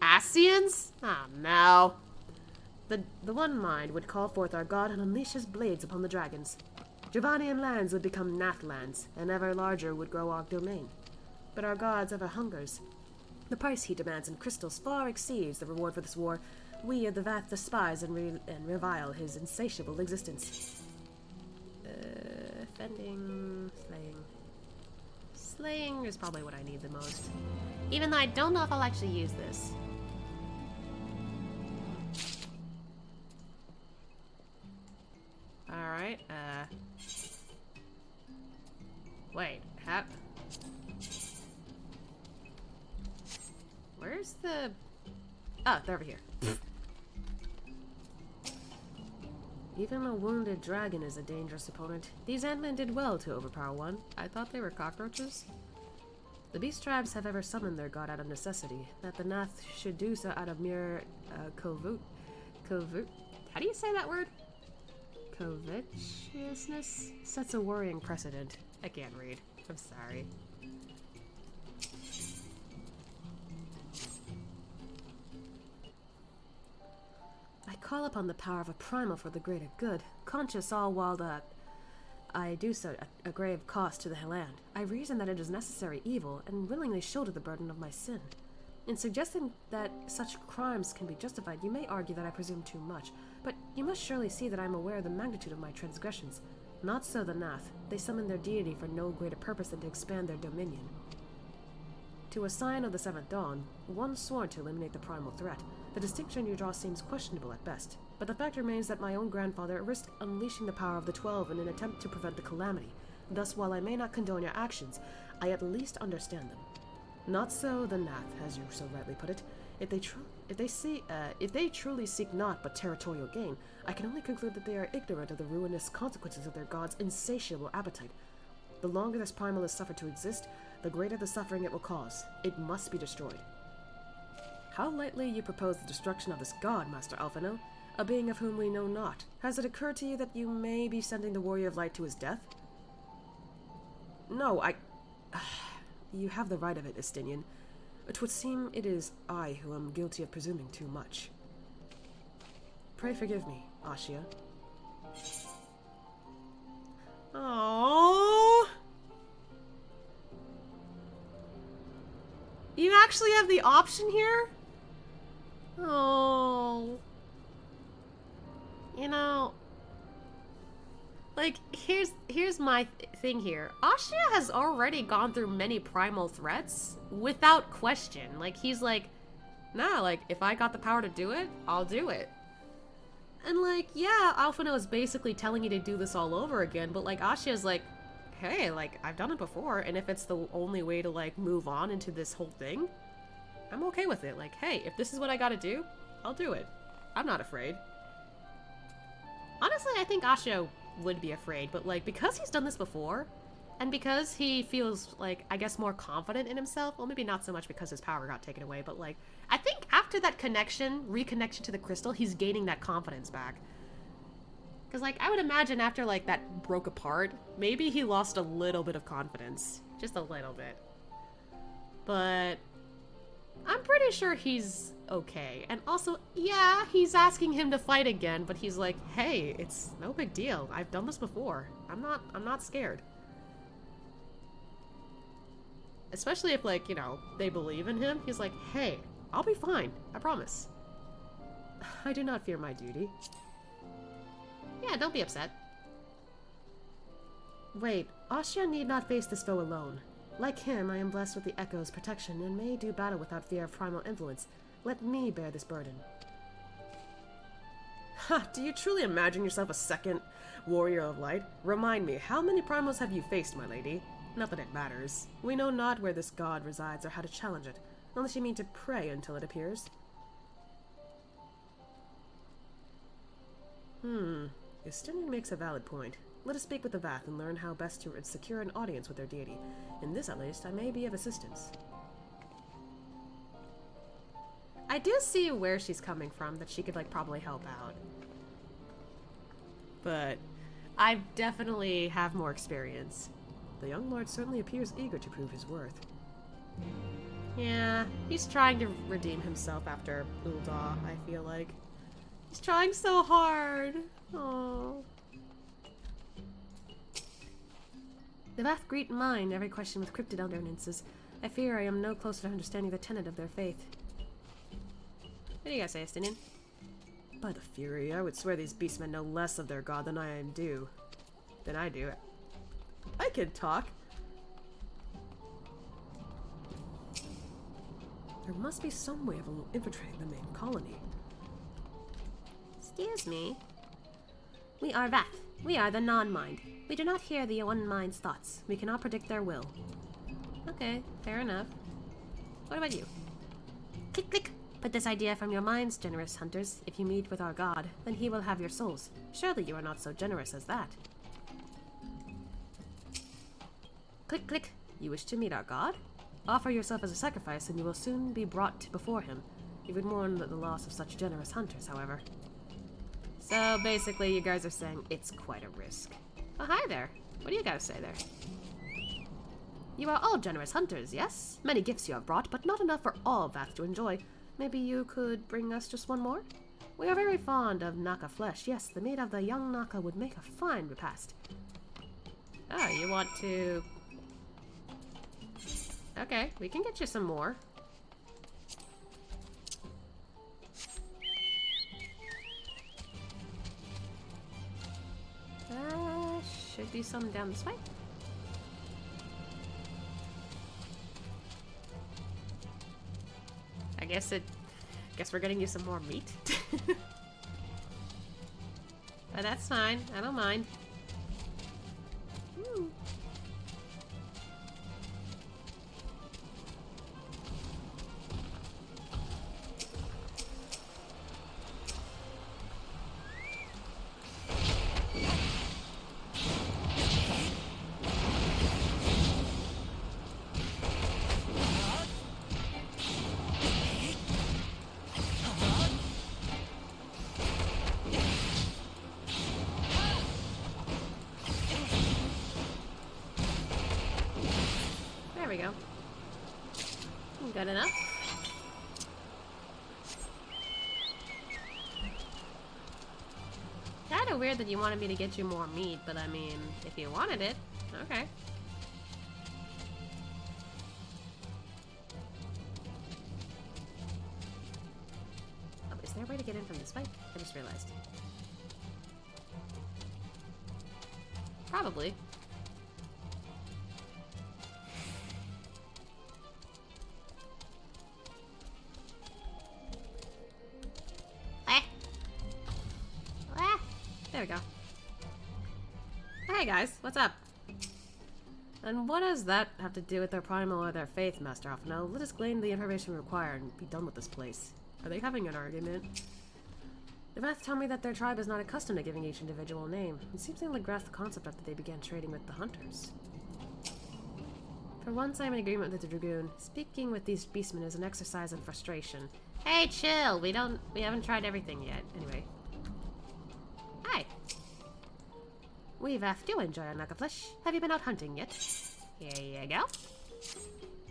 [SPEAKER 1] Asians? Ah, no. The One Mind would call forth our god and unleash his blades upon the dragons. Dravanian lands would become Nath lands, and ever larger would grow our domain. But our gods ever hungers. The price he demands in crystals far exceeds the reward for this war. We of the Vath despise and revile his insatiable existence. Fending, slaying. Slaying is probably what I need the most. Even though I don't know if I'll actually use this. Alright, wait,
[SPEAKER 5] Ah, they're over here. Even a wounded dragon is a dangerous opponent. These antmen did well to overpower one. I thought they were cockroaches. The beast tribes have ever summoned their god out of necessity. That the Nath should do so out of mere covert. How do you say that word? Covetousness sets a worrying precedent. I can't read. I'm sorry. I call upon the power of a primal for the greater good, conscious all while that I do so at a grave cost to the land. I reason that it is necessary evil, and willingly shoulder the burden of my sin. In suggesting that such crimes can be justified, you may argue that I presume too much, but you must surely see that I am aware of the magnitude of my transgressions. Not so the Nath. They summon their deity for no greater purpose than to expand their dominion. To a sign of the seventh dawn, one sworn to eliminate the primal threat. The distinction you draw seems questionable at best, but the fact remains that my own grandfather risked unleashing the power of the 12 in an attempt to prevent the calamity. Thus, while I may not condone your actions, I at least understand them. Not so the Nath, as you so rightly put it. If they truly seek naught but territorial gain, I can only conclude that they are ignorant of the ruinous consequences of their god's insatiable appetite. The longer this primal is suffered to exist, the greater the suffering it will cause. It must be destroyed. How lightly you propose the destruction of this god, Master Alphino, a being of whom we know not. Has it occurred to you that you may be sending the Warrior of Light to his death? No, You have the right of it, Estinian. It would seem it is I who am guilty of presuming too much. Pray forgive me, Ashia. Oh. You actually have the option here? Oh. You know, like, here's my thing here. Ashia has already gone through many primal threats without question. Like, he's like, nah, like, if I got the power to do it, I'll do it. And like, yeah, Alphino is basically telling you to do this all over again, but like, Ashia's like, hey, like, I've done it before, and if it's the only way to like move on into this whole thing, I'm okay with it. Like, hey, if this is what I gotta do, I'll do it. I'm not afraid. Honestly, I think Ashia would be afraid, but like, because he's done this before, and because he feels like, I guess, more confident in himself, well, maybe not so much because his power got taken away, but like, I think after that reconnection to the crystal, he's gaining that confidence back. Because like, I would imagine after like that broke apart, maybe he lost a little bit of confidence. Just a little bit. But I'm pretty sure he's okay. And also, yeah, he's asking him to fight again, but he's like, hey, it's no big deal. I've done this before. I'm not scared. Especially if, like, you know, they believe in him. He's like, hey, I'll be fine. I promise. I do not fear my duty. Yeah, don't be upset. Wait, Ashia need not face this foe alone. Like him, I am blessed with the Echo's protection and may do battle without fear of primal influence. Let me bear this burden. Ha! Do you truly imagine yourself a second Warrior of Light? Remind me, how many primals have you faced, my lady? Not that it matters. We know not where this god resides or how to challenge it, unless you mean to pray until it appears. Estinian makes a valid point. Let us speak with the Vath and learn how best to secure an audience with their deity. In this, at least, I may be of assistance. I do see where she's coming from, that she could, like, probably help out. But I definitely have more experience. The young lord certainly appears eager to prove his worth. Yeah, he's trying to redeem himself after Ul'dah, I feel like. He's trying so hard. Aww. The Vath greet mine every question with cryptid utterances. I fear I am no closer to understanding the tenet of their faith. What do you guys say, Estinian? By the Fury, I would swear these beastmen know less of their god than I do. I can talk. There must be some way of infiltrating the main colony.
[SPEAKER 1] Excuse me. We are Vath. We are the non-mind. We do not hear the one mind's thoughts. We cannot predict their will. Okay, fair enough. What about you? Click, click. Put this idea from your minds, generous hunters. If you meet with our god, then he will have your souls. Surely you are not so generous as that. Click, click. You wish to meet our god? Offer yourself as a sacrifice, and you will soon be brought before him. You would mourn the loss of such generous hunters, however. So basically, you guys are saying it's quite a risk. Oh, hi there. What do you guys say there? You are all generous hunters, yes? Many gifts you have brought, but not enough for all Vath to enjoy. Maybe you could bring us just one more? We are very fond of Naka flesh. Yes, the meat of the young Naka would make a fine repast. Oh, you want to... Okay, we can get you some more. Should be some down this way. I guess we're getting you some more meat. But that's fine. I don't mind. Ooh. There we go. Good enough. Kinda weird that you wanted me to get you more meat, but I mean, if you wanted it, okay. Oh, is there a way to get in from this way? I just realized. Probably. There we go. Hey guys, what's up? And what does that have to do with their primal or their faith, Master Alphino? Let us glean the information we require and be done with this place. Are they having an argument? The Vath tell me that their tribe is not accustomed to giving each individual a name. It seems they grasped the concept after they began trading with the hunters. For once, I am in agreement with the Dragoon. Speaking with these beastmen is an exercise in frustration. Hey, chill! We haven't tried everything yet. Anyway. Hi! We Vath do enjoy our Naka flesh. Have you been out hunting yet? Here you go.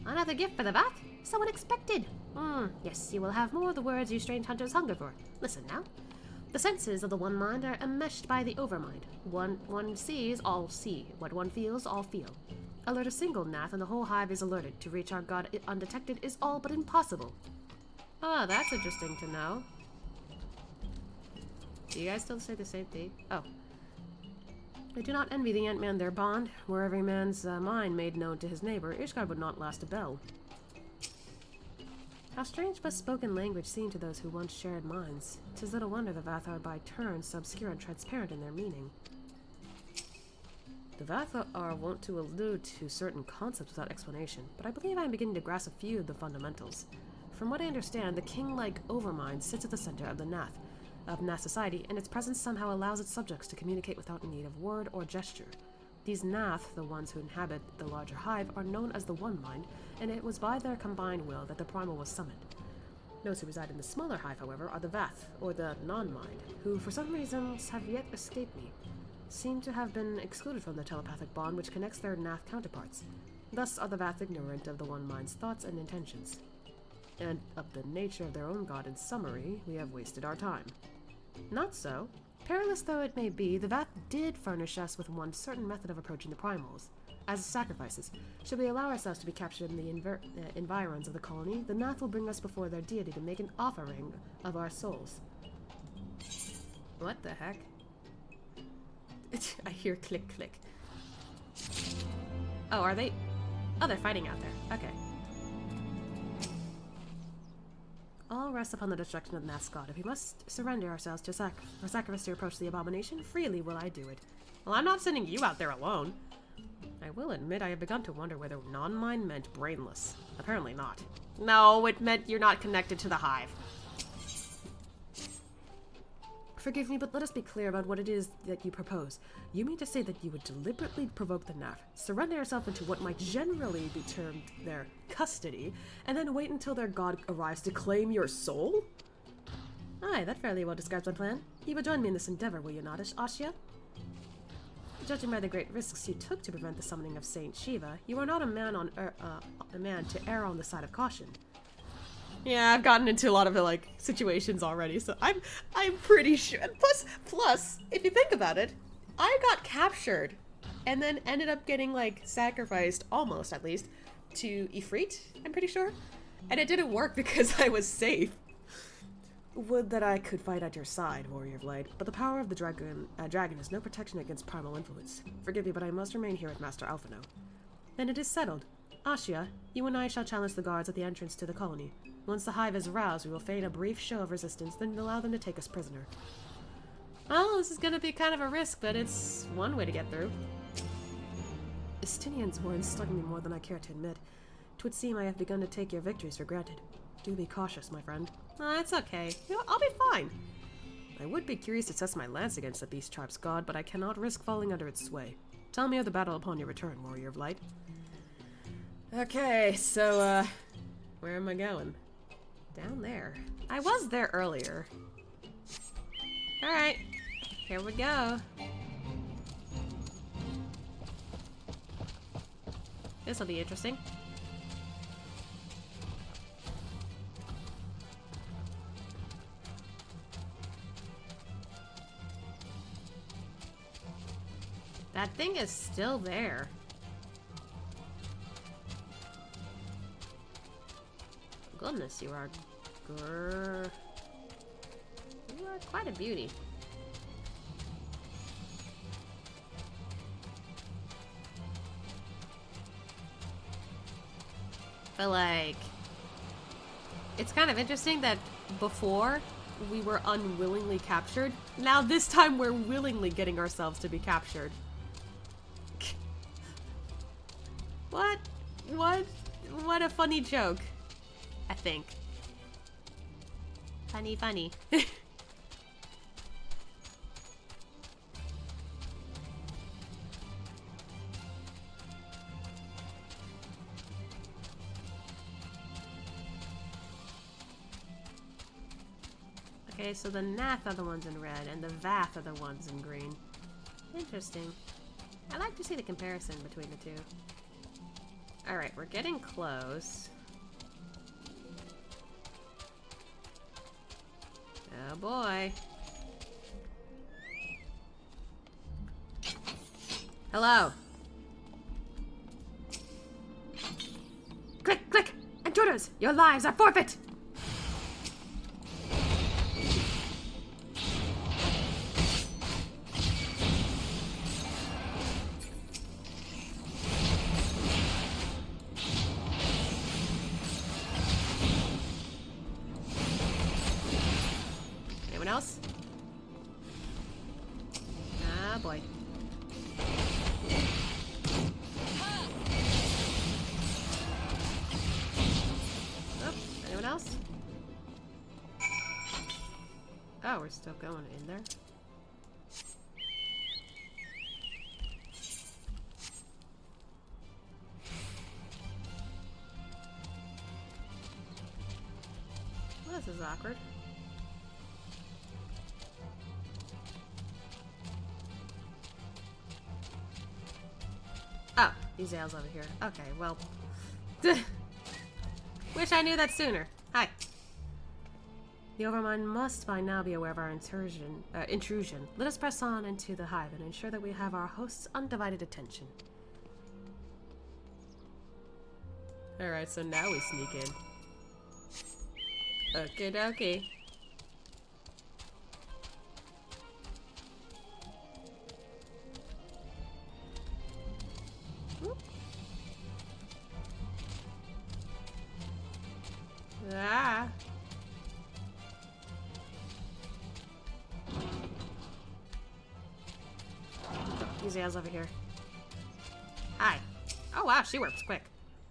[SPEAKER 1] Another gift for the Vath? So unexpected! Yes, you will have more of the words you strange hunters hunger for. Listen now. The senses of the One Mind are enmeshed by the Overmind. One sees, all see. What one feels, all feel. Alert a single Nath and the whole hive is alerted. To reach our god undetected is all but impossible. Ah, that's interesting to know. Do you guys still say the same thing? Oh. I do not envy the Ant-Man their bond. Were every man's mind made known to his neighbor, Ishgard would not last a bell. How strange must spoken language seem to those who once shared minds. 'Tis little wonder the Vath are by turns so obscure and transparent in their meaning. The Vath are wont to allude to certain concepts without explanation, but I believe I am beginning to grasp a few of the fundamentals. From what I understand, the king-like Overmind sits at the center of the Nath, society, and its presence somehow allows its subjects to communicate without need of word or gesture. These Nath, the ones who inhabit the larger hive, are known as the One Mind, and it was by their combined will that the primal was summoned. Those who reside in the smaller hive, however, are the Vath, or the non-mind, who for some reasons have yet escaped me, seem to have been excluded from the telepathic bond which connects their Nath counterparts. Thus are the Vath ignorant of the One Mind's thoughts and intentions. And of the nature of their own god in summary, we have wasted our time. Not so. Perilous though it may be, the Vath did furnish us with one certain method of approaching the primals. As sacrifices, should we allow ourselves to be captured in the environs of the colony, the Nath will bring us before their deity to make an offering of our souls. What the heck? I hear click click. Oh, are they? Oh, they're fighting out there. Okay. All rests upon the destruction of the Nath's god. If we must surrender ourselves to sacrifice to approach the abomination, freely will I do it. Well, I'm not sending you out there alone.
[SPEAKER 2] I will admit I have begun to wonder whether non-mind meant brainless. Apparently not. No, it meant you're not connected to the hive. Forgive me, but let us be clear about what it is that you propose. You mean to say that you would deliberately provoke the Nath, surrender yourself into what might generally be termed their custody, and then wait until their god arrives to claim your soul? Aye, that fairly well describes my plan. You will join me in this endeavor, will you not, Ashia? Judging by the great risks you took to prevent the summoning of Saint Shiva, you are not a man to err on the side of caution. Yeah, I've gotten into a lot of like situations already, so I'm pretty sure. And plus, if you think about it, I got captured, and then ended up getting like sacrificed, almost at least, to Ifrit. I'm pretty sure, and it didn't work because I was safe. Would that I could fight at your side, warrior of light, but the power of the dragon is no protection against primal influence. Forgive me, but I must remain here with Master Alphino. Then it is settled. Ashia, you and I shall challenge the guards at the entrance to the colony. Once the hive is aroused, we will feign a brief show of resistance, then allow them to take us prisoner. Well, this is gonna be kind of a risk, but it's one way to get through. Estinians were insulting me more than I care to admit. 'Twould seem I have begun to take your victories for granted. Do be cautious, my friend. It's okay. You know, I'll be fine. I would be curious to test my lance against the beast tribe's god, but I cannot risk falling under its sway. Tell me of the battle upon your return, warrior of light. Okay, so, where am I going? Down there. I was there earlier. Alright, here we go. This'll be interesting. That thing is still there. Goodness, you are quite a beauty. But like, it's kind of interesting that before we were unwillingly captured. Now this time we're willingly getting ourselves to be captured. What a funny joke. I think. Funny. Okay, so the Nath are the ones in red, and the Vath are the ones in green. Interesting. I like to see the comparison between the two. Alright, we're getting close. Oh boy. Hello. Click! Intruders! Your lives are forfeit! Else? Ah, boy. Oh, anyone else? Oh, we're still going in there. Well, this is awkward. Oh, these ales over here. Okay, well. Wish I knew that sooner. Hi. The Overmind must by now be aware of our intrusion. Let us press on into the hive and ensure that we have our host's undivided attention. Alright, so now we sneak in. Okie dokie. Ah. These ales over here. Hi.
[SPEAKER 5] Oh wow, she works quick.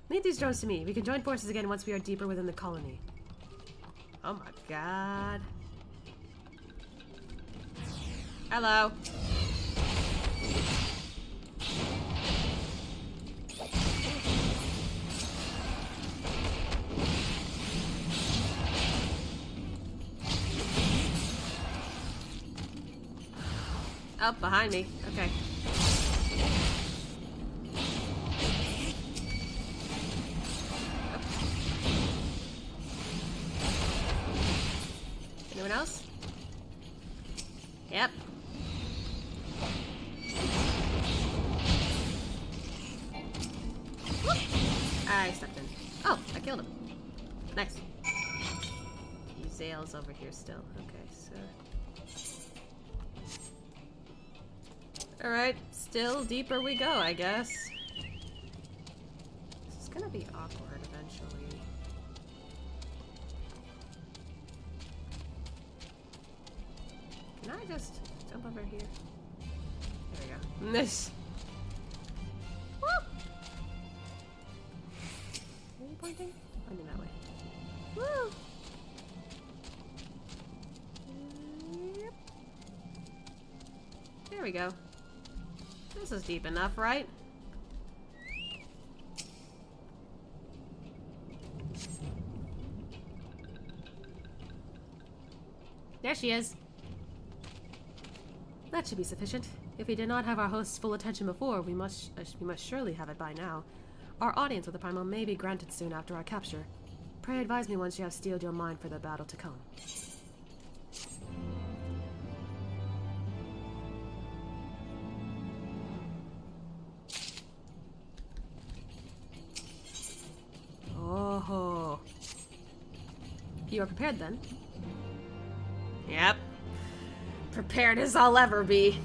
[SPEAKER 2] Leave these drones to me. We can join forces again once we are deeper within the colony.
[SPEAKER 5] Oh my god. Hello. Oh, behind me. Okay. Anyone else? Yep. Whoop. I stepped in. Oh, I killed him. Nice. Zale's over here still. Okay, so... Alright, still deeper we go, I guess. This is gonna be awkward eventually. Can I just jump over here? There we go. This. Woo! Are you pointing? Pointing that way. Woo! Yep. There we go. This is deep enough, right? There she is.
[SPEAKER 2] That should be sufficient. If we did not have our host's full attention before, we must surely have it by now. Our audience with the Primal may be granted soon after our capture. Pray advise me once you have steeled your mind for the battle to come. Oh. You are prepared then?
[SPEAKER 5] Yep. Prepared as I'll ever be.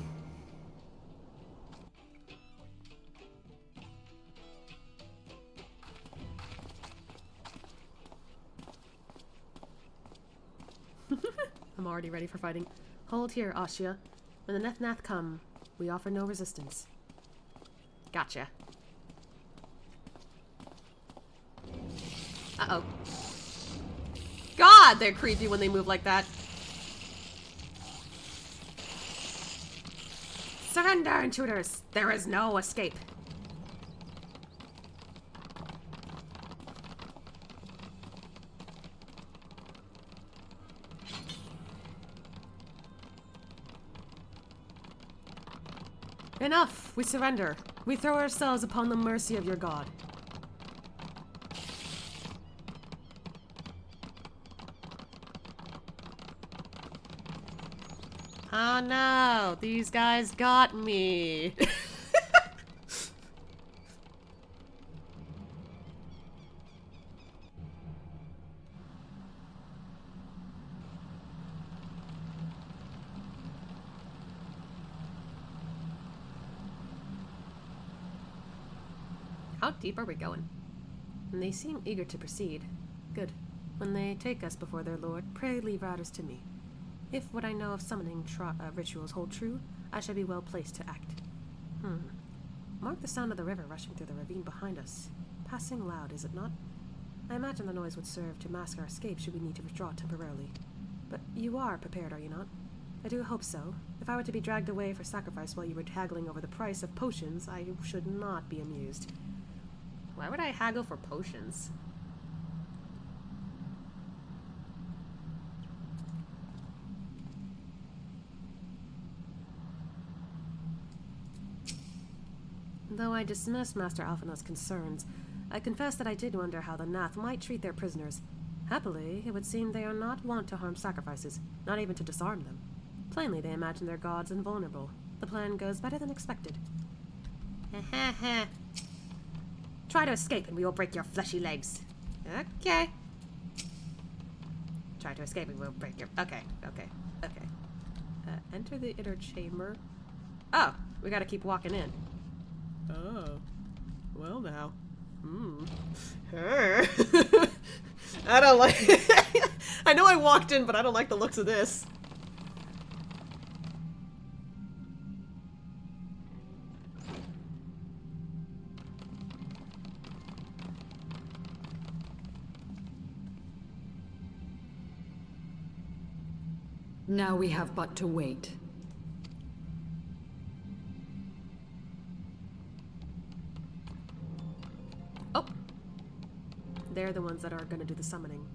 [SPEAKER 2] I'm already ready for fighting. Hold here, Ashia. When the Neth come, we offer no resistance.
[SPEAKER 5] Gotcha. Uh-oh. God, they're creepy when they move like that. Surrender, intruders! There is no escape.
[SPEAKER 2] Enough! We surrender. We throw ourselves upon the mercy of your god.
[SPEAKER 5] Oh no, these guys got me. How deep are we going?
[SPEAKER 2] And they seem eager to proceed. Good. When they take us before their lord, pray leave riders to me. If what I know of summoning rituals hold true, I shall be well placed to act. Mark the sound of the river rushing through the ravine behind us. Passing loud, is it not? I imagine the noise would serve to mask our escape should we need to withdraw temporarily. But you are prepared, are you not? I do hope so. If I were to be dragged away for sacrifice while you were haggling over the price of potions, I should not be amused.
[SPEAKER 5] Why would I haggle for potions?
[SPEAKER 2] Though I dismiss Master Alphina's concerns, I confess that I did wonder how the Nath might treat their prisoners. Happily, it would seem they are not wont to harm sacrifices, not even to disarm them. Plainly, they imagine their gods invulnerable. The plan goes better than expected.
[SPEAKER 5] Try to escape and we will break your fleshy legs. Okay. Try to escape and we'll break your... Okay. Enter the inner chamber. Oh, we gotta keep walking in. Oh. Well now. I don't like... I know I walked in, but I don't like the looks of this.
[SPEAKER 4] Now we have but to wait.
[SPEAKER 2] Oh! They're the ones that are gonna do the summoning.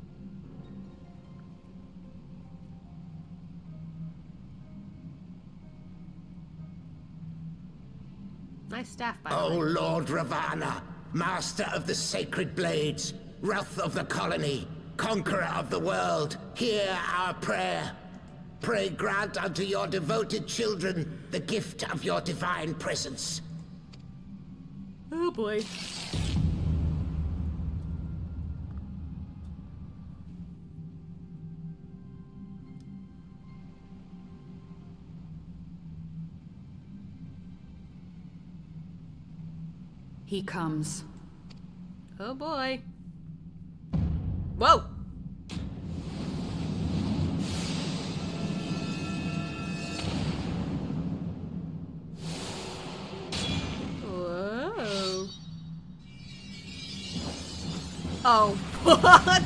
[SPEAKER 2] Nice staff, by the
[SPEAKER 7] O
[SPEAKER 2] way.
[SPEAKER 7] Lord Ravana, master of the sacred blades, wrath of the colony, conqueror of the world, hear our prayer. Pray grant unto your devoted children the gift of your divine presence.
[SPEAKER 2] Oh boy.
[SPEAKER 4] He comes.
[SPEAKER 2] Oh boy. Whoa! Whoa. Oh,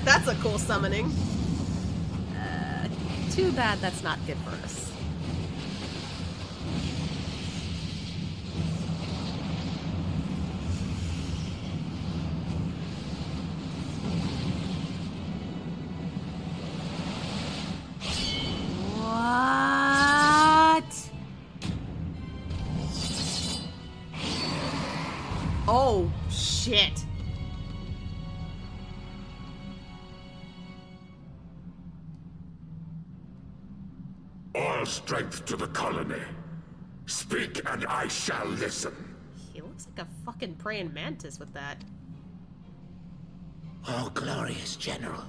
[SPEAKER 2] that's a cool summoning. Too bad that's not good for us. What? Oh, shit.
[SPEAKER 7] All strength to the colony. Speak and I shall listen.
[SPEAKER 2] He looks like a fucking praying mantis with that.
[SPEAKER 7] O glorious general,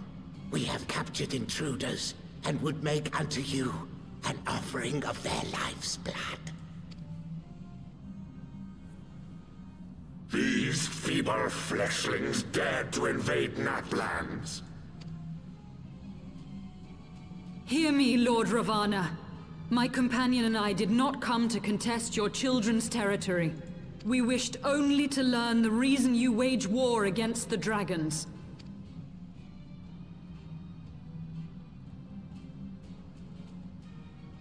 [SPEAKER 7] we have captured intruders and would make unto you an offering of their life's blood. These feeble fleshlings dared to invade Natlands.
[SPEAKER 4] Hear me, Lord Ravana. My companion and I did not come to contest your children's territory. We wished only to learn the reason you wage war against the dragons.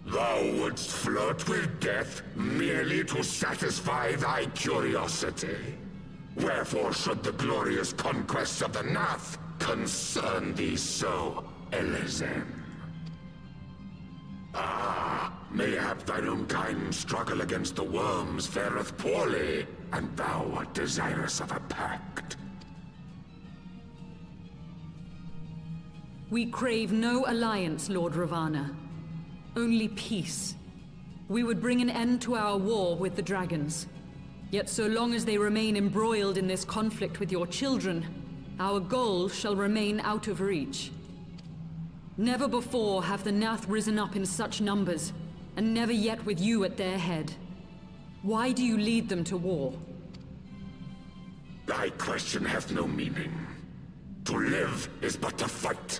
[SPEAKER 7] Thou wouldst flirt with death merely to satisfy thy curiosity. Wherefore should the glorious conquests of the Nath concern thee so, Elizem? Ah, mayhap thine own kind struggle against the worms fareth poorly, and thou art desirous of a pact.
[SPEAKER 4] We crave no alliance, Lord Ravana. Only peace. We would bring an end to our war with the dragons. Yet so long as they remain embroiled in this conflict with your children, our goal shall remain out of reach. Never before have the Nath risen up in such numbers, and never yet with you at their head. Why do you lead them to war?
[SPEAKER 7] Thy question hath no meaning. To live is but to fight.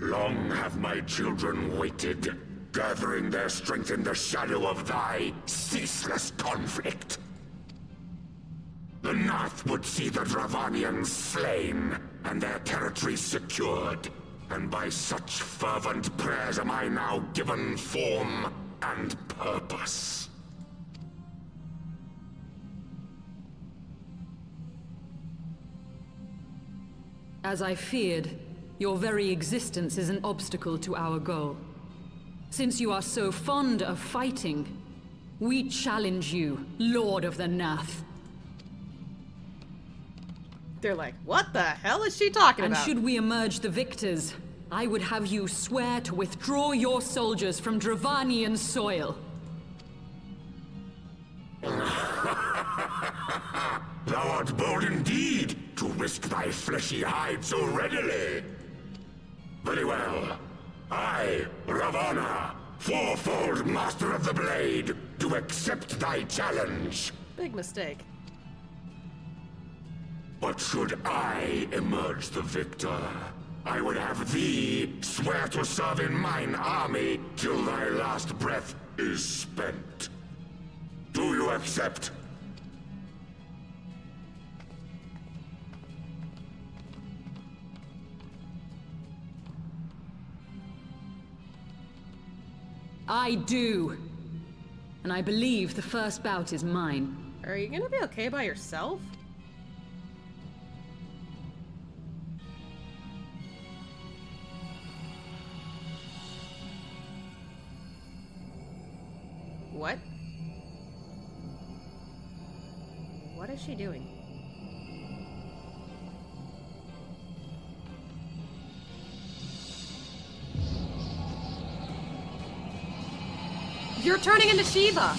[SPEAKER 7] Long have my children waited, gathering their strength in the shadow of thy ceaseless conflict. The Nath would see the Dravanians slain, and their territory secured. And by such fervent prayers am I now given form and purpose.
[SPEAKER 4] As I feared, your very existence is an obstacle to our goal. Since you are so fond of fighting, we challenge you, Lord of the Nath.
[SPEAKER 2] They're like, what the hell is she talking
[SPEAKER 4] And
[SPEAKER 2] about?
[SPEAKER 4] should we emerge the victors, I would have you swear to withdraw your soldiers from Dravanian soil.
[SPEAKER 7] Thou art bold indeed to risk thy fleshy hide so readily. Very well. I, Ravana, fourfold master of the blade, do accept thy challenge.
[SPEAKER 2] Big mistake.
[SPEAKER 7] But should I emerge the victor, I would have thee swear to serve in mine army till thy last breath is spent. Do you accept?
[SPEAKER 4] I do. And I believe the first bout is mine.
[SPEAKER 5] Are you gonna be okay by yourself? What? What is she doing? You're turning into Shiva!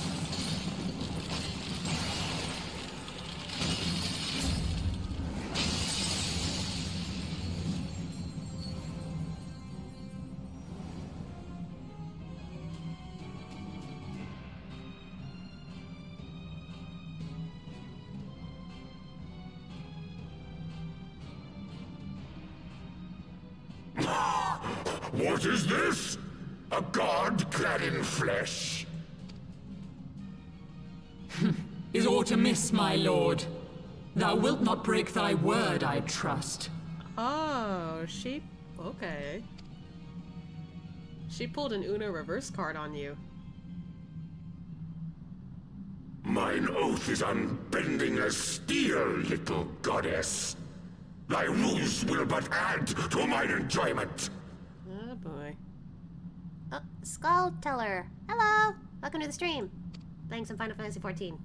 [SPEAKER 7] What is this? A god clad in flesh?
[SPEAKER 4] Is aught amiss, my lord? Thou wilt not break thy word, I trust.
[SPEAKER 5] Oh, okay. She pulled an Uno reverse card on you.
[SPEAKER 7] Mine oath is unbending as steel, little goddess. Thy rules will but add to mine enjoyment.
[SPEAKER 5] Oh boy.
[SPEAKER 1] Oh, Skull Teller. Hello! Welcome to the stream. Playing some Final Fantasy XIV.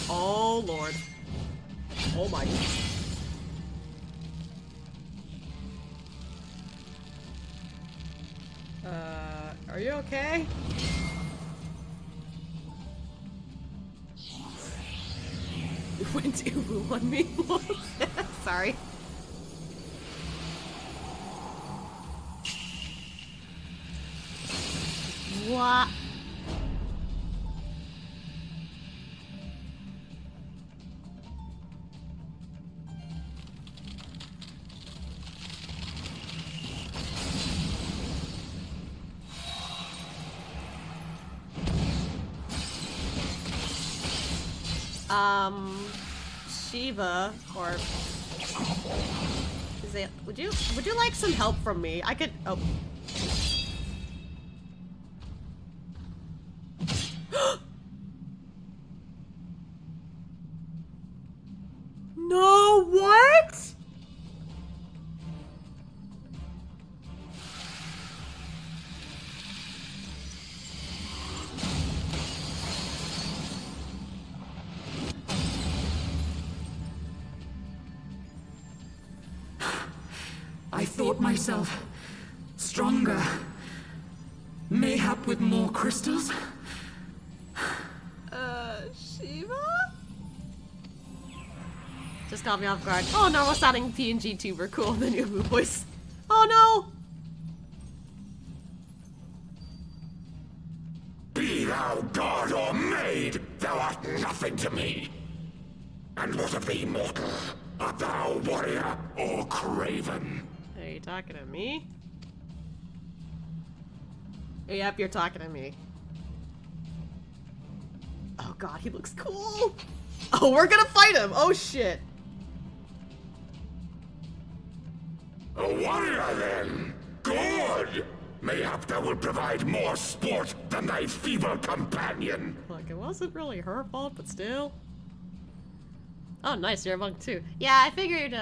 [SPEAKER 5] Oh lord. Oh my. Are you okay? Went uwu on me. Sorry.
[SPEAKER 1] What?
[SPEAKER 5] Shiva, or is it, would you like some help from me? I could, oh. No, what?
[SPEAKER 4] I thought myself stronger. Mayhap with more crystals?
[SPEAKER 5] Shiva? Just caught me off guard. Oh, normal sounding PNG tuber. Cool, the new voice. Oh no!
[SPEAKER 7] Be thou god or maid, thou art nothing to me. And what of thee, mortal? Art thou warrior or craven?
[SPEAKER 5] Are you talking to me? Yep, you're talking to me. Oh god, he looks cool! Oh, we're gonna fight him! Oh shit!
[SPEAKER 7] A warrior then? Good! Mayhap thou will provide more sport than thy feeble companion.
[SPEAKER 5] Like, it wasn't really her fault, but still. Oh, nice, you're a monk too. Yeah, I figured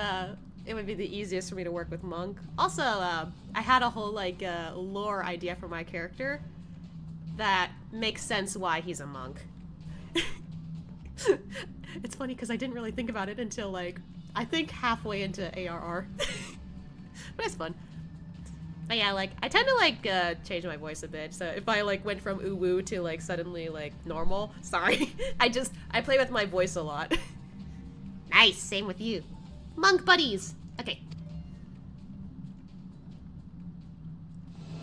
[SPEAKER 5] it would be the easiest for me to work with monk. Also, I had a whole, like, lore idea for my character that makes sense why he's a monk. It's funny because I didn't really think about it until, like, I think halfway into ARR. But it's fun. But yeah, like, I tend to, like, change my voice a bit. So if I, like, went from uwu to, like, suddenly, like, normal, sorry. I play with my voice a lot.
[SPEAKER 1] Nice, same with you. Monk buddies. Okay.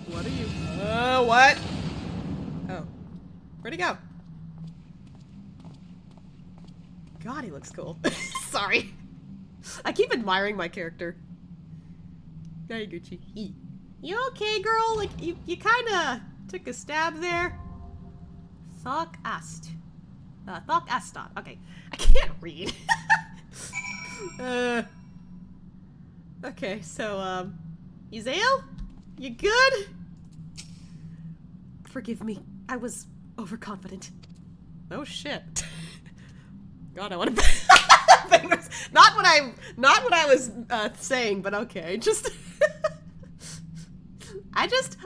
[SPEAKER 5] What are you? What? Oh. Where'd he go? God, he looks cool. Sorry. I keep admiring my character. Hey, Gucci. You okay, girl? Like, you kinda took a stab there. Thok Ast. Thok Astot. Okay. I can't read. Okay, so, Uzeo? You good? Forgive me. I was overconfident. Oh shit. God, I want to fingers. Not what I was saying, but okay. Just I just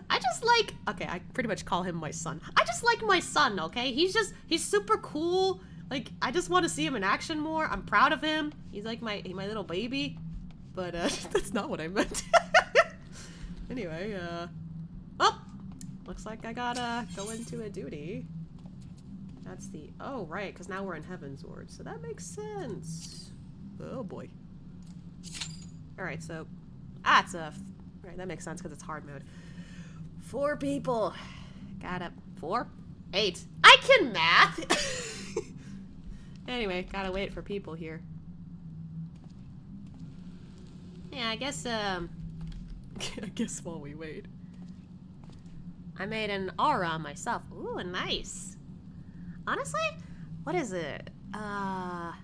[SPEAKER 5] like, okay, I pretty much call him my son. I just like my son, okay? He's super cool. Like, I just want to see him in action more. I'm proud of him. He's like my little baby. But that's not what I meant. Anyway, oh, looks like I gotta go into a duty. That's the, oh right, because now we're in Heaven's Ward, so that makes sense. Oh boy. Alright, so, it's a, right, that makes sense because it's hard mode. 4 people. Got it. 4? 8. I can math! Anyway, gotta wait for people here. Yeah, I guess while we wait. I made an aura myself. Ooh, nice. Honestly, what is it? I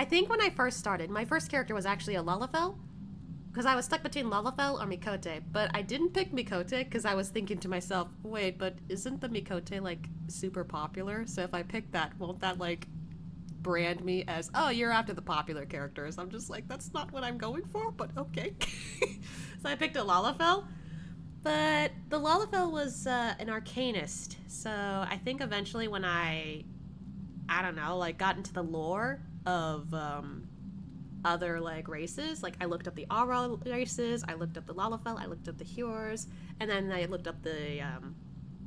[SPEAKER 5] think when I first started, my first character was actually a Lalafell. Because I was stuck between Lalafell or Mikote. But I didn't pick Mikote because I was thinking to myself, wait, but isn't the Mikote, like, super popular? So if I pick that, won't that, like, brand me as, oh, you're after the popular characters? I'm just like, that's not what I'm going for, but okay. So I picked a Lalafell. But the Lalafell was an Arcanist, so I think eventually when I don't know, like got into the lore of other like races, like I looked up the Aura races, I looked up the Lalafell, I looked up the Hures, and then I looked up the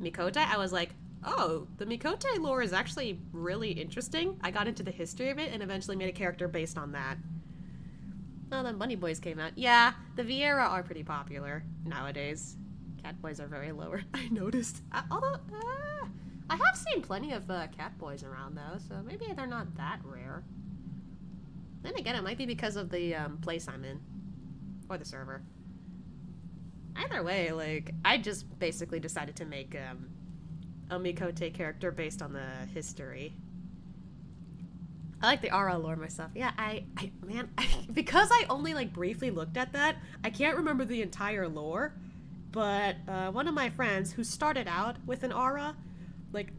[SPEAKER 5] Mikote. I was like, oh, the Mikote lore is actually really interesting. I got into the history of it and eventually made a character based on that. Oh, then Bunny Boys came out. Yeah, the Viera are pretty popular nowadays. Cat Boys are very lower. I noticed. Although, I have seen plenty of Cat Boys around though, so maybe they're not that rare. Then again, it might be because of the place I'm in. Or the server. Either way, like, I just basically decided to make a Mikote character based on the history. I like the Aura lore myself. Yeah, man, because I only like briefly looked at that, I can't remember the entire lore, but one of my friends who started out with an Aura, like,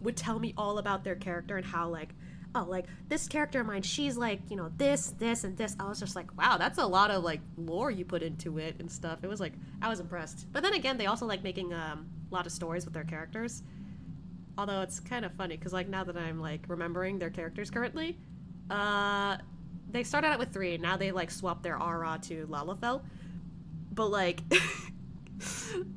[SPEAKER 5] would tell me all about their character and how, like, oh, like, this character of mine, she's like, you know, this, and this. I was just like, wow, that's a lot of, like, lore you put into it and stuff. It was like, I was impressed. But then again, they also like making a lot of stories with their characters. Although it's kind of funny, because, like, now that I'm, like, remembering their characters currently, they started out with 3, now they, like, swapped their Aura to Lalafell. But, like,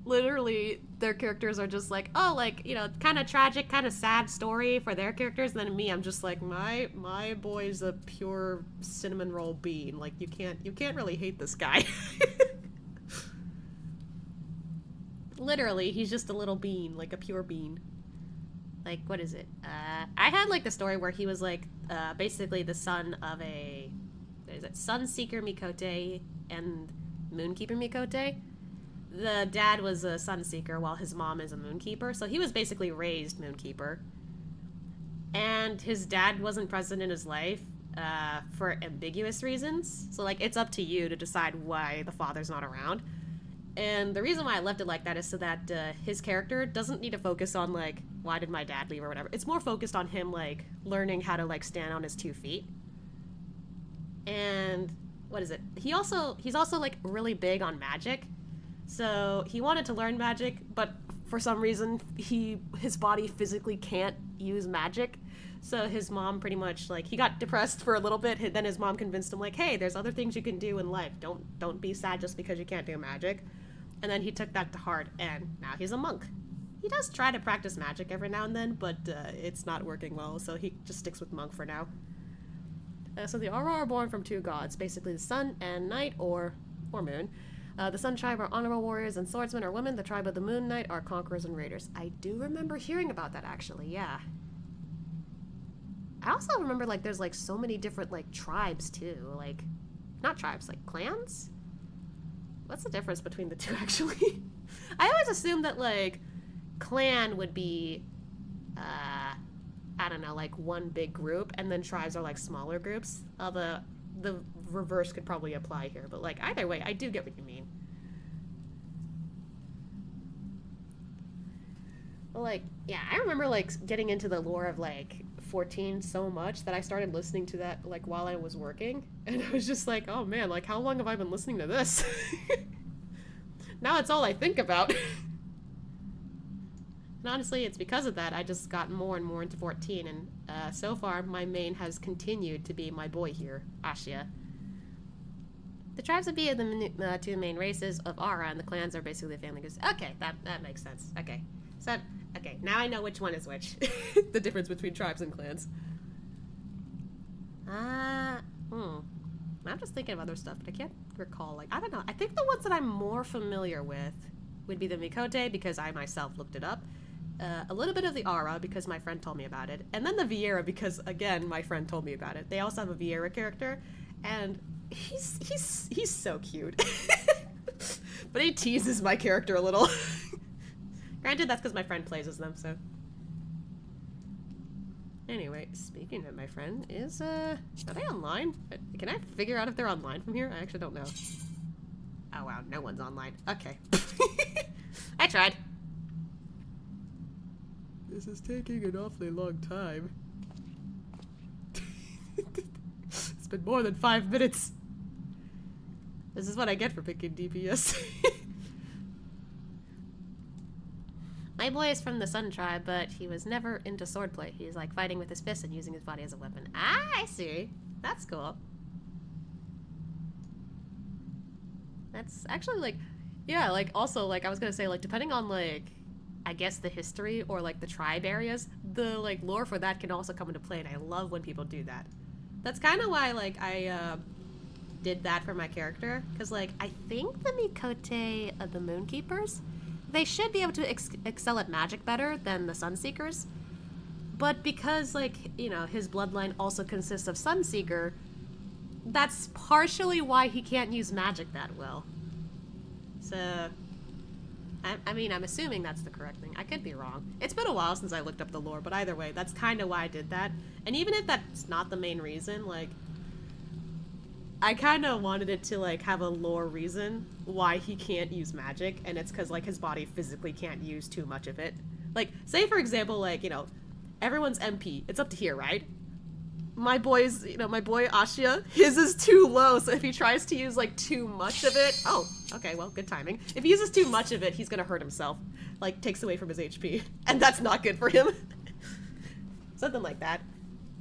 [SPEAKER 5] literally, their characters are just like, oh, like, you know, kind of tragic, kind of sad story for their characters, and then me, I'm just like, my boy's a pure cinnamon roll bean. Like, you can't really hate this guy. Literally, he's just a little bean, like a pure bean. Like, what is it? I had, like, the story where he was, like, basically the son of a... Is it Sunseeker Mikote and Moonkeeper Mikote? The dad was a Sunseeker while his mom is a Moonkeeper, so he was basically raised Moonkeeper. And his dad wasn't present in his life for ambiguous reasons. So, like, it's up to you to decide why the father's not around. And the reason why I left it like that is so that his character doesn't need to focus on, like, why did my dad leave or whatever. It's more focused on him, like, learning how to, like, stand on his 2 feet. And, what is it? He's also, like, really big on magic. So, he wanted to learn magic, but for some reason, his body physically can't use magic. So his mom pretty much, like, he got depressed for a little bit, then his mom convinced him, like, hey, there's other things you can do in life. Don't be sad just because you can't do magic. And then he took that to heart, and now he's a monk. He does try to practice magic every now and then, but it's not working well, so he just sticks with monk for now. So the Aura are born from 2 gods, basically the sun and night, or moon. The Sun Tribe are honorable warriors and swordsmen or women. The Tribe of the Moon Knight are conquerors and raiders. I do remember hearing about that, actually, yeah. I also remember, like, there's, like, so many different, like, tribes, too. Like, not tribes, like, clans? What's the difference between the 2, actually? I always assumed that, like, clan would be, I don't know, like, one big group, and then tribes are, like, smaller groups. The reverse could probably apply here, but, like, either way, I do get what you mean. Like, yeah, I remember, like, getting into the lore of, like, 14 so much that I started listening to that, like, while I was working. And I was just like, oh man, like, how long have I been listening to this? Now it's all I think about. And honestly, it's because of that I just got more and more into 14, and so far my main has continued to be my boy here, Ashia. The tribes would be the two main races of Aura, and the clans are basically the family groups. Okay, that makes sense. Okay. So, okay, now I know which one is which. The difference between tribes and clans. I'm just thinking of other stuff, but I can't recall. Like, I don't know. I think the ones that I'm more familiar with would be the Mikote, because I myself looked it up. A little bit of the Aura, because my friend told me about it. And then the Vieira, because, again, my friend told me about it. They also have a Vieira character, and he's so cute. But he teases my character a little. Granted, that's because my friend plays as them, so. Anyway, speaking of my friend, are they online? Can I figure out if they're online from here? I actually don't know. Oh wow, no one's online. Okay. I tried. This is taking an awfully long time. It's been more than 5 minutes. This is what I get for picking DPS. My boy is from the Sun tribe, but he was never into swordplay. He's like fighting with his fists and using his body as a weapon. Ah, I see. That's cool. That's actually like, yeah, like also like I was gonna say, like, depending on like, I guess the history or like the tribe areas, the like lore for that can also come into play, and I love when people do that. That's kind of why like I did that for my character, because like I think the Mikote of the Moonkeepers, they should be able to excel at magic better than the Sunseekers, but because, like, you know, his bloodline also consists of Sunseeker, that's partially why he can't use magic that well. So, I mean, I'm assuming that's the correct thing. I could be wrong. It's been a while since I looked up the lore, but either way, that's kind of why I did that. And even if that's not the main reason, like, I kind of wanted it to, like, have a lore reason why he can't use magic, and it's because, like, his body physically can't use too much of it. Like, say, for example, like, you know, everyone's MP. It's up to here, right? My boy's, you know, my boy Ashia, his is too low, so if he tries to use, like, too much of it... Oh, okay, well, good timing. If he uses too much of it, he's gonna hurt himself. Like, takes away from his HP. And that's not good for him. Something like that.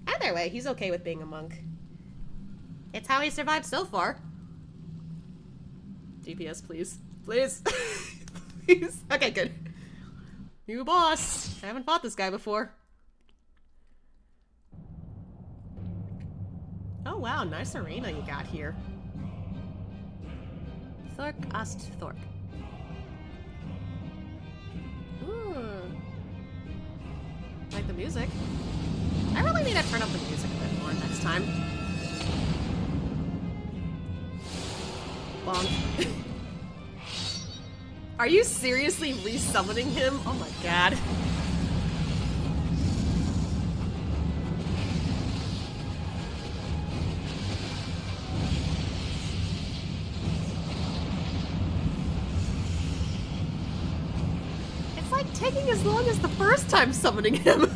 [SPEAKER 5] Either way, he's okay with being a monk. It's how he survived so far. DPS, please. Please. Please. Okay, good. New boss. I haven't fought this guy before. Oh wow, nice arena you got here. Thork Ost Thork. Ooh. Like the music. I really need to turn up the music a bit more next time. Bonk. Are you seriously resummoning him? Oh my god. It's like taking as long as the first time summoning him.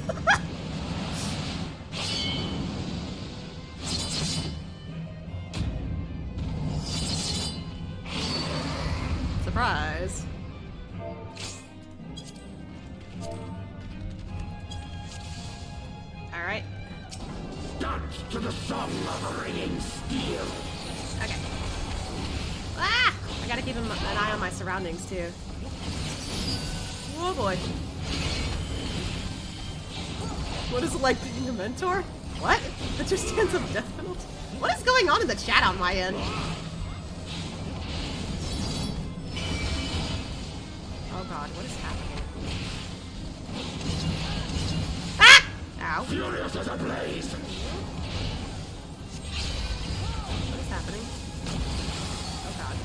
[SPEAKER 5] Surprise. Alright.
[SPEAKER 7] Dance to the song of ringing steel.
[SPEAKER 5] Okay. Ah! I gotta keep an eye on my surroundings too. Oh boy. What is it like being a mentor? What? That just stands up death penalty? What is going on in the chat on my end? Oh god, what is happening? Ah! Ow.
[SPEAKER 7] Furious as a blaze.
[SPEAKER 5] What is happening? Oh god.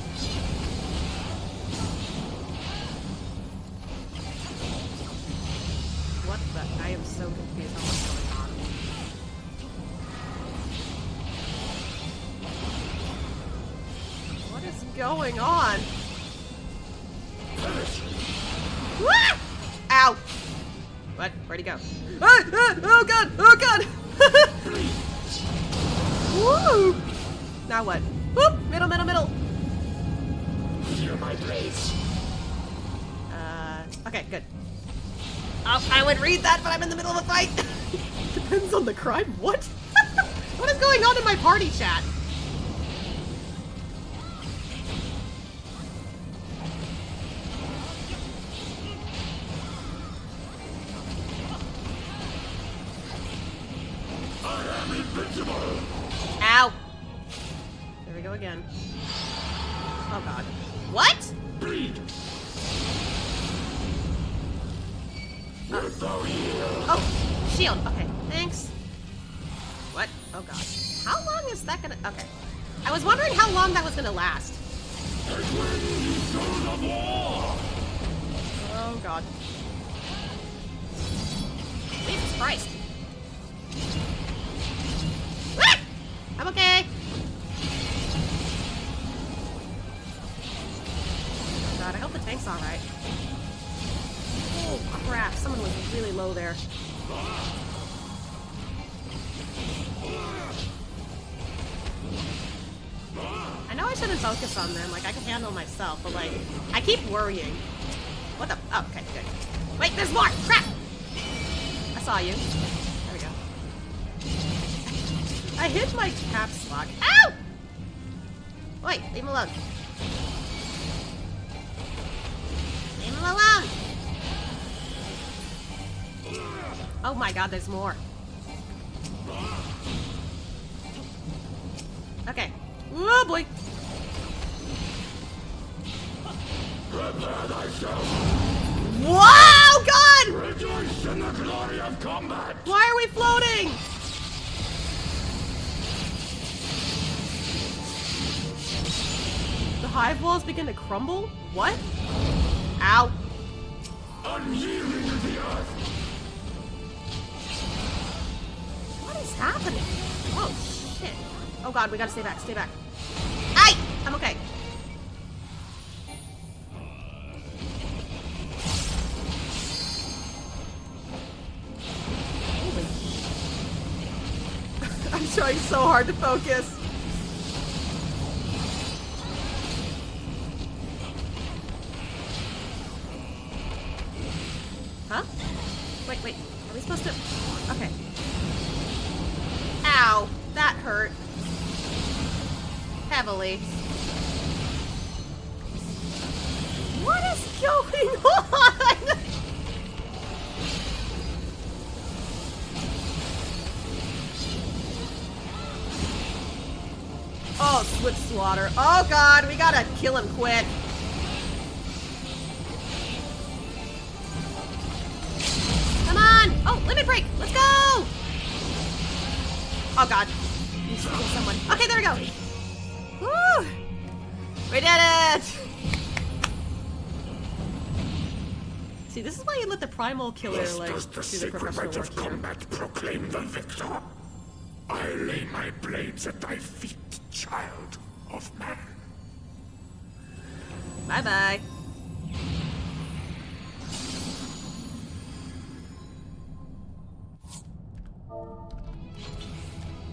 [SPEAKER 5] What the? I am so confused on what's going on. What is going on? Ah! Ow! What? Where'd he go? Ah! Ah! Oh god! Oh god! Woo! Now what? Whoop! Middle, middle, middle!
[SPEAKER 7] Feel my blades.
[SPEAKER 5] Okay, good. Oh, I would read that, but I'm in the middle of a fight! Depends on the crime? What? What is going on in my party chat? Ow! There we go again. Oh god. What? Oh, shield. Okay, thanks. What? Oh god. How long is that gonna... Okay. I was wondering how long that was gonna last. Oh god. Jesus Christ. Ah! I'm okay. Oh god, I hope the tank's alright. Oh crap, someone was really low there. I know I shouldn't focus on them, like I can handle myself, but like, I keep worrying. What the? Oh, okay, good. Wait, there's more! Crap! I saw you. There we go. I hit my caps lock. Ow! Wait, leave him alone. Leave him alone! Oh my god, there's more. Okay. Oh boy.
[SPEAKER 7] Prepare thyself.
[SPEAKER 5] Wow, God!
[SPEAKER 7] Rejoice in the glory of combat.
[SPEAKER 5] Why are we floating? The hive walls begin to crumble? What? Ow.
[SPEAKER 7] Unyielding to the earth.
[SPEAKER 5] What is happening? Oh, shit. Oh god, we gotta stay back, stay back. Aye! I'm okay. Holy. I'm trying so hard to focus. Huh? Wait, wait. Are we supposed to... Okay. Ow. That hurt. Heavily. What is going on? Oh, switch slaughter. Oh god, we gotta kill him quick. Come on! Oh, limit break! Let's go! Oh god. You should kill someone. Okay, there we go. Woo! We did it! See, this is why you let the primal killer,
[SPEAKER 7] Thus
[SPEAKER 5] like,
[SPEAKER 7] does the
[SPEAKER 5] do the
[SPEAKER 7] sacred
[SPEAKER 5] professional
[SPEAKER 7] rite
[SPEAKER 5] work
[SPEAKER 7] of
[SPEAKER 5] here.
[SPEAKER 7] combat proclaim the victor. I lay my blades at thy feet, child of man.
[SPEAKER 5] Bye-bye.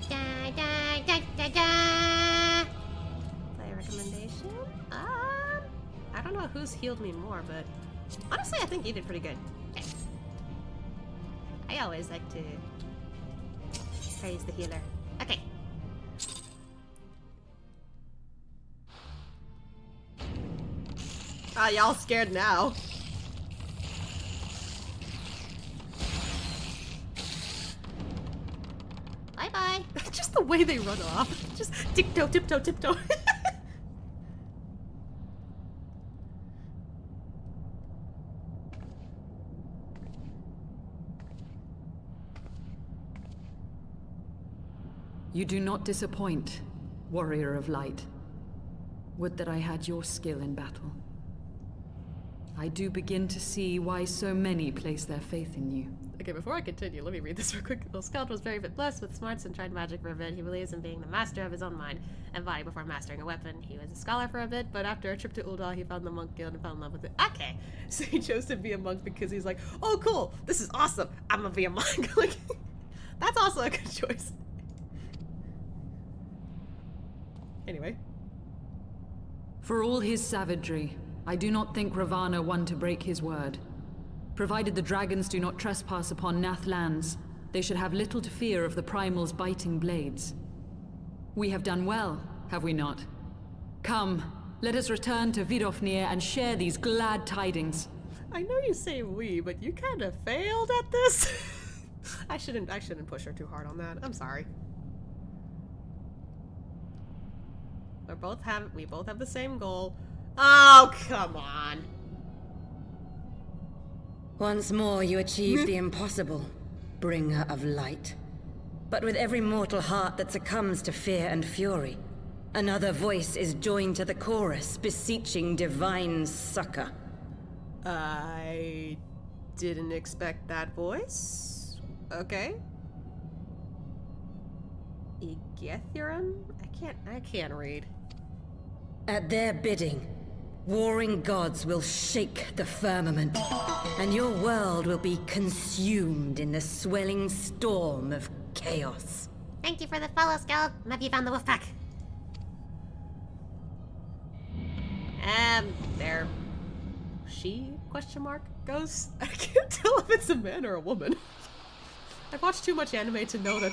[SPEAKER 1] Da, da, da, da, da. Play recommendation?
[SPEAKER 5] I don't know who's healed me more, but honestly, I think you did pretty good. Okay. I always like to praise the healer. Okay. Ah, y'all scared now.
[SPEAKER 1] Bye-bye.
[SPEAKER 5] Just the way they run off. Just tiptoe, tiptoe, tiptoe.
[SPEAKER 4] You do not disappoint, warrior of light. Would that I had your skill in battle. I do begin to see why so many place their faith in you.
[SPEAKER 5] Okay, before I continue, let me read this real quick. The scout was very blessed with smarts and tried magic for a bit. He believes in being the master of his own mind and body before mastering a weapon. He was a scholar for a bit, but after a trip to Uldal, he found the monk guild and fell in love with it. Okay, so he chose to be a monk because he's like, oh cool, this is awesome, I'm gonna be a monk. Like, that's also a good choice. Anyway.
[SPEAKER 4] For all his savagery, I do not think Ravana one to break his word. Provided the dragons do not trespass upon Nath lands, they should have little to fear of the Primal's biting blades. We have done well, have we not? Come, let us return to Vidofnir and share these glad tidings.
[SPEAKER 5] I know you say we, but you kind of failed at this. I shouldn't push her too hard on that. I'm sorry. We both have the same goal. Oh, come on.
[SPEAKER 10] Once more you achieve the impossible, bringer of light. But with every mortal heart that succumbs to fear and fury, another voice is joined to the chorus, beseeching divine succor.
[SPEAKER 5] I didn't expect that voice. Okay. Igethuren? I can't read.
[SPEAKER 10] At their bidding, warring gods will shake the firmament, and your world will be consumed in the swelling storm of chaos.
[SPEAKER 1] Thank you for the follow, Scout. Have you found the wolf pack?
[SPEAKER 5] There. She, question mark, goes? I can't tell if it's a man or a woman. I've watched too much anime to know that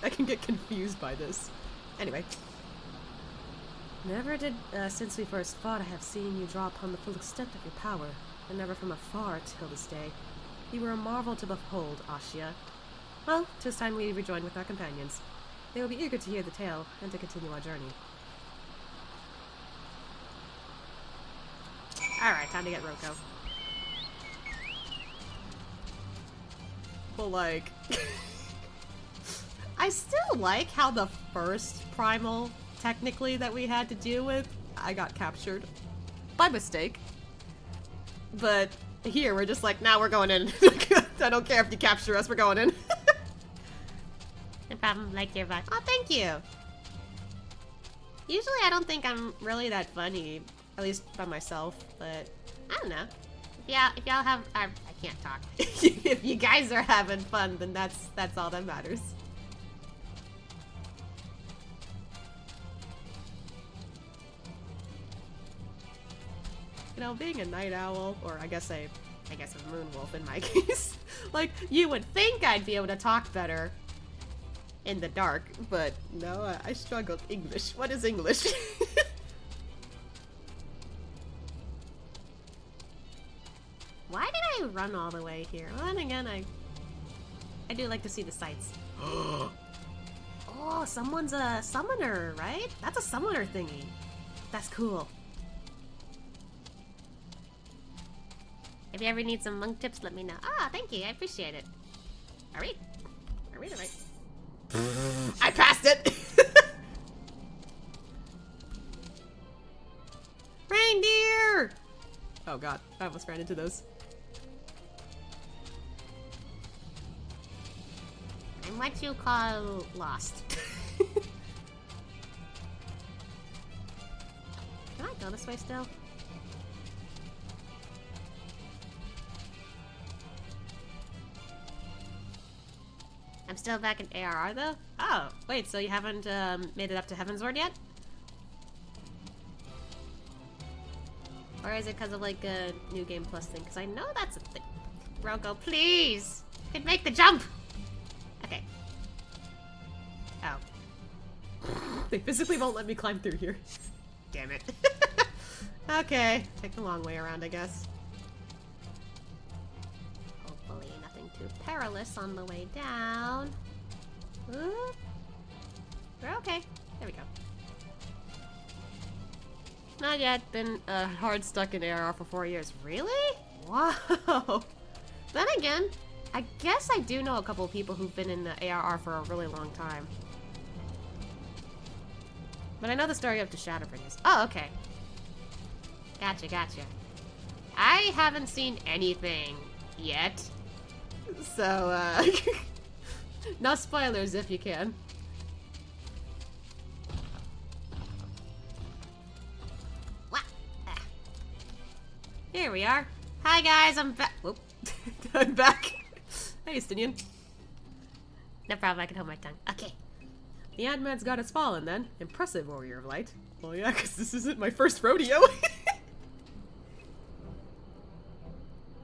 [SPEAKER 5] I can get confused by this. Anyway. Never did, since we first fought, I have seen you draw upon the full extent of your power, and never from afar till this day. You were a marvel to behold, Ashia. Well, 'tis time we rejoin with our companions. They will be eager to hear the tale, and to continue our journey. Alright, time to get Roko. But like... I still like how the first primal, technically, that we had to deal with, I got captured. By mistake. But here, we're just like, nah, we're going in. I don't care if you capture us, we're going in.
[SPEAKER 1] No problem, like your vibe.
[SPEAKER 5] Oh, thank you! Usually I don't think I'm really that funny, at least by myself, but I don't know.
[SPEAKER 1] If y'all have... I can't talk.
[SPEAKER 5] If you guys are having fun, then that's all that matters. You know, being a night owl, or I guess a moon wolf in my case, like, you would think I'd be able to talk better in the dark, but no, I struggled. English. What is English?
[SPEAKER 1] Why did I run all the way here? Well, then again, I do like to see the sights.
[SPEAKER 5] Oh, someone's a summoner, right? That's a summoner thingy. That's cool.
[SPEAKER 1] If you ever need some monk tips, let me know. Ah, thank you. I appreciate it. I read it right.
[SPEAKER 5] I passed it! Reindeer! Oh god, I almost ran into those.
[SPEAKER 1] I'm what you call lost. Can I go this way still? I'm still back in ARR though?
[SPEAKER 5] Oh, wait, so you haven't made it up to Heavensward yet?
[SPEAKER 1] Or is it because of like a new game plus thing? Because I know that's a thing. Roko, please! You can make the jump! Okay. Oh.
[SPEAKER 5] They physically won't let me climb through here. Damn it. Okay, take the long way around, I guess.
[SPEAKER 1] Hopefully nothing too perilous on the way down. Ooh. We're okay. There we go.
[SPEAKER 5] Not yet. Been hard stuck in ARR for 4 years. Really? Wow. Then again, I guess I do know a couple of people who've been in the ARR for a really long time. But I know the story up to Shadowbringers. Oh, okay.
[SPEAKER 1] Gotcha.
[SPEAKER 5] I haven't seen anything yet. So, no spoilers if you can. What? Here we are. Hi guys, I'm back. Whoop. I'm back. Hey, Stinian. No problem, I can hold my tongue. Okay. The Ant-Man's got us fallen then. Impressive, Warrior of Light. Oh yeah, because this isn't my first rodeo.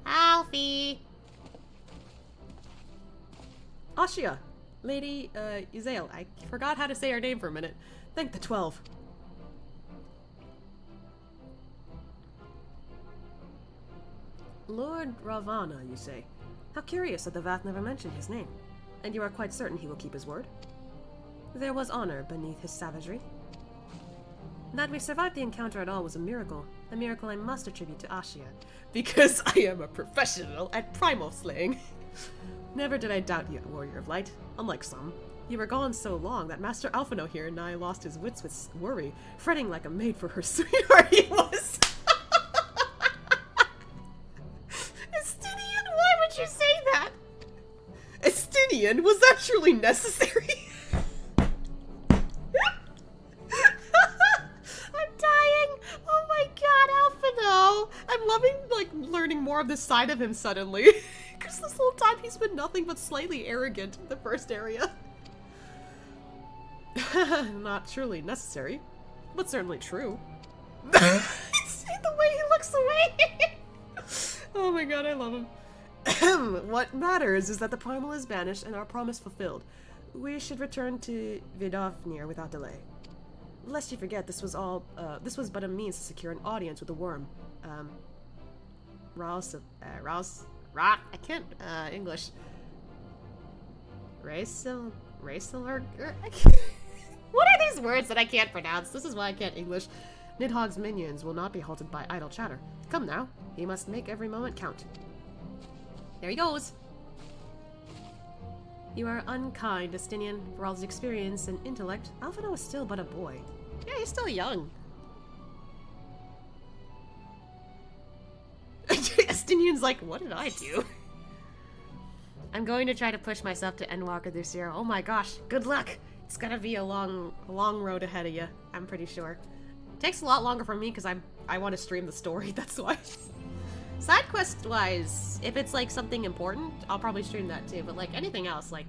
[SPEAKER 5] Alfie! Ashia! Lady, Yzael. I forgot how to say her name for a minute. Thank the 12. Lord Ravana, you say? How curious that the Vath never mentioned his name. And you are quite certain he will keep his word? There was honor beneath his savagery. That we survived the encounter at all was a miracle I must attribute to Ashia, because I am a professional at primal slaying. Never did I doubt you, Warrior of Light, unlike some. You were gone so long that Master Alphino here nigh lost his wits with worry, fretting like a maid for her sweetheart he was. Estinian, why would you say that? Estinian, was that truly necessary? I'm loving, like, learning more of this side of him suddenly. Because this whole time he's been nothing but slightly arrogant in the first area. Not truly necessary, but certainly true. It's the way he looks away. Oh my god, I love him. What matters is that the primal is banished and our promise fulfilled. We should return to Vidofnir without delay. Lest you forget, this was but a means to secure an audience with the worm. I can't, English. What are these words that I can't pronounce? This is why I can't English. Nidhogg's minions will not be halted by idle chatter. Come now, he must make every moment count. There he goes. You are unkind, Estinian. For all his experience and intellect, Alphino is still but a boy. Yeah, he's still young. Estinian's like, what did I do? I'm going to try to push myself to Endwalker this year. Oh my gosh, good luck. It's gonna be a long road ahead of you, I'm pretty sure. It takes a lot longer for me because I want to stream the story, that's why. Side quest wise, if it's like something important, I'll probably stream that too. But like anything else, like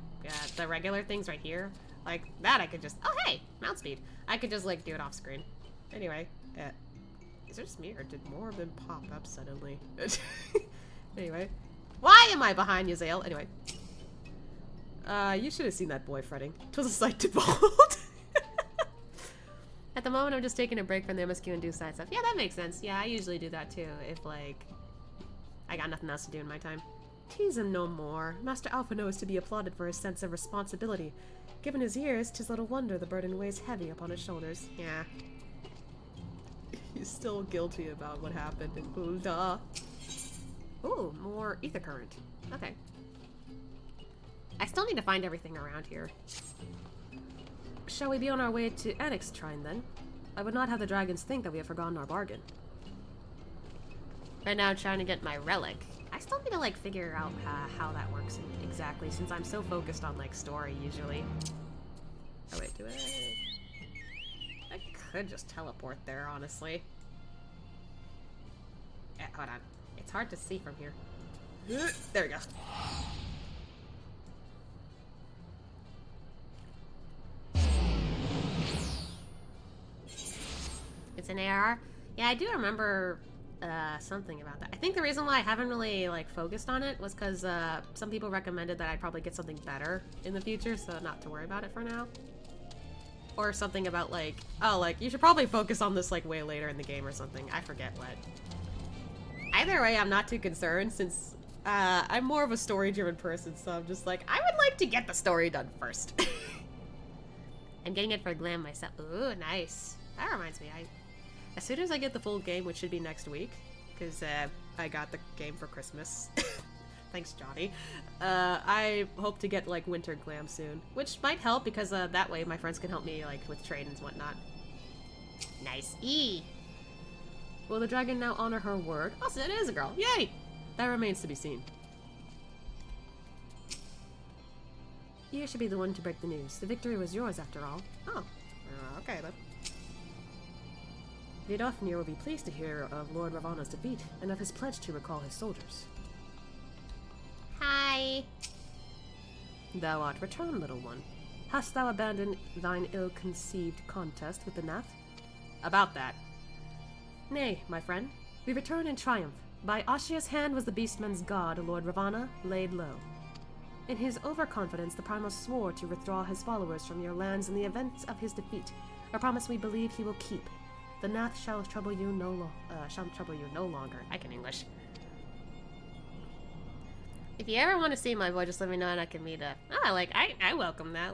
[SPEAKER 5] the regular things right here, like that I could just, oh hey, mount speed. I could just like do it off screen. Anyway, is it just me or did more of them pop up suddenly? Anyway, why am I behind you, Zale? Anyway, you should have seen that boy fretting. 'Twas a sight to behold. At the moment, I'm just taking a break from the MSQ and do side stuff. Yeah, that makes sense. Yeah, I usually do that too, if like I got nothing else to do in my time. Tease him no more. Master Alphino is to be applauded for his sense of responsibility. Given his years, 'tis little wonder the burden weighs heavy upon his shoulders. Yeah. He's still guilty about what happened in Bulda. Ooh, more ether current. Okay. I still need to find everything around here. Shall we be on our way to Annex Shrine then? I would not have the dragons think that we have forgotten our bargain. Right now I'm trying to get my relic. I still need to like figure out how that works exactly since I'm so focused on like story usually. Oh wait, do it. I could just teleport there, honestly. Yeah, hold on. It's hard to see from here. There we go. It's an AR? Yeah, I do remember something about that. I think the reason why I haven't really like focused on it was because some people recommended that I'd probably get something better in the future, so not to worry about it for now. Or something about like, oh, like you should probably focus on this like way later in the game or something. I forget what. Either way, I'm not too concerned since I'm more of a story-driven person, so I'm just like, I would like to get the story done first. I'm getting it for glam myself. Ooh, nice. That reminds me, as soon as I get the full game, which should be next week, because I got the game for Christmas. Thanks, Johnny. I hope to get like winter glam soon, which might help because that way my friends can help me like with trade and whatnot. Nice. Will the dragon now honor her word? Oh, so it is a girl. Yay! That remains to be seen. You should be the one to break the news. The victory was yours, after all. Oh, okay then. Vidofnir will be pleased to hear of Lord Ravana's defeat, and of his pledge to recall his soldiers.
[SPEAKER 1] Hi.
[SPEAKER 5] Thou art returned, little one. Hast thou abandoned thine ill-conceived contest with the Nath? About that. Nay, my friend, we return in triumph. By Ashia's hand was the beastman's god, Lord Ravana, laid low. In his overconfidence, the Primal swore to withdraw his followers from your lands in the event of his defeat, a promise we believe he will keep. The Nath shall trouble you no longer. I can English.
[SPEAKER 1] If you ever want to see my boy, just let me know and I can meet up.
[SPEAKER 5] I welcome that.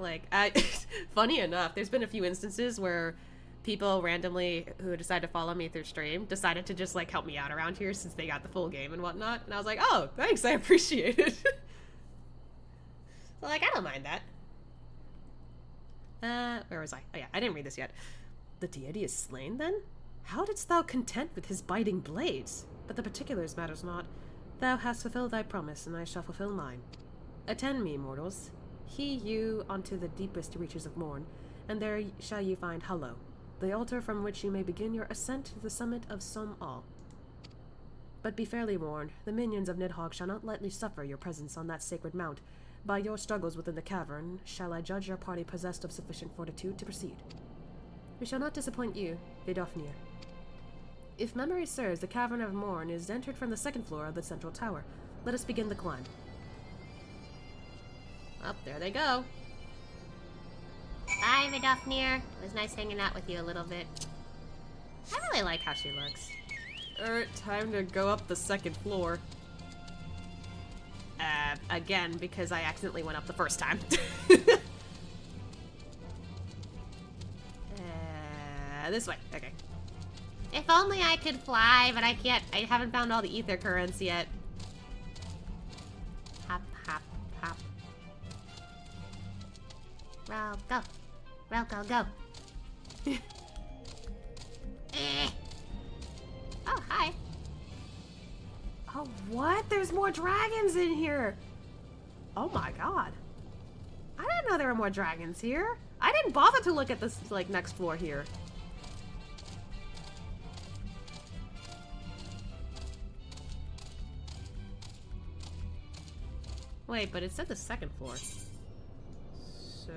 [SPEAKER 5] Funny enough, there's been a few instances where people randomly who decide to follow me through stream decided to just help me out around here since they got the full game and whatnot. And I was like, oh, thanks, I appreciate it.
[SPEAKER 1] So, I don't mind that.
[SPEAKER 5] Where was I? Oh yeah, I didn't read this yet. The deity is slain, then? How didst thou contend with his biting blades? But the particulars matters not. Thou hast fulfilled thy promise, and I shall fulfill mine. Attend me, mortals. Hie you unto the deepest reaches of morn, and there shall you find Hallow, the altar from which you may begin your ascent to the summit of Som-Al. But be fairly warned, the minions of Nidhogg shall not lightly suffer your presence on that sacred mount. By your struggles within the cavern, shall I judge your party possessed of sufficient fortitude to proceed. We shall not disappoint you, Vidofnir. If memory serves, the Cavern of Morn is entered from the second floor of the central tower. Let us begin the climb.
[SPEAKER 1] Up there they go. Bye, Vidofnir. It was nice hanging out with you a little bit. I really like how she looks.
[SPEAKER 5] Time to go up the second floor. Again, because I accidentally went up the first time. This way. Okay.
[SPEAKER 1] If only I could fly, but I can't. I haven't found all the ether currents yet. Hop, hop, hop. Roll, go. Roll, go. Oh, hi.
[SPEAKER 5] Oh, what? There's more dragons in here. Oh my god. I didn't know there were more dragons here. I didn't bother to look at this, next floor here. Wait, but it said the second floor. So...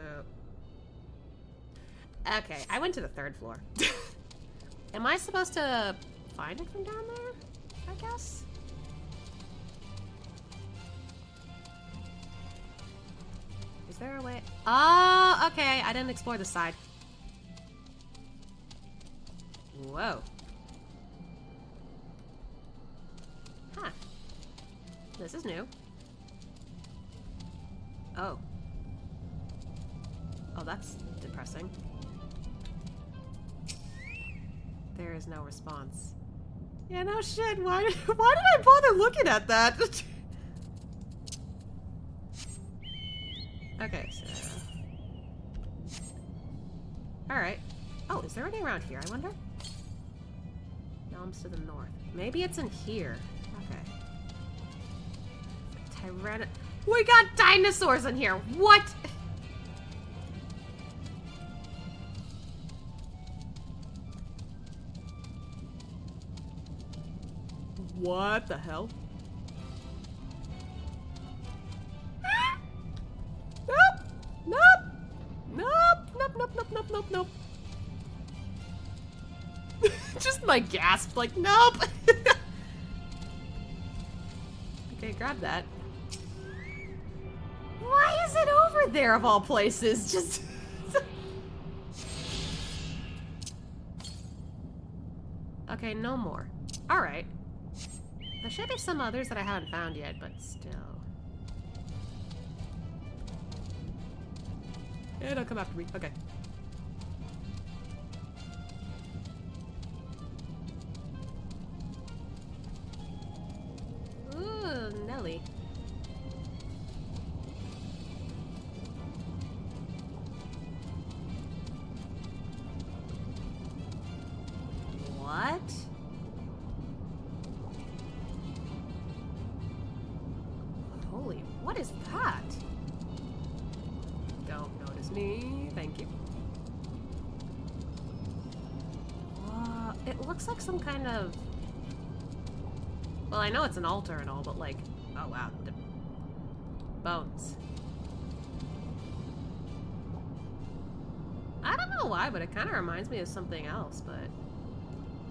[SPEAKER 5] Okay, I went to the third floor. Am I supposed to find it from down there? I guess? Is there a way? Oh, okay, I didn't explore the side. Whoa. Huh. This is new. Oh. Oh, that's depressing. There is no response. Yeah, no shit. Why did I bother looking at that? Okay, so... Alright. Oh, is there any around here, I wonder? Elms to the north. Maybe it's in here. Okay. We got dinosaurs in here! What? What the hell? Nope. Just my gasp, nope. Okay, grab that. Why is it over there of all places? Just... Okay, no more. Alright. There should be some others that I haven't found yet, but still. Yeah, don't come after me. Okay. Ooh, Nelly. What? What is that? Don't notice me. Thank you. It looks like some kind of... Well, I know it's an altar and all, but like... Oh, wow. The bones. I don't know why, but it kind of reminds me of something else, but...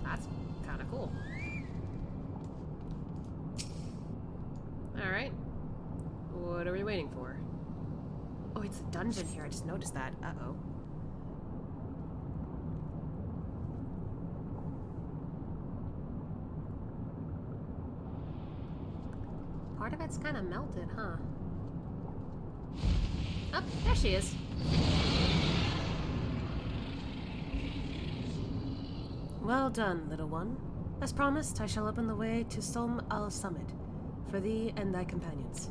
[SPEAKER 5] That's kind of cool. Alright. What are we waiting for? Oh, it's a dungeon here. I just noticed that. Uh-oh. Part of it's kind of melted, huh? Oh, there she is.
[SPEAKER 2] Well done, little one. As promised, I shall open the way to Solm al-Summit for thee and thy companions.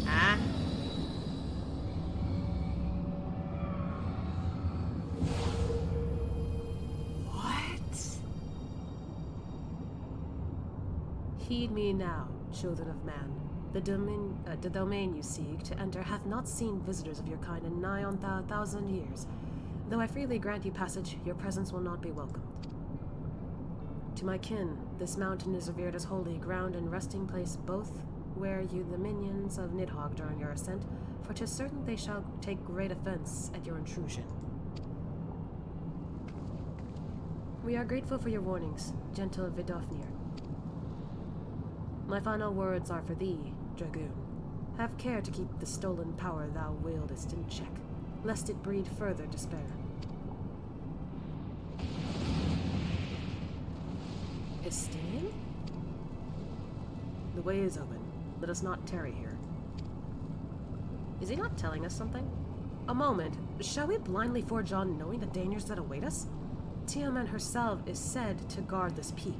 [SPEAKER 5] Ah.
[SPEAKER 2] What? Heed me now, children of man. The domain you seek to enter hath not seen visitors of your kind in nigh on 1,000 years. Though I freely grant you passage, your presence will not be welcomed. To my kin, this mountain is revered as holy ground and resting place both where you the minions of Nidhogg during your ascent, for 'tis certain they shall take great offense at your intrusion. We are grateful for your warnings, gentle Vidofnir. My final words are for thee, Dragoon. Have care to keep the stolen power thou wieldest in check, lest it breed further despair. Estinian? The way is open. Let us not tarry here.
[SPEAKER 5] Is he not telling us something?
[SPEAKER 2] A moment. Shall we blindly forge on knowing the dangers that await us? Tiamat herself is said to guard this peak.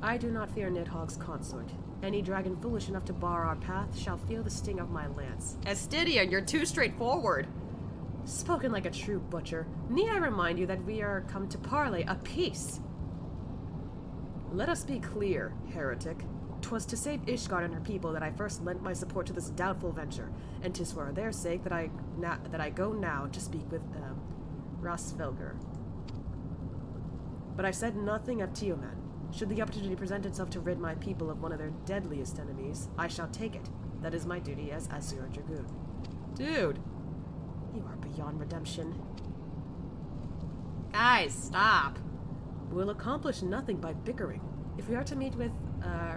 [SPEAKER 2] I do not fear Nidhogg's consort. Any dragon foolish enough to bar our path shall feel the sting of my lance.
[SPEAKER 5] Estidian, you're too straightforward.
[SPEAKER 2] Spoken like a true butcher. Need I remind you that we are come to parley a peace? Let us be clear, heretic. 'Twas to save Ishgard and her people that I first lent my support to this doubtful venture, and 'tis for their sake that I go now to speak with Rasvelger. But I said nothing of Tiamat. Should the opportunity present itself to rid my people of one of their deadliest enemies, I shall take it. That is my duty as Azure Dragoon.
[SPEAKER 5] Dude.
[SPEAKER 2] You are beyond redemption.
[SPEAKER 5] Guys, stop.
[SPEAKER 2] We'll accomplish nothing by bickering. If we are to meet with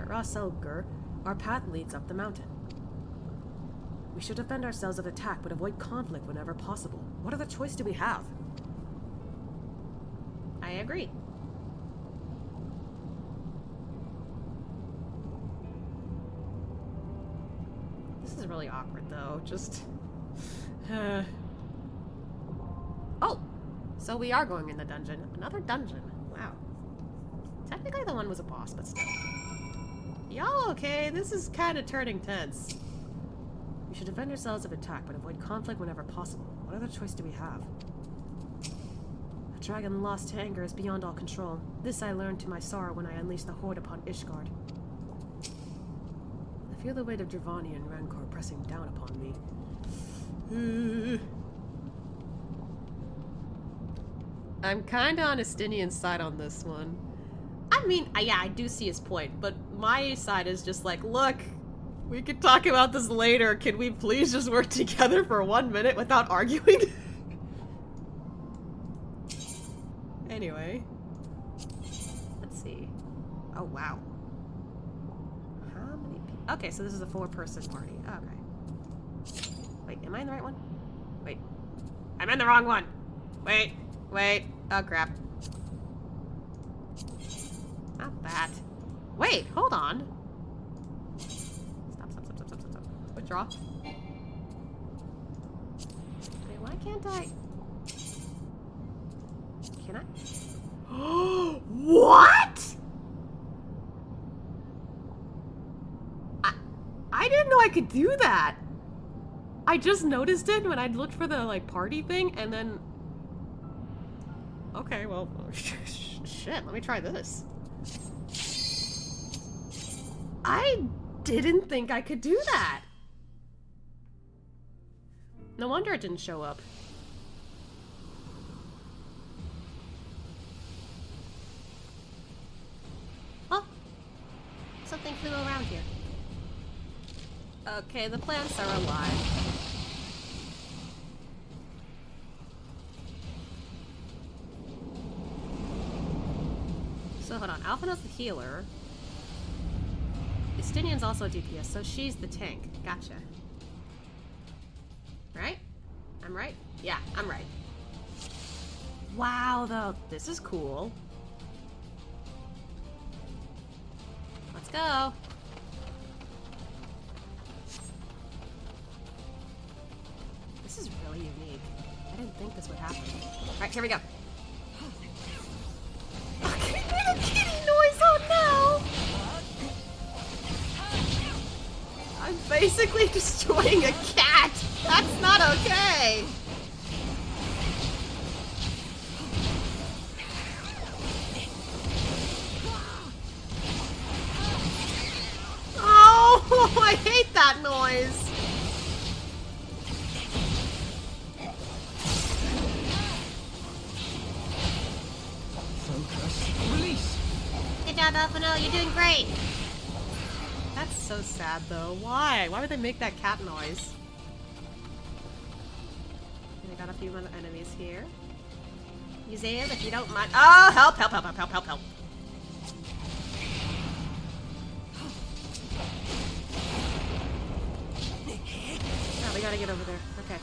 [SPEAKER 2] Rasvelger, our path leads up the mountain. We should defend ourselves of attack, but avoid conflict whenever possible. What other choice do we have?
[SPEAKER 5] I agree. This is really awkward, though. Just... Oh! So we are going in the dungeon. Another dungeon. Wow. Technically the one was a boss, but still. Y'all okay? This is kind of turning tense.
[SPEAKER 2] We should defend ourselves of attack, but avoid conflict whenever possible. What other choice do we have? A dragon lost to anger is beyond all control. This I learned to my sorrow when I unleashed the horde upon Ishgard. I feel the weight of Dravanian rancor pressing down upon me.
[SPEAKER 5] I'm kinda on Estinian's side on this one. I mean, yeah, I do see his point, but my side is just like, look, we could talk about this later. Can we please just work together for 1 minute without arguing? Anyway. Let's see. Oh, wow. How many people? Okay, so this is a 4-person party. Okay. Wait, am I in the right one? Wait. I'm in the wrong one! Wait. Oh, crap. Not that. Wait, hold on. Stop. Withdraw. Wait, why can't I? Can I? What? I didn't know I could do that. I just noticed it when I looked for the, like, party thing, and then... Okay, well, shit, let me try this. I didn't think I could do that. No wonder it didn't show up. Oh, something flew around here. Okay, the plants are alive. So hold on, Alphina's the healer. Estinian's also a DPS, so she's the tank. Gotcha. Right? I'm right? Yeah, I'm right. Wow, though, this is cool. Let's go. This is really unique. I didn't think this would happen. Alright, here we go. Okay, little kitty noise, oh no! I'm basically destroying a cat! That's not okay! Oh, I hate that noise!
[SPEAKER 6] Release!
[SPEAKER 1] Good job, Alphino. You're doing great.
[SPEAKER 5] That's so sad, though. Why? Why would they make that cat noise? I got a few other enemies here. Museum, if you don't mind. Oh, help, help, help, help, help, help, help. Oh, we gotta get over there. Okay.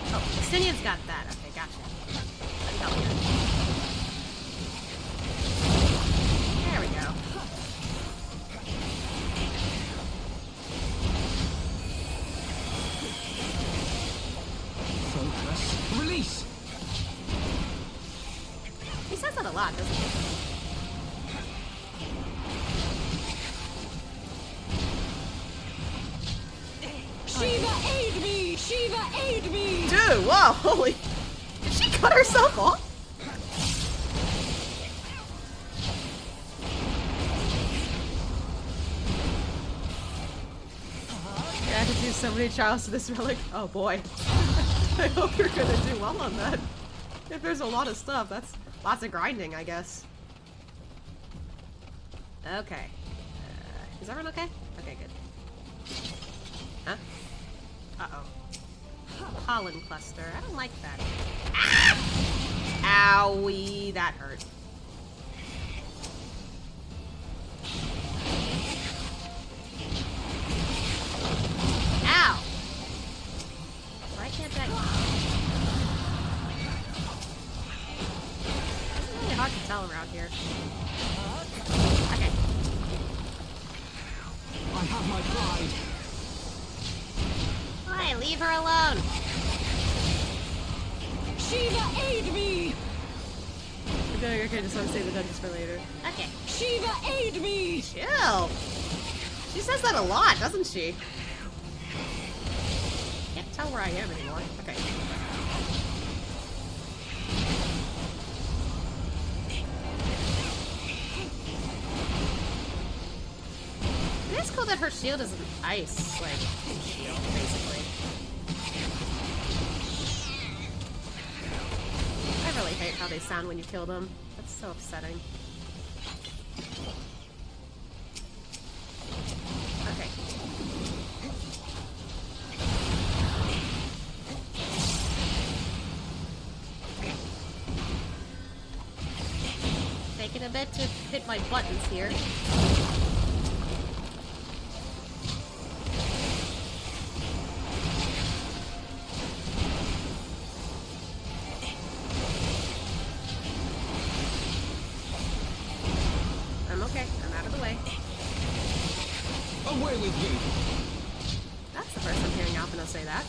[SPEAKER 5] Oh, Estinian's got that. Okay, gotcha. Let me help you. There we go.
[SPEAKER 6] Focus. Release!
[SPEAKER 5] He says that a lot, doesn't he?
[SPEAKER 4] Shiva, aid me! Shiva, aid me!
[SPEAKER 5] Dude, whoa, holy... Did she cut herself off? Yeah, I had to do so many trials to this relic. Oh boy. I hope you're gonna do well on that. If there's a lot of stuff, that's lots of grinding, I guess. Okay. Is everyone okay? Okay, good. Huh? Uh-oh. Pollen cluster. I don't like that. Ah! Owie, that hurt. Ow! Why can't that... It's really hard to tell around here. Okay.
[SPEAKER 6] I have my pride.
[SPEAKER 1] Why? Leave her alone.
[SPEAKER 4] Shiva, aid me!
[SPEAKER 5] Okay, just want to save the dungeons for later.
[SPEAKER 1] Okay.
[SPEAKER 4] Shiva, aid me!
[SPEAKER 5] Chill! She says that a lot, doesn't she? Can't tell where I am anymore. Okay. It is cool that her shield is an ice, like, shield, basically. I really hate how they sound when you kill them. That's so upsetting. Okay. Taking a bit to hit my buttons here. I'm okay. I'm out of the way.
[SPEAKER 6] Away with you!
[SPEAKER 5] That's the first I'm hearing Alphina say that.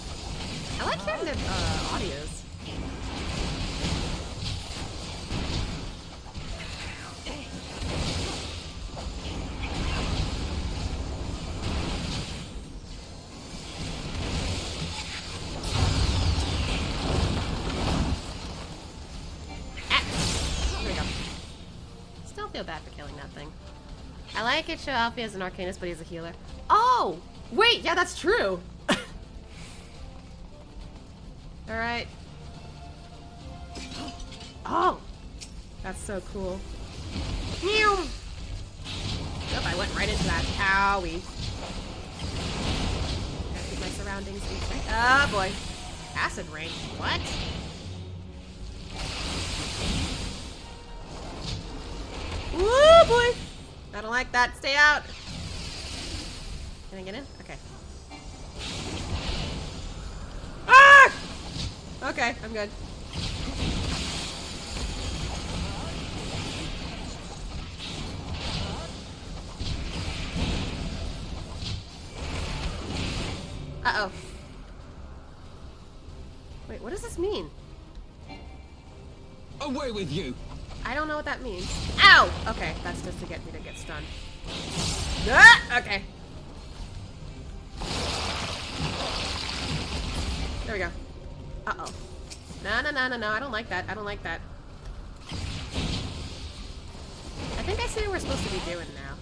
[SPEAKER 5] I like hearing their audios. Ah! There we go. Still feel bad for killing that thing. I like it show Alfie as an arcanist, but he's a healer. Oh! Wait, yeah, that's true! Alright. Oh! That's so cool. Meow! Nope, I went right into that. Owie. Gotta keep my surroundings in sight. Oh boy. Acid rain. What? Woo boy! I don't like that. Stay out! Can I get in? Okay. Ah! Okay, I'm good. Uh-oh. Wait, what does this mean?
[SPEAKER 6] Away with you!
[SPEAKER 5] I don't know what that means. Ow! Okay, that's just to get me to get stunned. Ah! Okay. There we go. Uh-oh. No, no, no, no, no. I don't like that. I don't like that. I think I see what we're supposed to be doing now.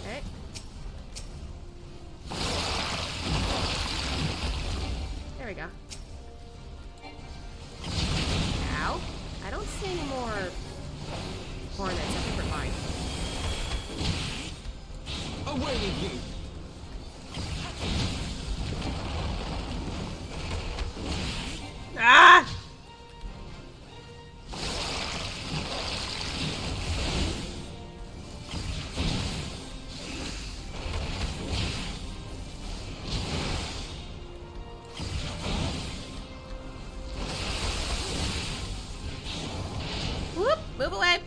[SPEAKER 5] Okay. There we go. Ow. I don't see any more hornets. I think we're fine.
[SPEAKER 6] Away with you!
[SPEAKER 5] Ah! Whoop! Move away!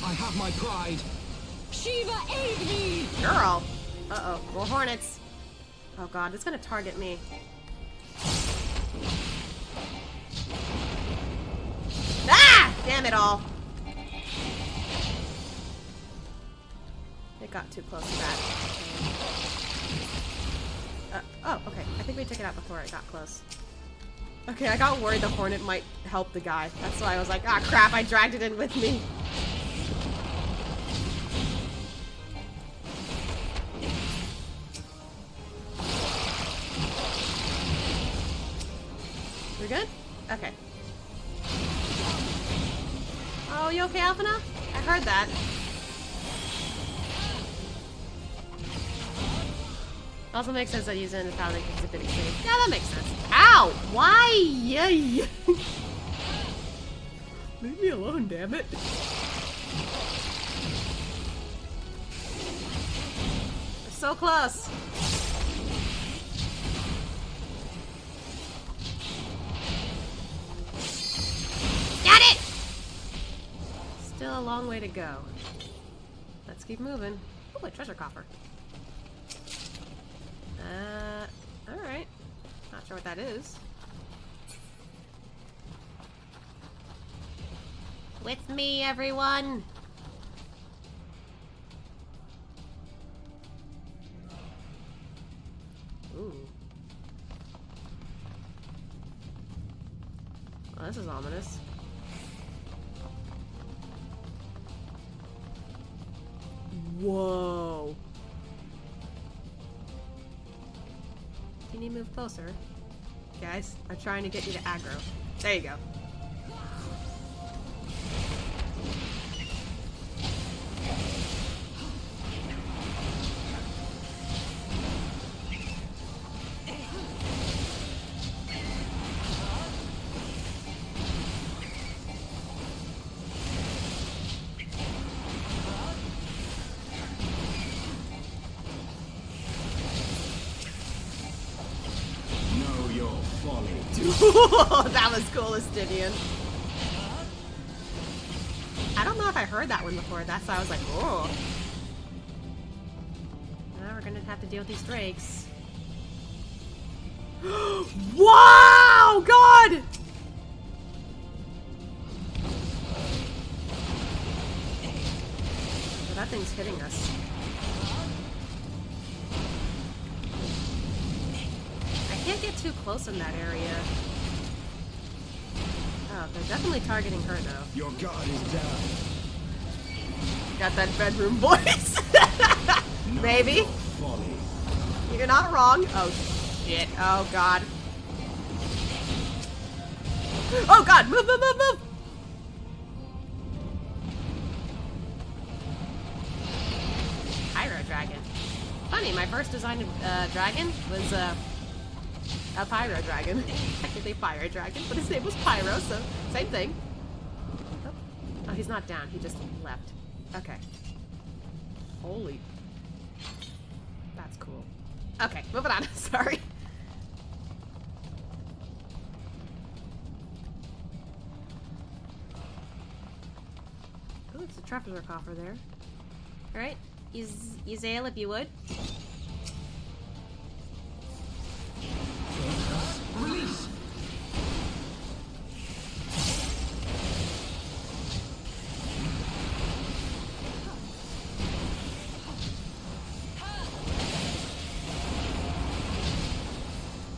[SPEAKER 6] I have my pride.
[SPEAKER 4] Shiva, aid me!
[SPEAKER 5] Girl! Uh-oh. More hornets. Oh god, it's gonna target me. Ah! Damn it all. It got too close to that. Oh, okay. I think we took it out before it got close. Okay, I got worried the hornet might help the guy. That's why I was like, ah crap, I dragged it in with me. We're good? Okay. Oh, you okay, Alphina? I heard that. Also makes sense that using it in the paladin because it's a bit extreme. Yeah, that makes sense. Ow! Why? Yay! Leave me alone, damn it. We're so close. Got it! Still a long way to go. Let's keep moving. Oh, a treasure coffer. Alright. Not sure what that is. With me, everyone! Ooh. Well, this is ominous. Whoa. Can you move closer? Guys, I'm trying to get you to aggro. There you go. That was cool, Estivian. I don't know if I heard that one before. That's why I was like, oh. Now we're gonna have to deal with these drakes. Wow! God! Oh, that thing's hitting us. I can't get too close in that area. Oh, they're definitely targeting her, though.
[SPEAKER 7] Your guard is down.
[SPEAKER 5] Got that bedroom voice. Maybe.
[SPEAKER 7] Folly.
[SPEAKER 5] You're not wrong. Oh, shit. Oh, God. Oh, God. Move, move, move, move. Pyro Dragon. Funny, my first designed dragon was a Pyro Dragon. Technically Fire Dragon, but his name was Pyro, so same thing. Oh, he's not down. He just left. Okay. Holy. That's cool. Okay, moving on. Sorry. Oh, it's a Trapper coffer there. Alright. Yzael, if you would.
[SPEAKER 7] Release.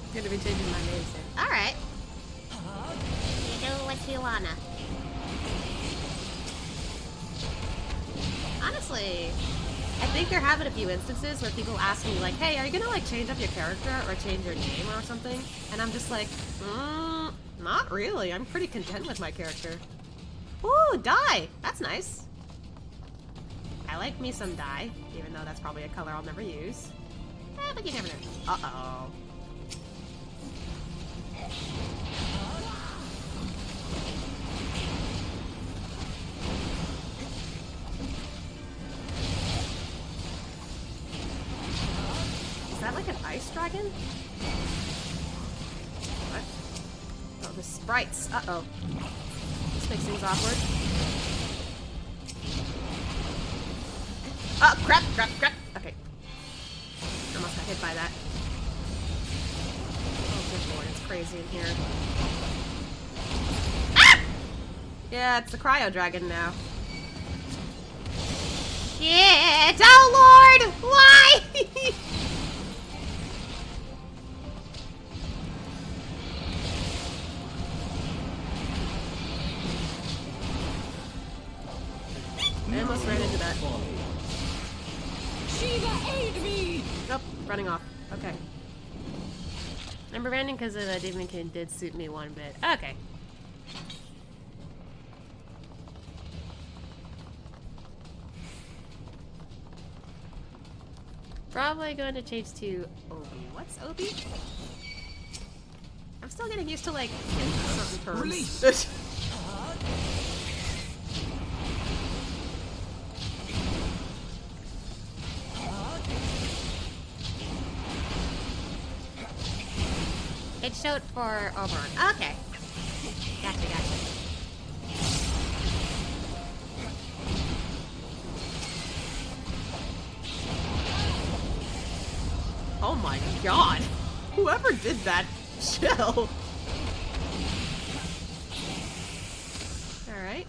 [SPEAKER 5] I'm gonna be changing my name soon. Alright. You do what you wanna. Honestly, I think there have been a few instances where people ask me like, hey, are you gonna like change up your character or change your name or something? And I'm just like, not really. I'm pretty content with my character. Ooh, dye! That's nice. I like me some dye, even though that's probably a color I'll never use. But you never know. Uh-oh. Is that like an ice dragon? What? Oh, the sprites. Uh-oh. This makes things awkward. Oh, crap, crap, crap. Okay. Almost got hit by that. Oh, good lord, it's crazy in here. Ah! Yeah, it's the cryo dragon now. Shit! Oh, Lord! Why? I almost ran into that.
[SPEAKER 4] Shiva, aid me!
[SPEAKER 5] Nope, running off. Okay. Remember running because of the Demon King did suit me one bit. Okay. Probably going to change to Obi. What's Obi? I'm still getting used to like certain terms.
[SPEAKER 7] Release.
[SPEAKER 5] It's short for Oberon. Okay. Gotcha, gotcha. Oh my god. Whoever did that, chill. Alright.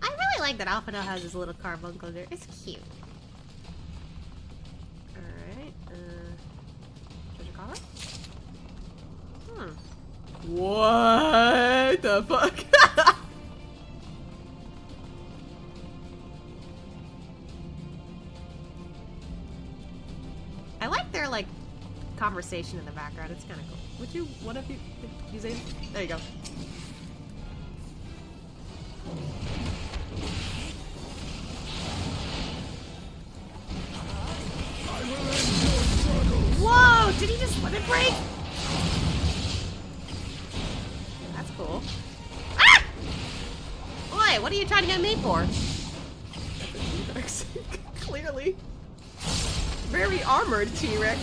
[SPEAKER 5] I really like that Alphino has his little carbuncle there. It's cute. Alright. Treasure collar? What the fuck? I like their like conversation in the background. It's kind of cool. Would you? What if you use it? There you go. Whoa! Did he just let it break? That's cool. Ah! Boy, what are you trying to get me for? Clearly. Very armored T-Rex.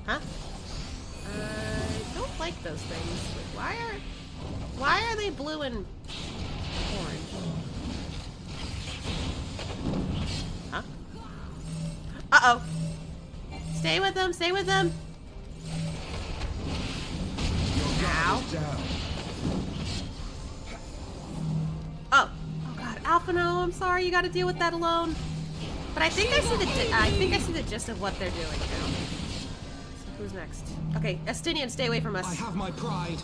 [SPEAKER 5] Huh? I don't like those things. Wait, why are they blue and orange? Huh? Uh-oh. Stay with them, stay with them. Ow. Oh. Oh god, Alphino, I'm sorry you gotta deal with that alone. But I think I see the gist of what they're doing now. So Who's next? Okay, Estinian, stay away from us.
[SPEAKER 6] I have my pride.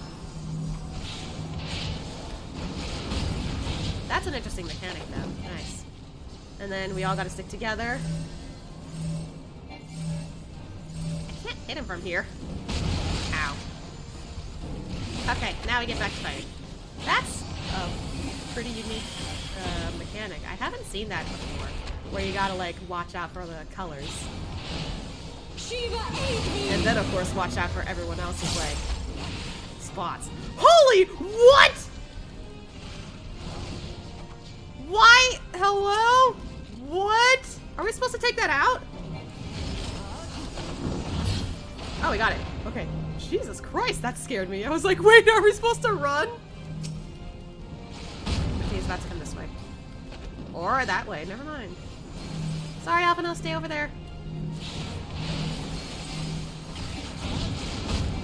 [SPEAKER 5] That's an interesting mechanic, though. Nice. And then we all gotta stick together. I can't hit him from here. Ow. Okay, now we get back to fighting. That's a pretty unique mechanic. I haven't seen that before, where you gotta, like, watch out for the colors.
[SPEAKER 4] Shiva, aid me!
[SPEAKER 5] And then, of course, watch out for everyone else's, like, spots. Holy, what? Why? Hello? What? Are we supposed to take that out? Oh, we got it. Okay. Jesus Christ, that scared me. I was like, wait, are we supposed to run? Okay, he's about to come this way. Or that way, never mind. Sorry, Alphino, stay over there.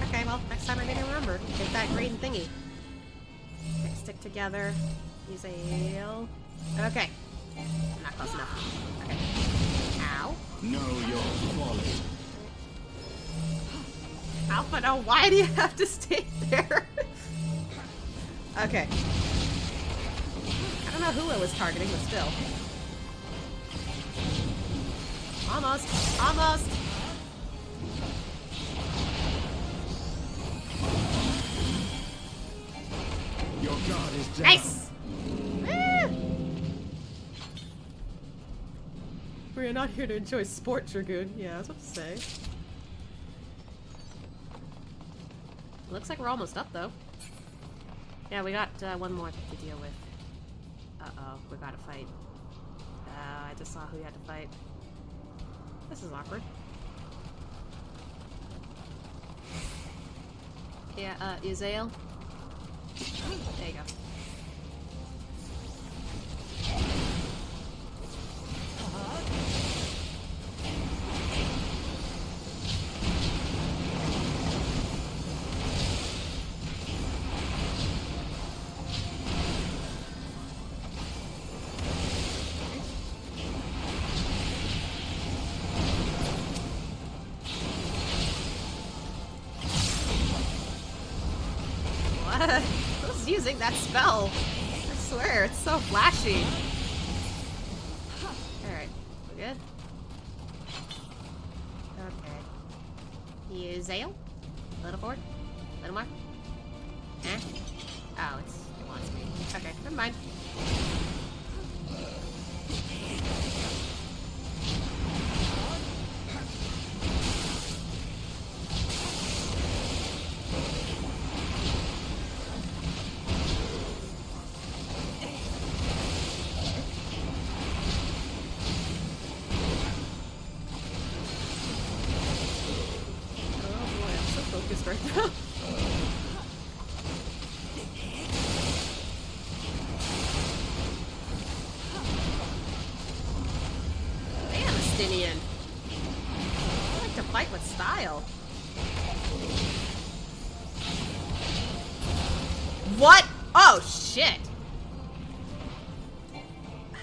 [SPEAKER 5] Okay, well, next time I need to remember. Get that green thingy. Okay, stick together. Use a... Okay. I'm not close enough. Okay. Ow.
[SPEAKER 7] Know your folly.
[SPEAKER 5] Alphino, why do you have to stay there? Okay. I don't know who it was targeting, but still. Almost. Almost.
[SPEAKER 7] Your god is down.
[SPEAKER 5] Nice! Ah! We're not here to enjoy sport, Dragoon. Yeah, I was about to say. Looks like we're almost up, though. Yeah, we got one more to deal with. Uh-oh, we gotta fight. I just saw who we had to fight. This is awkward. Yeah, Uzael. There you go. Who's using that spell? I swear, it's so flashy. Alright, we good? Okay. Uzael? A little forward? A little more? Eh? Oh, it wants me. Okay, never mind. Right now. Damn, Estinian. I like to fight with style. What? Oh, shit.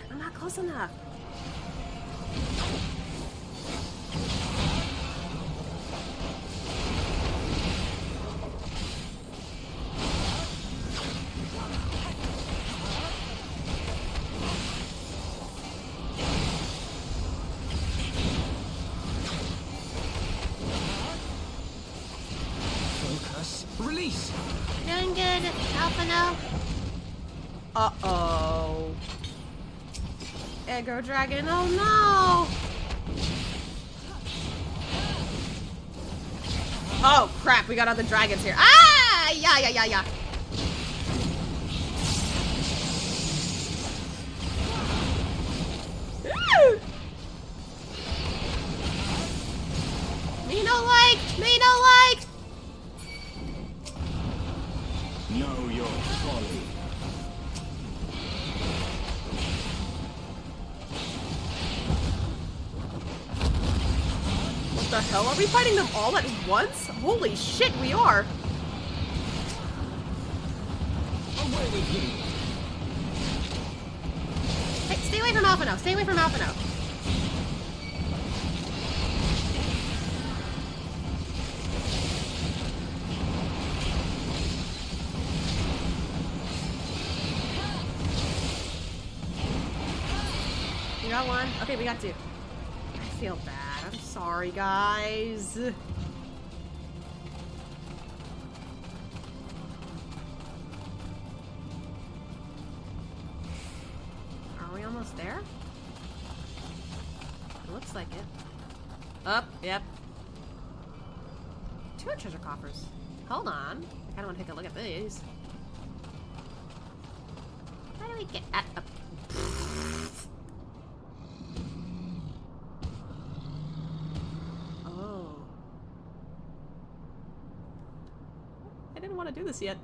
[SPEAKER 5] I'm not close enough.
[SPEAKER 6] Release!
[SPEAKER 1] Doing good, Alphino.
[SPEAKER 5] Uh-oh. Aggro dragon, oh no! Oh crap, we got other dragons here. Ah! Yeah. Woo! Me no like! Me no like!
[SPEAKER 7] Know your folly.
[SPEAKER 5] What the hell? Are we fighting them all at once? Holy shit, we are!
[SPEAKER 7] Away with you.
[SPEAKER 5] Hey, stay away from Alphino! Stay away from Alphino! got one. Okay, we got two. I feel bad. I'm sorry, guys. Are we almost there? It looks like it. Up, yep. 2 treasure coffers. Hold on. I kind of want to take a look at these. How do we get at up? Oh. I didn't want to do this yet.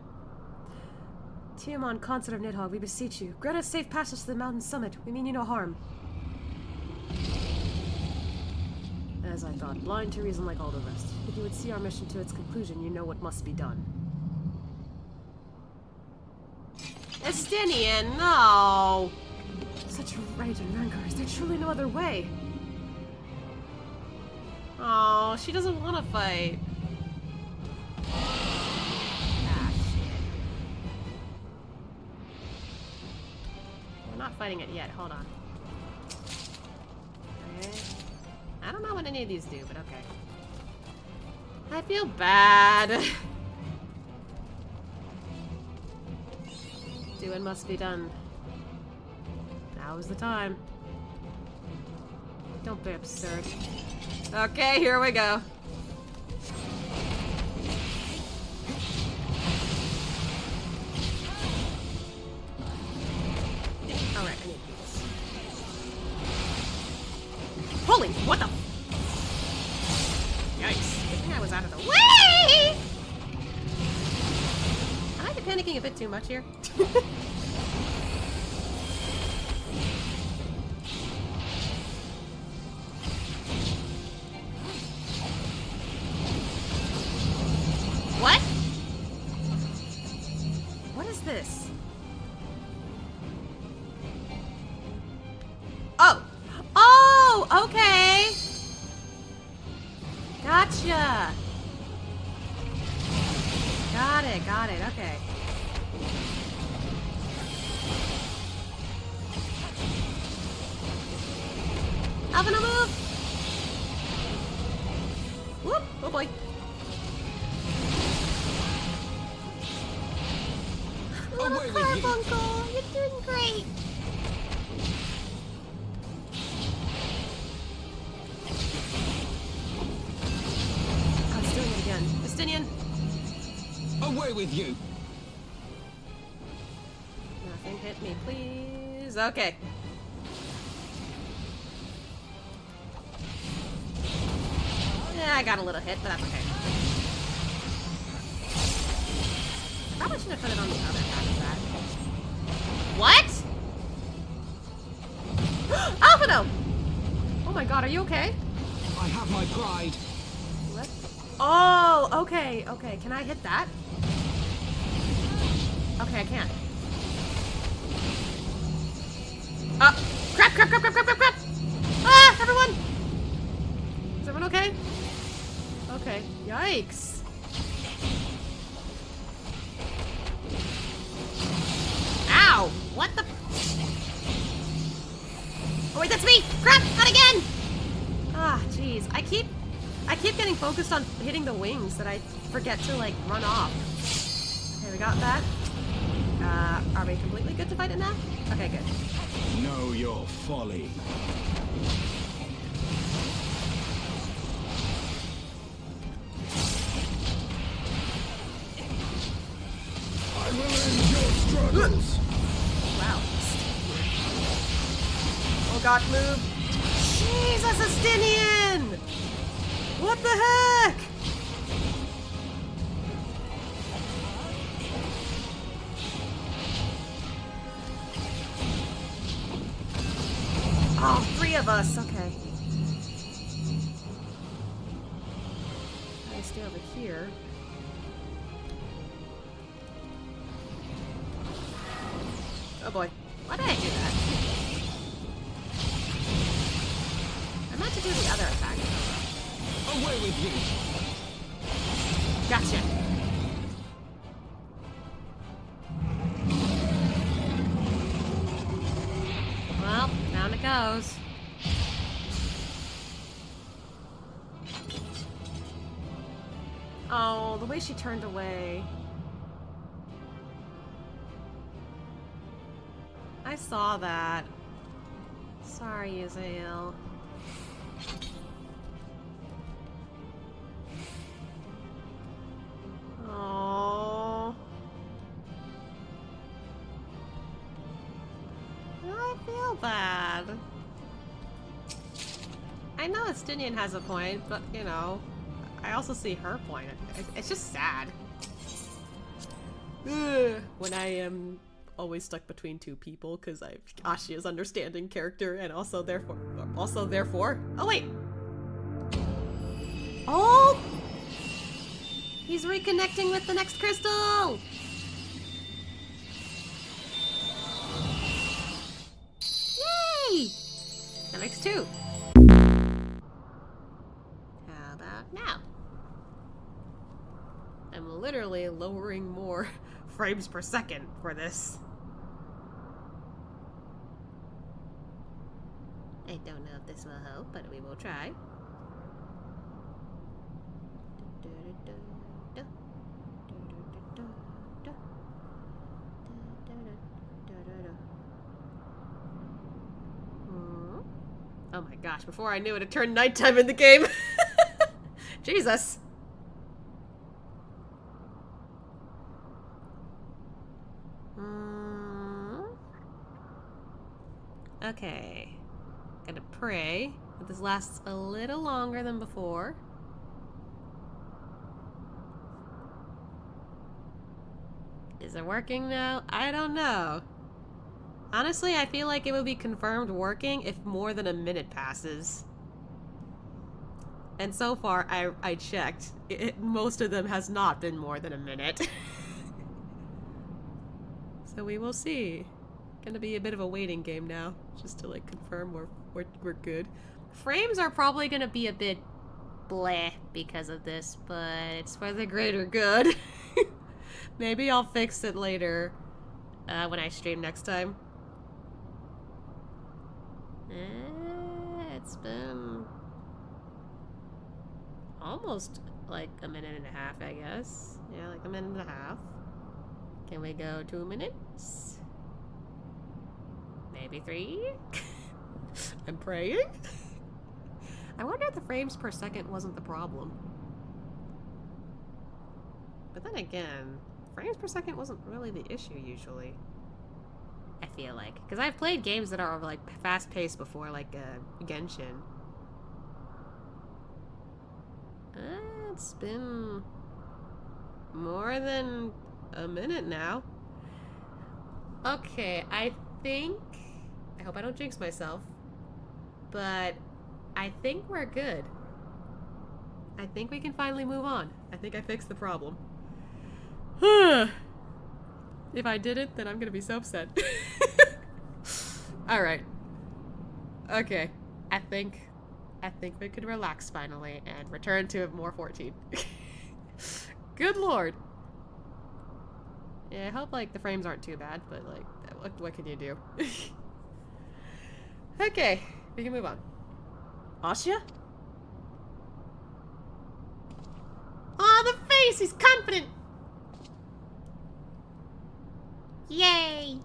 [SPEAKER 2] Tiamat, consort of Nidhogg, we beseech you. Grant us safe passage to the mountain summit. We mean you no harm. As I thought, blind to reason like all the rest. If you would see our mission to its conclusion, you know what must be done.
[SPEAKER 5] Estinian, no!
[SPEAKER 2] Such rage and rancor. Is there truly no other way?
[SPEAKER 5] Oh, she doesn't want to fight. Ah, shit. We're not fighting it yet. Hold on. Okay. I don't know what any of these do, but okay. I feel bad. Doing must be done. Now is the time. Don't be absurd. Okay, here we go. Alright, I need to do this. Holy, what the? Yikes. Good thing I was out of the way! Am I panicking a bit too much here? What? What is this? Oh! Oh! Okay! Gotcha! Got it, okay. Having a move! Whoop! Oh boy. Little carbuncle, you're doing great. Oh, it's doing it again. Estinian!
[SPEAKER 6] Away with you!
[SPEAKER 5] Nothing hit me, please. Okay. Yeah, I got a little hit, but that's okay. I probably should have put it on the other side of that. What? Alphino! Oh my god, are you okay?
[SPEAKER 6] I have my pride.
[SPEAKER 5] What? Oh, okay, okay. Can I hit that? Okay, I can't. Oh, crap, crap, crap, crap, crap, crap, crap! Ah, everyone! Is everyone okay? Okay. Yikes. Ow! What the? Oh wait, that's me! Crap! Not again! Ah, jeez. I keep getting focused on hitting the wings that I forget to like run off. Okay, we got that. Are we completely good to fight it now? Okay, good.
[SPEAKER 3] Know your folly. I will end your struggles.
[SPEAKER 5] Wow. Oh god, move. Jesus, Estinian! What the heck? Oh, 3 of us. Okay. I stay over here. Oh boy. Why did I do that? I meant to do the other attack.
[SPEAKER 6] Away with you!
[SPEAKER 5] Gotcha. Well, down it goes. Oh, the way she turned away. I saw that. Sorry, Uzael. Oh. I feel bad. I know Estinian has a point, but you know, I also see her point. It's just sad. When I am always stuck between two people because Ashia's understanding character and also therefore. Oh wait. Oh! He's reconnecting with the next crystal! Yay! That makes 2. How about now? I'm literally lowering more frames per second for this. I don't know if this will help, but we will try. Oh my gosh, before I knew it turned nighttime in the game. Jesus. Okay. Gotta pray that this lasts a little longer than before. Is it working now? I don't know. Honestly, I feel like it would be confirmed working if more than a minute passes. And so far, I checked. Most of them has not been more than a minute. So we will see. Gonna be a bit of a waiting game now, just to like confirm we're good. Frames are probably gonna be a bit bleh because of this, but it's for the greater good. Maybe I'll fix it later when I stream next time. It's been almost like a minute and a half, I guess. Yeah, like a minute and a half. Can we go 2 minutes? Maybe 3? I'm praying. I wonder if the frames per second wasn't the problem. But then again, frames per second wasn't really the issue usually. I feel like. Because I've played games that are like fast-paced before, like Genshin. It's been more than a minute now. Okay, I hope I don't jinx myself, but I think we're good. I think we can finally move on. I think I fixed the problem. If I didn't, then I'm gonna be so upset. Alright. Okay. I think we could relax finally and return to more 14. Good lord. Yeah, I hope like the frames aren't too bad, but like what can you do? Okay, we can move on. Asha? Oh, the face! He's confident! Yay!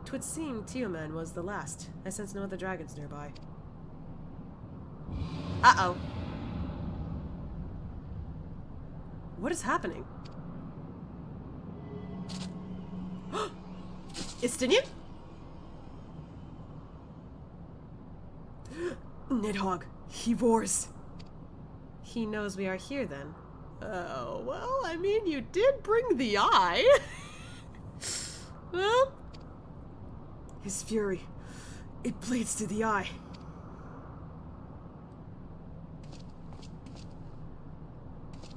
[SPEAKER 5] 'Twould seem Tioman was the last. I sense no other dragons nearby. Uh-oh. What is happening? Istinian? Nidhogg, he roars. He knows we are here then. Oh, well, I mean, you did bring the eye. Well, his fury, it bleeds to the eye.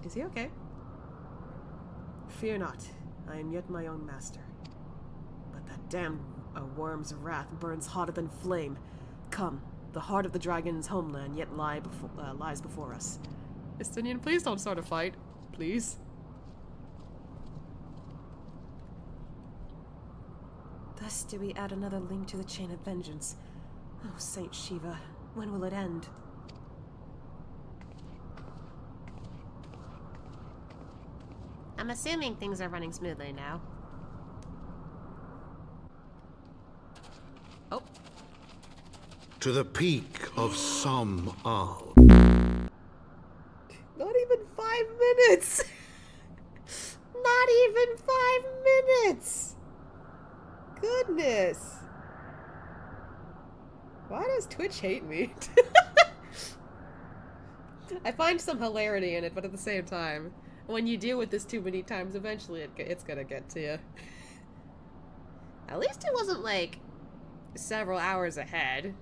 [SPEAKER 5] Is he okay? Fear not, I am yet my own master. But that damned worm's wrath burns hotter than flame. Come, the heart of the dragon's homeland yet lies before us. Estinian, please don't start a fight. Please. Thus do we add another link to the chain of vengeance. Oh, Saint Shiva, when will it end?
[SPEAKER 1] I'm assuming things are running smoothly now.
[SPEAKER 5] Oh.
[SPEAKER 8] To the peak of Som Al.
[SPEAKER 5] Not even 5 minutes! Not even 5 minutes! Goodness! Why does Twitch hate me? I find some hilarity in it, but at the same time, when you deal with this too many times, eventually it's gonna get to you. At least it wasn't like several hours ahead.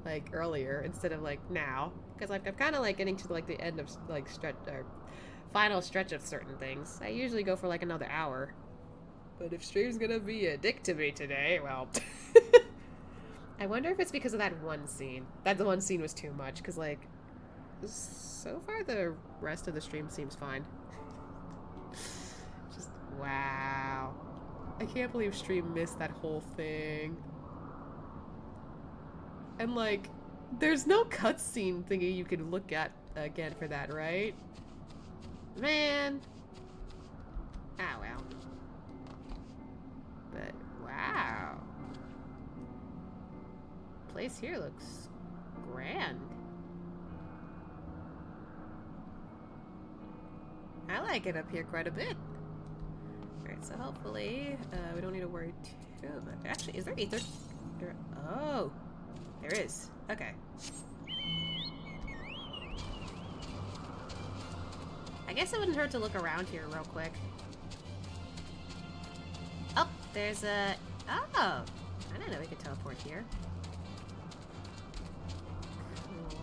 [SPEAKER 5] Like earlier, instead of like now. Because like, I'm kind of like getting to like the end of like final stretch of certain things. I usually go for like another hour. But if stream's gonna be a dick to me today, well... I wonder if it's because of that one scene. That the one scene was too much, because like... So far the rest of the stream seems fine. Just, wow. I can't believe stream missed that whole thing. And like, there's no cutscene thingy you can look at again for that, right? Man. Ah, well. But, wow. Place here looks grand. I like it up here quite a bit. Alright, so hopefully, we don't need to worry too much. Actually, is there ether? Oh, there is. Okay. I guess it wouldn't hurt to look around here real quick. Oh, there's a... Oh! I didn't know we could teleport here.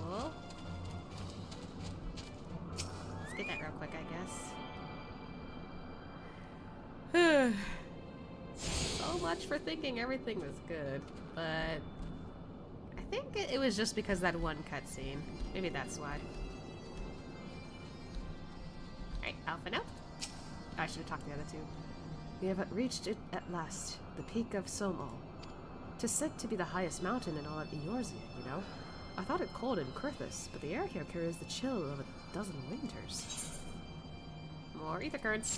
[SPEAKER 5] Cool. Let's get that real quick, I guess. So much for thinking everything was good, but... I think it was just because that one cutscene. Maybe that's why. Alright, Alpha, no? I should have talked to the other two.
[SPEAKER 2] We have reached it at last, the peak of Somal. 'Tis said to be the highest mountain in all of Eorzea, you know? I thought it cold in Kurthus, but the air here carries the chill of a dozen winters.
[SPEAKER 1] More ether currents.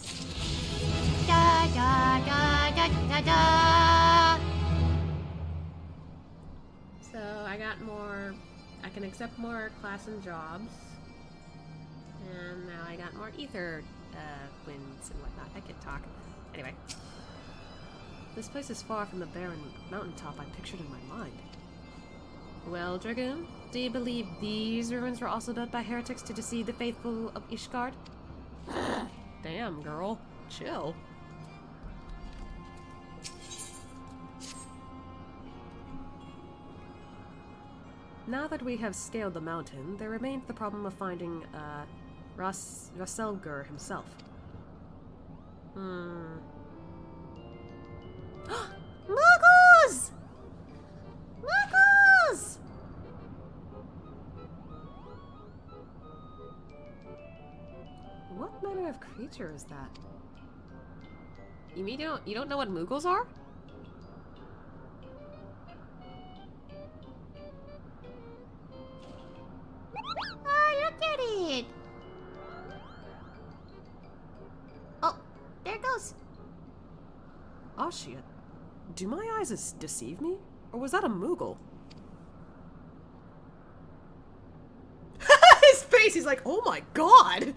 [SPEAKER 1] Da, da, da, da, da, da. So I got more. I can accept more class and jobs, and now I got more ether wins and whatnot. I can talk. Anyway,
[SPEAKER 2] This place is far from the barren mountaintop I pictured in my mind.
[SPEAKER 1] well, Dragoon, do you believe these ruins were also built by heretics to deceive the faithful of Ishgard?
[SPEAKER 5] Damn, girl. Chill.
[SPEAKER 2] Now that we have scaled the mountain, there remains the problem of finding, Raselgur himself.
[SPEAKER 1] Muggles! Muggles!
[SPEAKER 2] What manner of creature is that?
[SPEAKER 5] You mean you don't know what Moogles are?
[SPEAKER 1] Oh, look at it! Oh, there it goes.
[SPEAKER 2] Oh shit. Do my eyes deceive me? Or was that a Moogle?
[SPEAKER 5] His face, he's like, oh my god!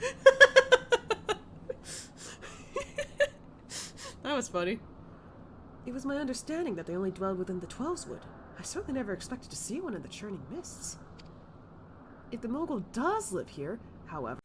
[SPEAKER 5] That was funny.
[SPEAKER 2] It was my understanding that they only dwelled within the Twelveswood. I certainly never expected to see one in the churning mists. If the Moogle does live here, however...